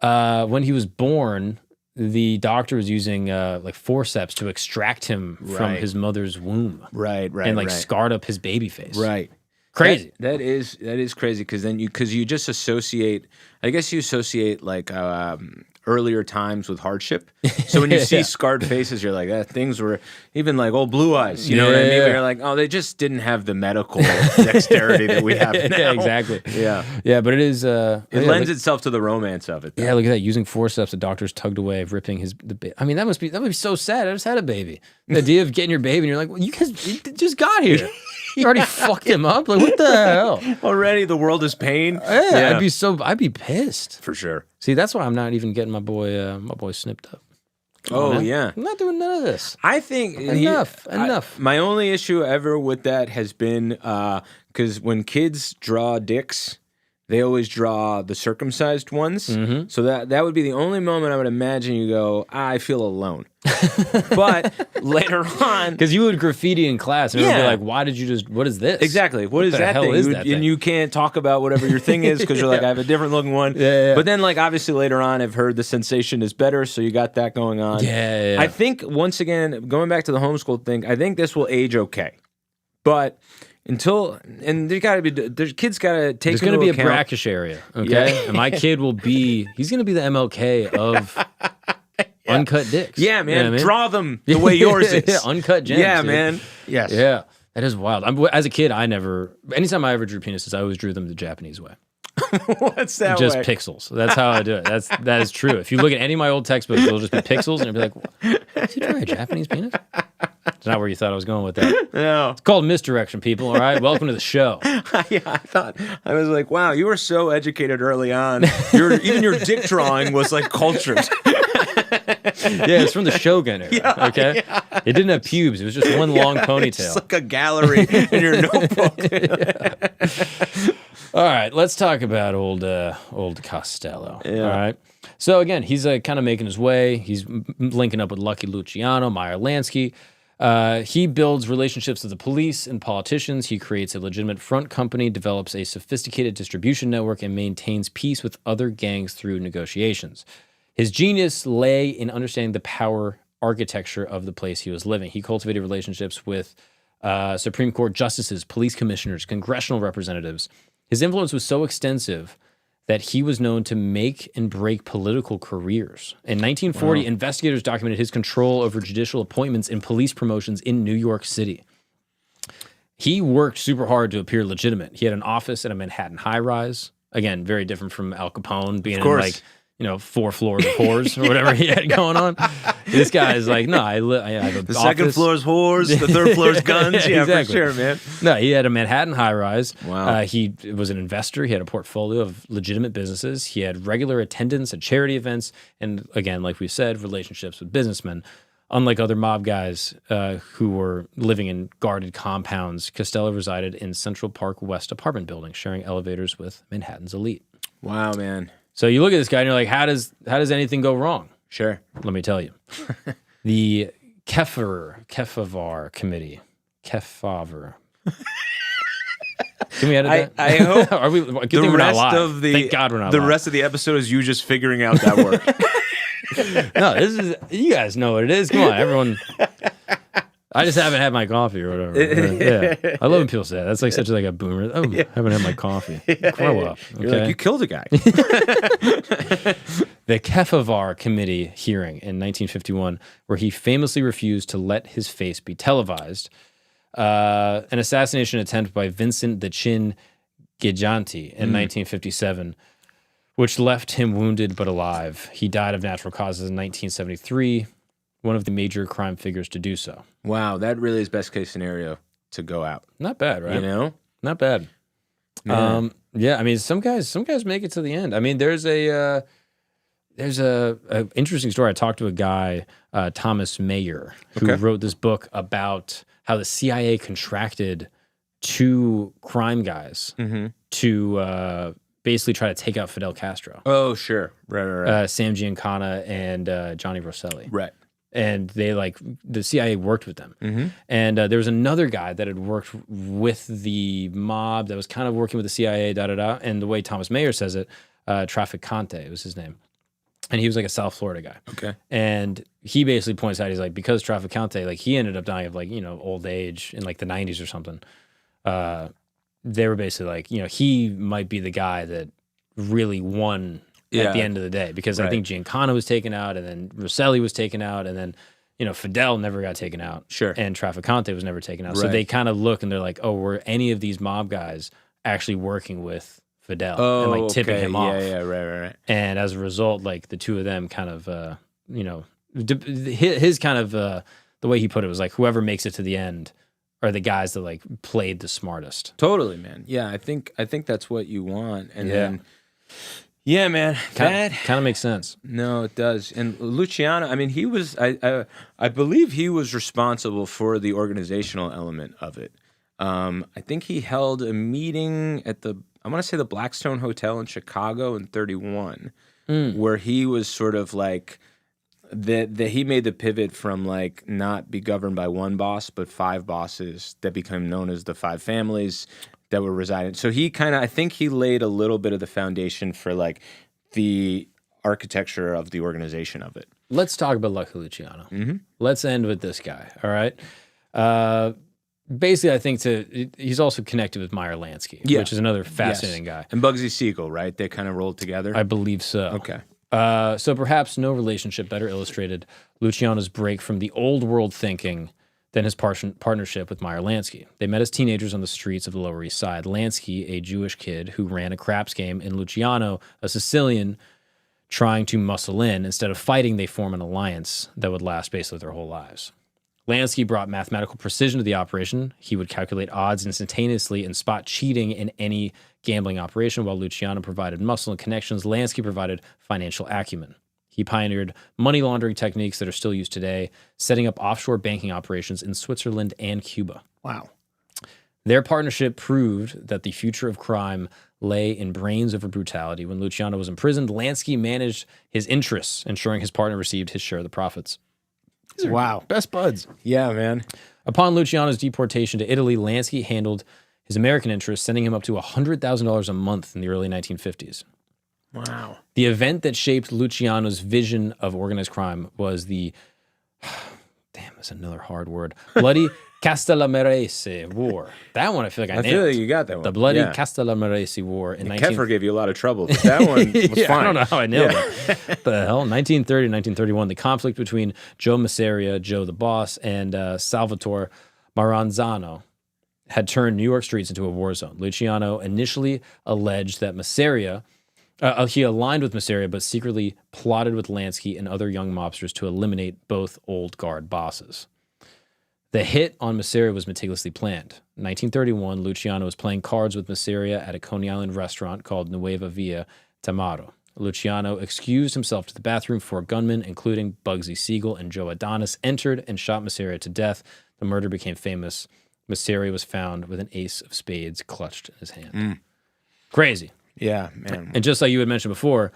when he was born. The doctor was using like forceps to extract him from his mother's womb. Right. And like scarred up his baby face. Right. Crazy. That is crazy because then you just associate. I guess you associate like earlier times with hardship. So when you see scarred faces, you're like, things were even like old blue eyes. You know what I mean? Where you're like, oh, they just didn't have the medical dexterity that we have now. Yeah, exactly. Yeah, but it is. It lends itself to the romance of it. Though. Yeah, look at that. Using forceps, the doctors tugged away, ripping the baby. I mean, that must be so sad. I just had a baby. The idea of getting your baby, and you're like, well, you guys just got here. You already fucked him up. Like, what the hell? Already, the world is pain. Yeah, I'd be pissed for sure. See, that's why I'm not even getting my boy snipped up. Yeah, I'm not doing none of this. I think enough. My only issue ever with that has been because when kids draw dicks, they always draw the circumcised ones. Mm-hmm. So that would be the only moment I would imagine you go, I feel alone. But later on... Because you would graffiti in class, and it would be like, why did you just... What is this? Exactly. What is that thing? And you can't talk about whatever your thing is because you're like, I have a different looking one. Yeah. But then, like, obviously later on, I've heard the sensation is better, so you got that going on. Yeah. I think, once again, going back to the homeschool thing, I think this will age okay. But... there's got to be, kids got to take. There's going to be a brackish area, okay? And my kid he's going to be the MLK of uncut dicks. Yeah, man. You know what I mean? Draw them the way yours is. Uncut gems. Yeah, dude. man. Yes. Yeah, that is wild. As a kid, anytime I ever drew penises, I always drew them the Japanese way. What's that Just way? pixels. That's how I do it. That is true. If you look at any of my old textbooks, it'll just be pixels, and you'll be like, is he drawing a Japanese penis? It's not where you thought I was going with that. No. It's called misdirection, people, all right? Welcome to the show. Yeah, I was like, wow, you were so educated early on. Even your dick drawing was like cultured. Yeah, it's from the Shogun era, okay? Yeah. It didn't have pubes. It was just one long ponytail. It's like a gallery in your notebook. All right, let's talk about old Costello. Yeah. All right. So again, he's kind of making his way. He's linking up with Lucky Luciano, Meyer, Lansky. He builds relationships with the police and politicians. He creates a legitimate front company, develops a sophisticated distribution network, and maintains peace with other gangs through negotiations. His genius lay in understanding the power architecture of the place he was living. He cultivated relationships with Supreme Court justices, police commissioners, congressional representatives. His influence was so extensive that he was known to make and break political careers. In 1940, investigators documented his control over judicial appointments and police promotions in New York City. He worked super hard to appear legitimate. He had an office at a Manhattan high-rise. Again, very different from Al Capone being in, like, 4 floors of whores or whatever he had going on. This guy is like, no, I have an The office. Second floor is whores, the third floor is guns. Yeah, exactly. For sure, man. No, he had a Manhattan high-rise. Wow. He was an investor. He had a portfolio of legitimate businesses. He had regular attendance at charity events. And again, like we said, relationships with businessmen. Unlike other mob guys who were living in guarded compounds, Costello resided in Central Park West apartment buildings, sharing elevators with Manhattan's elite. Wow, man. So you look at this guy and you're like, how does anything go wrong? Sure. Let me tell you. The Kefauver Committee. Kefauver. Can we edit that? I hope Are we, good thing we're not live. Thank God we're not live. The rest of the episode is you just figuring out that word. No, you guys know what it is. Come on, everyone. I just haven't had my coffee or whatever. Yeah, I love when people say that. That's like such a boomer. Oh, I haven't had my coffee. Grow up. Okay? You're like, you killed a guy. The Kefauver Committee hearing in 1951, where he famously refused to let his face be televised. An assassination attempt by Vincent the Chin Giganti in 1957, which left him wounded but alive. He died of natural causes in 1973. One of the major crime figures to do so. Wow, that really is best case scenario to go out. Not bad, right? You know, not bad. Yeah, I mean, some guys make it to the end. I mean, there's a interesting story. I talked to a guy, Thomas Meyer, who wrote this book about how the CIA contracted 2 crime guys to basically try to take out Fidel Castro. Oh, sure, right. Sam Giancana and Johnny Rosselli, right. And the CIA worked with them. And there was another guy that had worked with the mob that was kind of working with the CIA, And the way Thomas Meyer says it, Trafficante was his name. And he was like a South Florida guy. Okay. And he basically points out, he's like, because Trafficante, like he ended up dying of old age in like the 90s or something. They were basically like, he might be the guy that really won at the end of the day, because I think Giancana was taken out, and then Rosselli was taken out, and then Fidel never got taken out. Sure. And Trafficante was never taken out. Right. So they kind of look and they're like, oh, were any of these mob guys actually working with Fidel and like tipping him off? Yeah, right. And as a result, like the two of them kind of, his kind of the way he put it was like, whoever makes it to the end are the guys that like played the smartest. Totally, man. Yeah, I think that's what you want. And then. Yeah, man. Kind of makes sense. No, it does. And Luciano, I mean, he was, I believe he was responsible for the organizational element of it. I think he held a meeting at the I want to say the Blackstone Hotel in Chicago in 31, where he was sort of like that he made the pivot from like not be governed by one boss, but 5 bosses that became known as the 5 families that were residing. So he kind of, I think he laid a little bit of the foundation for like the architecture of the organization of it. Let's talk about Lucky Luciano. Let's end with this guy. All right. Basically, I think he's also connected with Meyer Lansky, which is another fascinating guy. And Bugsy Siegel, right? They kind of rolled together. I believe so. Okay. So perhaps no relationship better illustrated Luciano's break from the old world thinking than his partnership with Meyer Lansky. They met as teenagers on the streets of the Lower East Side. Lansky, a Jewish kid who ran a craps game, and Luciano, a Sicilian, trying to muscle in. Instead of fighting, they form an alliance that would last basically their whole lives. Lansky brought mathematical precision to the operation. He would calculate odds instantaneously and spot cheating in any gambling operation, while Luciano provided muscle and connections. Lansky provided financial acumen. He pioneered money laundering techniques that are still used today, setting up offshore banking operations in Switzerland and Cuba. Wow. Their partnership proved that the future of crime lay in brains over brutality. When Luciano was imprisoned, Lansky managed his interests, ensuring his partner received his share of the profits. Wow. Best buds. Yeah, man. Upon Luciano's deportation to Italy, Lansky handled his American interests, sending him up to $100,000 a month in the early 1950s. Wow. The event that shaped Luciano's vision of organized crime was the, damn, that's another hard word, bloody Castellamarese War. That one I feel like I nailed. I feel like you got that one. The bloody Castellamarese War in Keffer gave you a lot of trouble, but that one was fine. I don't know how I nailed it. The hell? 1930 1931, the conflict between Joe Masseria, Joe the Boss, and Salvatore Maranzano had turned New York streets into a war zone. Luciano initially alleged that Masseria, he aligned with Masseria, but secretly plotted with Lansky and other young mobsters to eliminate both old guard bosses. The hit on Masseria was meticulously planned. In 1931, Luciano was playing cards with Masseria at a Coney Island restaurant called Nueva Via Tamaro. Luciano excused himself to the bathroom. 4 gunmen, including Bugsy Siegel and Joe Adonis, entered and shot Masseria to death. The murder became famous. Masseria was found with an ace of spades clutched in his hand. Crazy. Yeah, man. And just like you had mentioned before,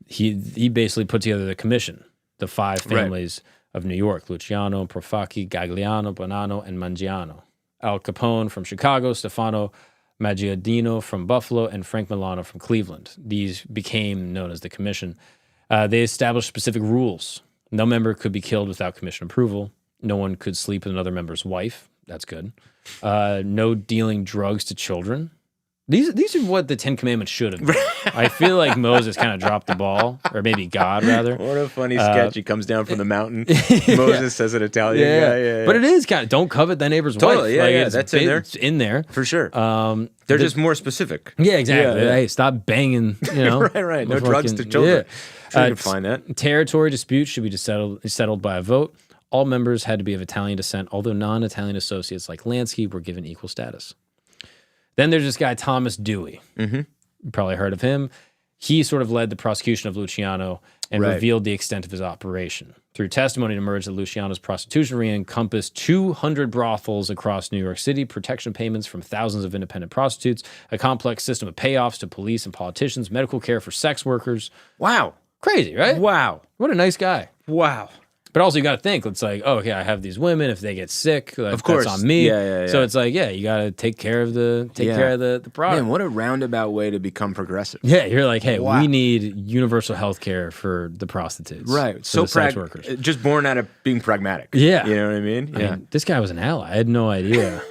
he basically put together the commission, the 5 families of New York: Luciano, Profacchi, Gagliano, Bonanno, and Mangiano. Al Capone from Chicago, Stefano Maggiadino from Buffalo, and Frank Milano from Cleveland. These became known as the commission. They established specific rules. No member could be killed without commission approval. No one could sleep with another member's wife. That's good. No dealing drugs to children. These are what the 10 Commandments should have been. I feel like Moses kind of dropped the ball, or maybe God, rather. What a funny sketch. He comes down from the mountain. Moses says an Italian guy. Yeah. But it is kind of, don't covet thy neighbor's wife. Totally, yeah, that's in there. It's in there. For sure. They're just more specific. Yeah, exactly. Yeah. Hey, stop banging, right. No drugs to children. Yeah. Sure you can find that. Territory disputes should be settled by a vote. All members had to be of Italian descent, although non-Italian associates like Lansky were given equal status. Then there's this guy, Thomas Dewey. You probably heard of him. He sort of led the prosecution of Luciano and revealed the extent of his operation. Through testimony, it emerged that Luciano's prostitution ring encompassed 200 brothels across New York City, protection payments from thousands of independent prostitutes, a complex system of payoffs to police and politicians, medical care for sex workers. Wow. Crazy, right? Wow. What a nice guy. Wow. But also, you got to think, it's like, oh, okay, I have these women. If they get sick, of course, that's on me. Yeah. So it's like, you got to take care of the product. Man, what a roundabout way to become progressive. Yeah, you're like, hey, we need universal health care for the prostitutes. Right. So the sex workers. Just born out of being pragmatic. Yeah. You know what I mean? I mean, this guy was an ally. I had no idea.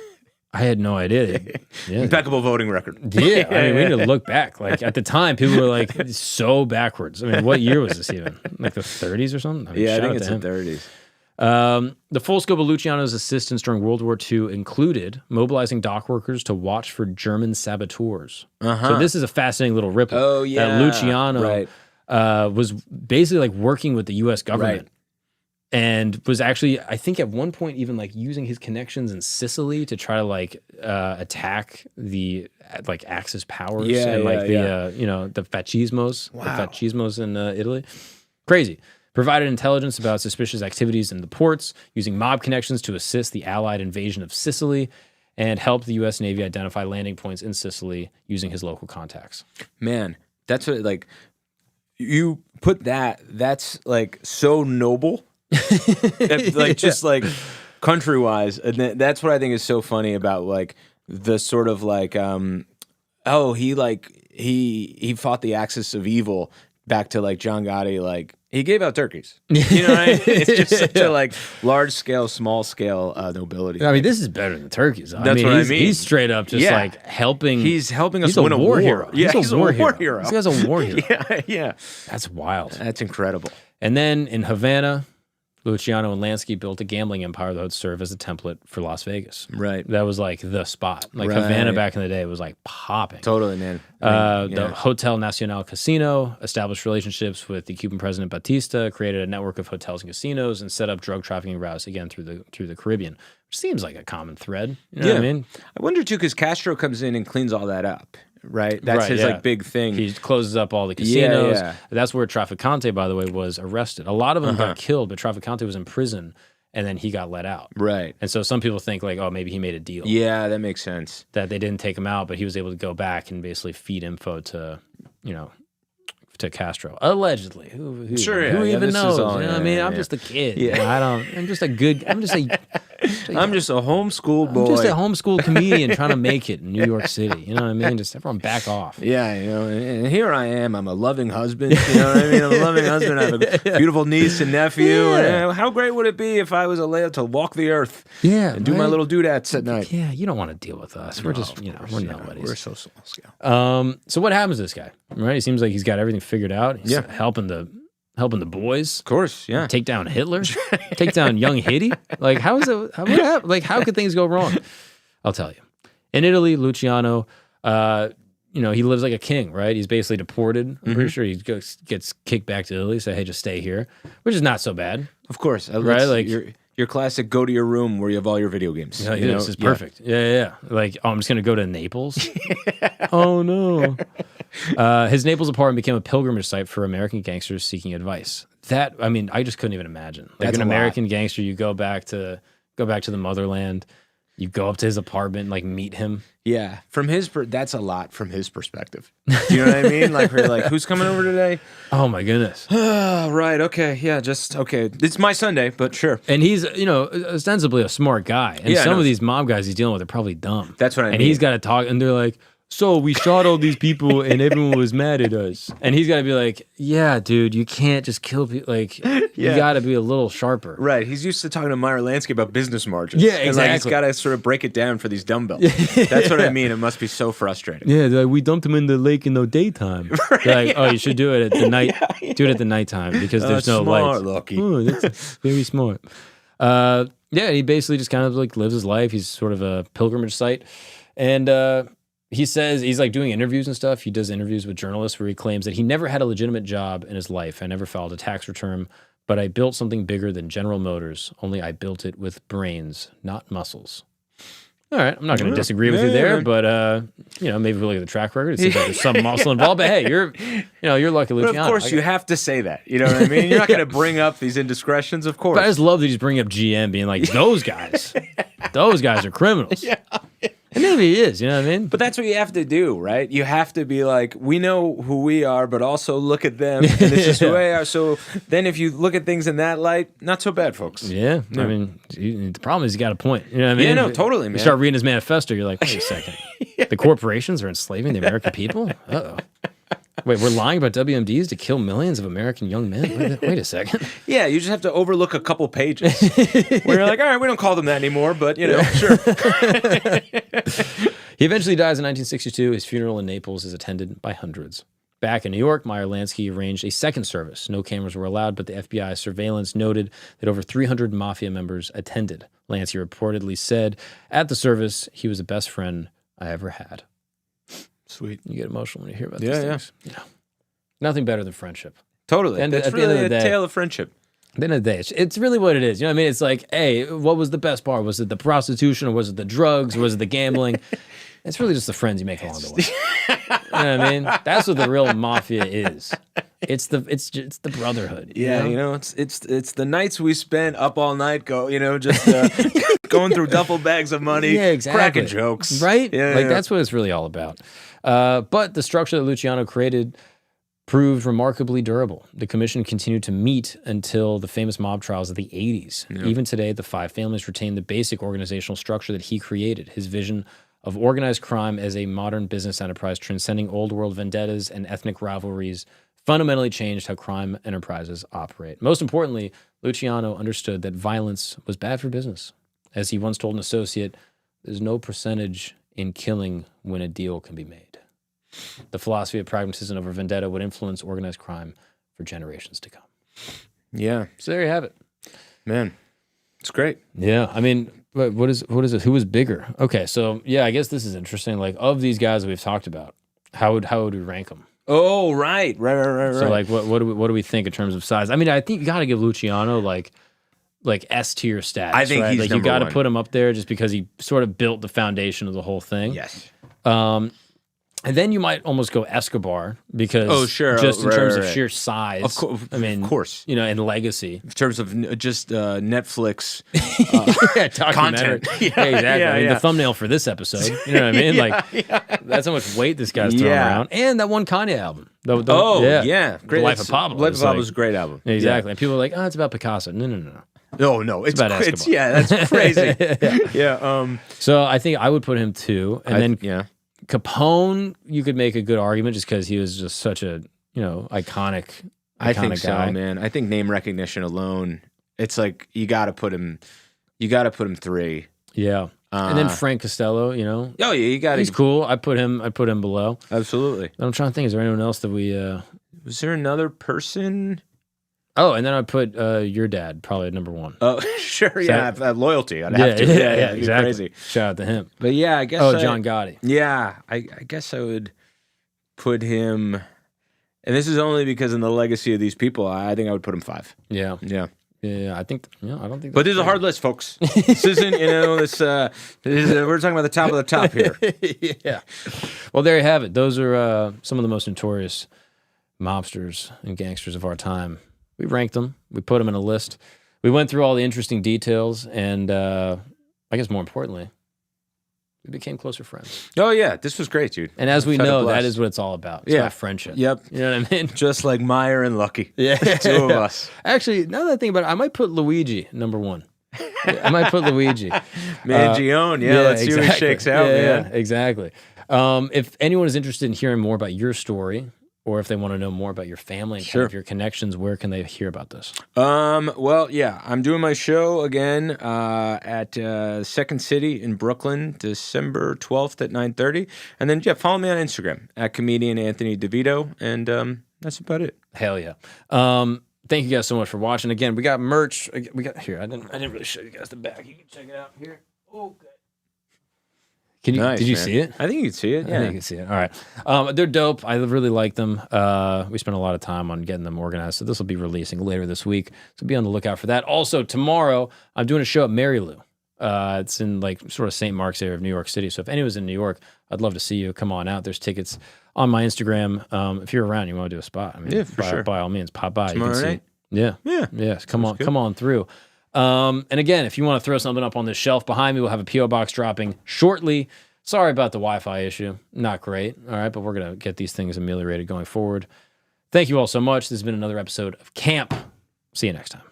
Yeah. Impeccable voting record. Yeah. I mean, we need to look back. Like, at the time, people were like so backwards. I mean, what year was this even? Like the 30s or something? I mean, I think it's the 30s. The full scope of Luciano's assistance during World War II included mobilizing dock workers to watch for German saboteurs. So this is a fascinating little ripple. Oh, yeah. That Luciano was basically like working with the U.S. government and was actually, I think at one point, even like using his connections in Sicily to try to like attack the like Axis powers and the fascismos, the fascismos in Italy. Crazy. Provided intelligence about suspicious activities in the ports, using mob connections to assist the Allied invasion of Sicily, and helped the U.S. Navy identify landing points in Sicily using his local contacts. Man, that's what, like, you put that's like so noble, like just like country-wise. And that's what I think is so funny about like the sort of like, he fought the axis of evil back to like John Gotti, like he gave out turkeys. You know what I mean? It's just such a like large scale, small scale nobility. I mean, this is better than turkeys. That's what I mean. He's straight up just like helping. He's helping us win a war hero. Yeah, he's a war hero. This guy's a war hero. Yeah. That's wild. That's incredible. And then in Havana, Luciano and Lansky built a gambling empire that would serve as a template for Las Vegas. Right. That was like the spot. Like Havana back in the day was like popping. Totally, man. The Hotel Nacional Casino established relationships with the Cuban president Batista, created a network of hotels and casinos, and set up drug trafficking routes again through the Caribbean, which seems like a common thread. You know what I mean? I wonder too, because Castro comes in and cleans all that up. Right, that's his like big thing. He closes up all the casinos. That's where Trafficante, by the way, was arrested. A lot of them got killed, but Trafficante was in prison, and then he got let out. Right, and so some people think like, oh, maybe he made a deal. Yeah, that makes sense. That they didn't take him out, but he was able to go back and basically feed info to, to Castro, allegedly. Who even knows? All, you know what I mean? I'm just a kid. Yeah, I'm just a homeschooled boy. I'm just a homeschooled comedian trying to make it in New York City. You know what I mean? Just everyone back off. Yeah, and here I am. I'm a loving husband. You know what I mean? I'm a loving husband. I have a beautiful niece and nephew. And how great would it be if I was allowed to walk the earth? And do my little doodads at night. Yeah, you don't want to deal with us. We're just, we're nobodies. We're so small scale. So what happens to this guy? Right? He seems like he's got everything figured out. He's helping the boys. Of course, yeah. Take down Hitler. Take down young Haiti. Like, how is it? What happened? Like, how could things go wrong? I'll tell you. In Italy, Luciano, he lives like a king, right? He's basically deported. I'm pretty sure he gets kicked back to Italy, say, hey, just stay here, which is not so bad. Of course. Right? Like, your classic go to your room where you have all your video games. Yeah, this is perfect. Yeah. Like, I'm just going to go to Naples. Oh, no. His Naples apartment became a pilgrimage site for American gangsters seeking advice. I just couldn't even imagine. Like an American gangster, you go back to the motherland, you go up to his apartment, like meet him. Yeah, that's a lot from his perspective. Do you know what I mean? Like, we're like, who's coming over today? Oh my goodness. Right. Okay. Yeah. Okay. It's my Sunday, but sure. And he's, ostensibly a smart guy. And some of these mob guys he's dealing with are probably dumb. That's what I mean. And he's got to talk, and they're like, so we shot all these people and everyone was mad at us. And he's got to be like, yeah, dude, you can't just kill people. Like, you got to be a little sharper. Right. He's used to talking to Meyer Lansky about business margins. Yeah, exactly. And like, he's got to sort of break it down for these dumbbells. That's what I mean. It must be so frustrating. Yeah, like, we dumped him in the lake in the daytime. Like, oh, you should do it at the night. Do it at the nighttime because there's no lights. Lucky. Oh, that's very smart. He basically just kind of like lives his life. He's sort of a pilgrimage site. And he says he's like doing interviews and stuff. He does interviews with journalists where he claims that he never had a legitimate job in his life. I never filed a tax return, but I built something bigger than General Motors, only I built it with brains, not muscles. All right, I'm not going to disagree with you there, but maybe if we look at the track record, it seems like there's some muscle involved. But hey, you're lucky, Luciano. But of course, you have to say that. You know what I mean? You're not going to bring up these indiscretions, of course. But I just love that he's bringing up GM, being like, those guys are criminals. Yeah. And maybe he is, you know what I mean? But that's what you have to do, right? You have to be like, we know who we are, but also look at them, and this is who they are. So then if you look at things in that light, not so bad, folks. Yeah. I mean, the problem is he got a point. You know what I mean? Yeah, no, totally, man. You start reading his manifesto, you're like, wait a second. The corporations are enslaving the American people? Uh-oh. Wait, we're lying about WMDs to kill millions of American young men? Wait a second. Yeah, you just have to overlook a couple pages. Where you're like, all right, we don't call them that anymore, but, sure. He eventually dies in 1962. His funeral in Naples is attended by hundreds. Back in New York, Meyer Lansky arranged a second service. No cameras were allowed, but the FBI surveillance noted that over 300 Mafia members attended. Lansky reportedly said, at the service, he was the best friend I ever had. Sweet. You get emotional when you hear about these things. Yeah. Nothing better than friendship. Totally. And it's really a tale of friendship. At the end of the day, it's really what it is. You know what I mean? It's like, hey, what was the best part? Was it the prostitution, or was it the drugs, or was it the gambling? It's really just the friends you make along the way. You know what I mean? That's what the real mafia is. It's the brotherhood. Yeah, it's the nights we spent up all night, just going through duffel bags of money, Yeah, exactly. cracking jokes, right? Yeah, That's what it's really all about. But the structure that Luciano created proved remarkably durable. The commission continued to meet until the famous mob trials of the 80s. Yeah. Even today, the five families retain the basic organizational structure that he created. His vision of organized crime as a modern business enterprise transcending old world vendettas and ethnic rivalries fundamentally changed how crime enterprises operate. Most importantly, Luciano understood that violence was bad for business. As he once told an associate, there's no percentage in killing when a deal can be made. The philosophy of pragmatism over vendetta would influence organized crime for generations to come. Yeah. So there you have it. Man, it's great. Yeah. I mean, what is it? Who was bigger? Okay. So yeah, I guess this is interesting. Like, of these guys we've talked about, how would we rank them? Oh, right. So like, what do we think in terms of size? I mean, I think you got to give Luciano like S tier status. I think he's like number you got to one. put him up there just because he sort of built the foundation of the whole thing. Yes. And then you might almost go Escobar because just in terms of sheer size. Of course. And legacy. In terms of just Netflix documentary. content. Yeah, exactly. I mean, the thumbnail for this episode. You know what I mean? That's how much weight this guy's throwing around. And that one Kanye album. Great. The Life of Pablo. Life of Pablo is a great album. Exactly. And people are like, oh, it's about Picasso. No. No, it's about Escobar. that's crazy. Yeah. So I think I would put him 2. And then Capone, you could make a good argument just because he was just such a iconic. I think guy. so, man. I think name recognition alone, it's like you got to put him 3. Yeah, and then Frank Costello, Oh yeah, you got. He's cool. I put him below. Absolutely. I'm trying to think. Is there anyone else that we? Was there another person? Oh, and then I put your dad probably at number 1. Oh, sure. Yeah, loyalty. I'd have to. Yeah, exactly. Crazy. Shout out to him. But yeah, I guess. John Gotti. Yeah, I guess I would put him, and this is only because in the legacy of these people, I think I would put him 5. Yeah. Yeah. Yeah, I think. I don't think. But this is a hard list, folks. This isn't. We're talking about the top of the top here. Yeah. Well, there you have it. Those are some of the most notorious mobsters and gangsters of our time. We ranked them. We put them in a list. We went through all the interesting details, and I guess more importantly, we became closer friends. Oh yeah, this was great, dude. And as we know, that is what it's all about. It's about friendship. Yep. You know what I mean? Just like Meyer and Lucky. Yeah. 2 of us. Actually, now that I think about it, I might put Luigi number 1. I might put Luigi. Mangione, let's see what shakes out, man. Yeah, exactly. If anyone is interested in hearing more about your story, or if they want to know more about your family and kind of your connections, where can they hear about this? Well, yeah, I'm doing my show again at Second City in Brooklyn, December 12th at 9:30. And then, follow me on Instagram at comedian Anthony DeVito. And that's about it. Hell yeah. Thank you guys so much for watching. Again, we got merch. We got here. I didn't really show you guys the back. You can check it out here. Oh, good. Nice, did you man. see it? I think you can see it. Yeah, I think you can see it. All right. They're dope. I really like them. We spent a lot of time on getting them organized. So this will be releasing later this week. So be on the lookout for that. Also, tomorrow, I'm doing a show at Mary Lou. It's in like sort of St. Mark's area of New York City. So if anyone's in New York, I'd love to see you. Come on out. There's tickets on my Instagram. If you're around, you want to do a spot. I mean, for sure. By all means, pop by. Tomorrow you can night? See. Yeah. Yeah. Come on through. And again, if you want to throw something up on this shelf behind me, we'll have a P.O. box dropping shortly. Sorry about the Wi-Fi issue. Not great. All right, but we're going to get these things ameliorated going forward. Thank you all so much. This has been another episode of Camp. See you next time.